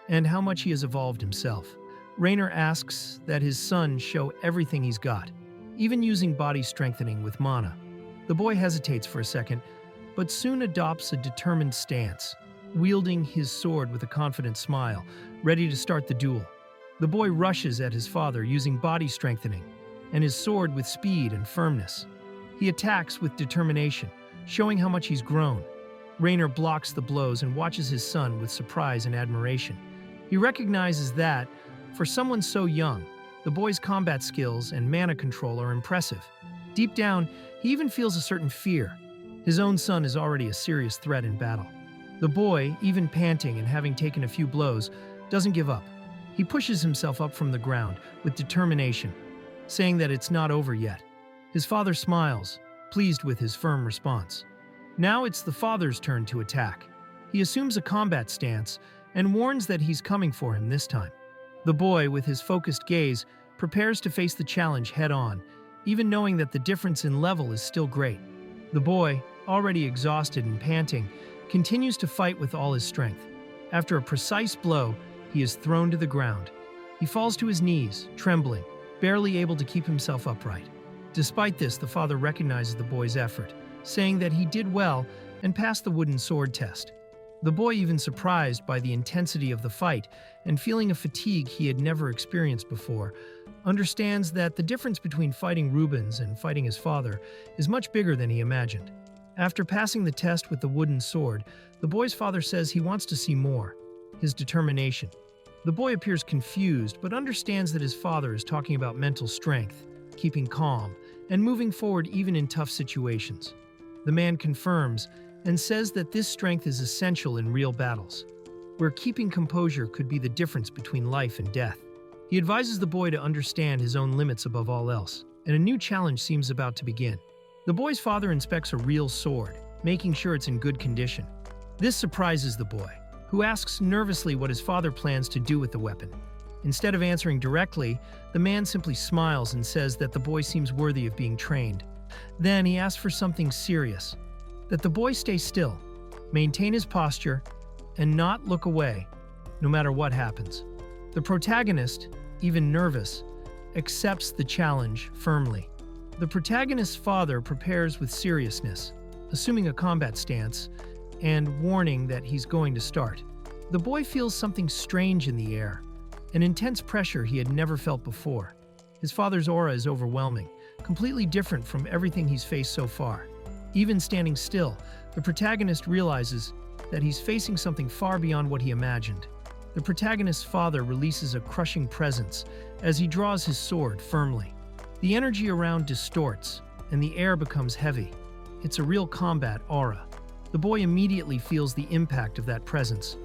and how much he has evolved himself. Rainer asks that his son show everything he's got, even using body strengthening with mana. The boy hesitates for a second, but soon adopts a determined stance, wielding his sword with a confident smile, ready to start the duel. The boy rushes at his father using body strengthening, and his sword with speed and firmness. He attacks with determination, showing how much he's grown. Rainer blocks the blows and watches his son with surprise and admiration. He recognizes that, for someone so young, the boy's combat skills and mana control are impressive. Deep down, he even feels a certain fear. His own son is already a serious threat in battle. The boy, even panting and having taken a few blows, doesn't give up. He pushes himself up from the ground with determination, saying that it's not over yet. His father smiles, pleased with his firm response. Now it's the father's turn to attack. He assumes a combat stance and warns that he's coming for him this time. The boy, with his focused gaze, prepares to face the challenge head-on, even knowing that the difference in level is still great. The boy, already exhausted and panting, continues to fight with all his strength. After a precise blow, he is thrown to the ground. He falls to his knees, trembling, barely able to keep himself upright. Despite this, the father recognizes the boy's effort, saying that he did well and passed the wooden sword test. The boy, even surprised by the intensity of the fight and feeling a fatigue he had never experienced before, understands that the difference between fighting Rubens and fighting his father is much bigger than he imagined. After passing the test with the wooden sword, the boy's father says he wants to see more, his determination. The boy appears confused, but understands that his father is talking about mental strength, keeping calm, and moving forward even in tough situations. The man confirms and says that this strength is essential in real battles, where keeping composure could be the difference between life and death. He advises the boy to understand his own limits above all else, and a new challenge seems about to begin. The boy's father inspects a real sword, making sure it's in good condition. This surprises the boy, who asks nervously what his father plans to do with the weapon. Instead of answering directly, the man simply smiles and says that the boy seems worthy of being trained. Then he asks for something serious, that the boy stay still, maintain his posture, and not look away, no matter what happens. The protagonist, even nervous, accepts the challenge firmly. The protagonist's father prepares with seriousness, assuming a combat stance, and warning that he's going to start. The boy feels something strange in the air, an intense pressure he had never felt before. His father's aura is overwhelming, completely different from everything he's faced so far. Even standing still, the protagonist realizes that he's facing something far beyond what he imagined. The protagonist's father releases a crushing presence as he draws his sword firmly. The energy around distorts, and the air becomes heavy. It's a real combat aura. The boy immediately feels the impact of that presence.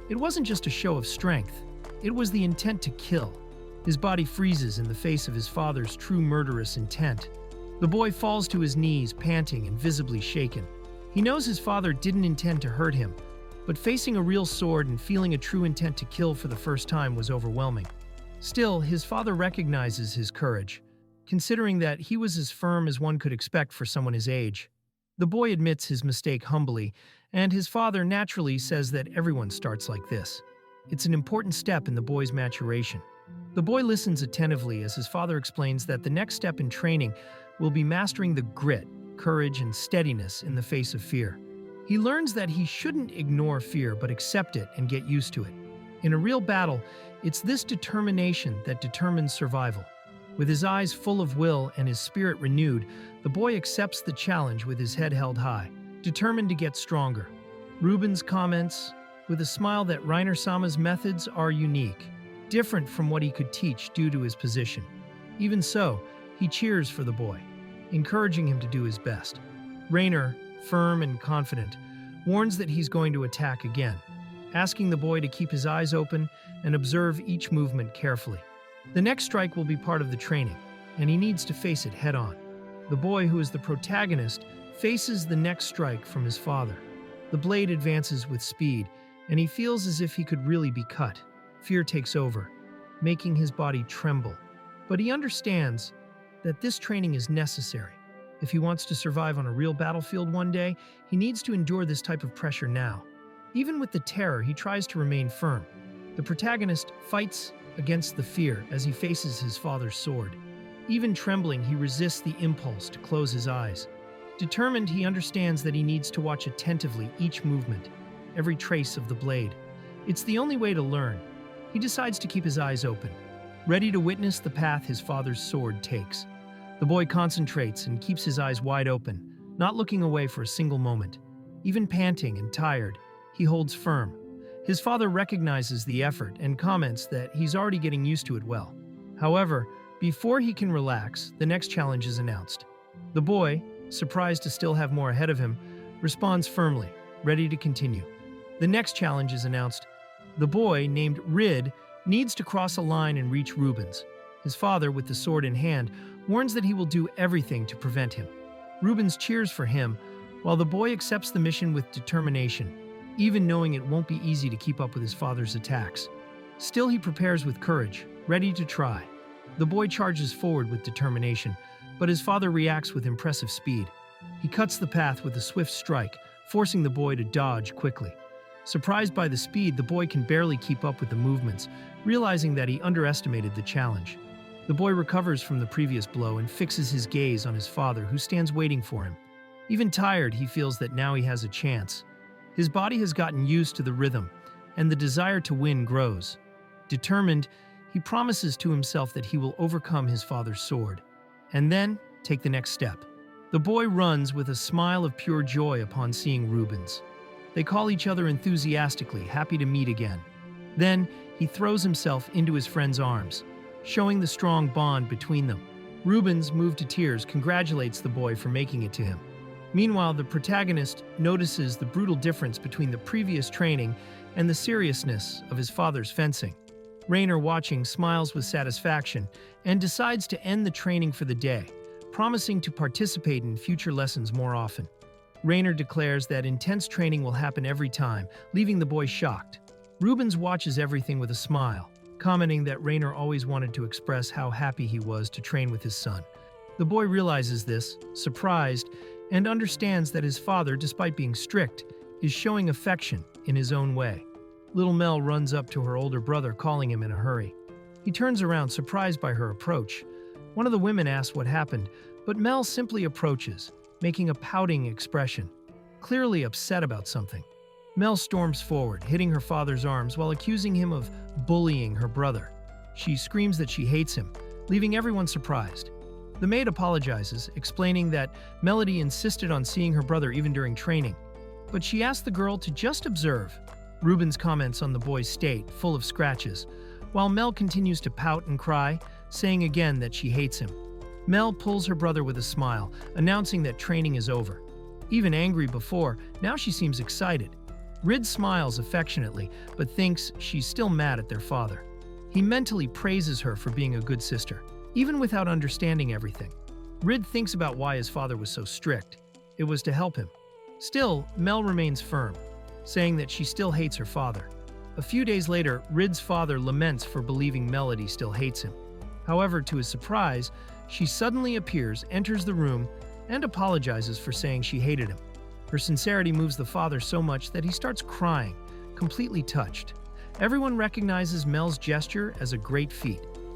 It wasn't just a show of strength, it was the intent to kill. His body freezes in the face of his father's true murderous intent. The boy falls to his knees, panting and visibly shaken. He knows his father didn't intend to hurt him, but facing a real sword and feeling a true intent to kill for the first time was overwhelming. Still, his father recognizes his courage, considering that he was as firm as one could expect for someone his age. The boy admits his mistake humbly, and his father naturally says that everyone starts like this. It's an important step in the boy's maturation. The boy listens attentively as his father explains that the next step in training will be mastering the grit, courage, and steadiness in the face of fear. He learns that he shouldn't ignore fear but accept it and get used to it. In a real battle, it's this determination that determines survival. With his eyes full of will and his spirit renewed, the boy accepts the challenge with his head held high, determined to get stronger. Rubens comments, with a smile, that Reiner-sama's methods are unique, different from what he could teach due to his position. Even so, he cheers for the boy, encouraging him to do his best. Reiner, firm and confident, warns that he's going to attack again, asking the boy to keep his eyes open and observe each movement carefully. The next strike will be part of the training, and he needs to face it head-on. The boy, who is the protagonist, faces the next strike from his father. The blade advances with speed, and he feels as if he could really be cut. Fear takes over, making his body tremble. But he understands that this training is necessary. If he wants to survive on a real battlefield one day, he needs to endure this type of pressure now. Even with the terror, he tries to remain firm. The protagonist fights against the fear as he faces his father's sword. Even trembling, he resists the impulse to close his eyes. Determined, he understands that he needs to watch attentively each movement, every trace of the blade. It's the only way to learn. He decides to keep his eyes open, ready to witness the path his father's sword takes. The boy concentrates and keeps his eyes wide open, not looking away for a single moment. Even panting and tired, he holds firm. His father recognizes the effort and comments that he's already getting used to it well. However, before he can relax, the next challenge is announced. The boy, surprised to still have more ahead of him, responds firmly, ready to continue. The next challenge is announced. The boy, named Rid, needs to cross a line and reach Rubens. His father, with the sword in hand, warns that he will do everything to prevent him. Rubens cheers for him, while the boy accepts the mission with determination, even knowing it won't be easy to keep up with his father's attacks. Still, he prepares with courage, ready to try. The boy charges forward with determination, but his father reacts with impressive speed. He cuts the path with a swift strike, forcing the boy to dodge quickly. Surprised by the speed, the boy can barely keep up with the movements, realizing that he underestimated the challenge. The boy recovers from the previous blow and fixes his gaze on his father, who stands waiting for him. Even tired, he feels that now he has a chance. His body has gotten used to the rhythm, and the desire to win grows. Determined, he promises to himself that he will overcome his father's sword, and then take the next step. The boy runs with a smile of pure joy upon seeing Rubens. They call each other enthusiastically, happy to meet again. Then, he throws himself into his friend's arms, showing the strong bond between them. Rubens, moved to tears, congratulates the boy for making it to him. Meanwhile, the protagonist notices the brutal difference between the previous training and the seriousness of his father's fencing. Reiner, watching, smiles with satisfaction and decides to end the training for the day, promising to participate in future lessons more often. Reiner declares that intense training will happen every time, leaving the boy shocked. Rubens watches everything with a smile, commenting that Reiner always wanted to express how happy he was to train with his son. The boy realizes this, surprised, and understands that his father, despite being strict, is showing affection in his own way. Little Mel runs up to her older brother, calling him in a hurry. He turns around, surprised by her approach. One of the women asks what happened, but Mel simply approaches, making a pouting expression, clearly upset about something. Mel storms forward, hitting her father's arms while accusing him of bullying her brother. She screams that she hates him, leaving everyone surprised. The maid apologizes, explaining that Melody insisted on seeing her brother even during training, but she asked the girl to just observe. Rubens comments on the boy's state, full of scratches, while Mel continues to pout and cry, saying again that she hates him. Mel pulls her brother with a smile, announcing that training is over. Even angry before, now she seems excited. Rid smiles affectionately, but thinks she's still mad at their father. He mentally praises her for being a good sister, even without understanding everything. Rid thinks about why his father was so strict. It was to help him. Still, Mel remains firm, saying that she still hates her father. A few days later, Rid's father laments for believing Melody still hates him. However, to his surprise, she suddenly appears, enters the room, and apologizes for saying she hated him. Her sincerity moves the father so much that he starts crying, completely touched. Everyone recognizes Mel's gesture as a great feat,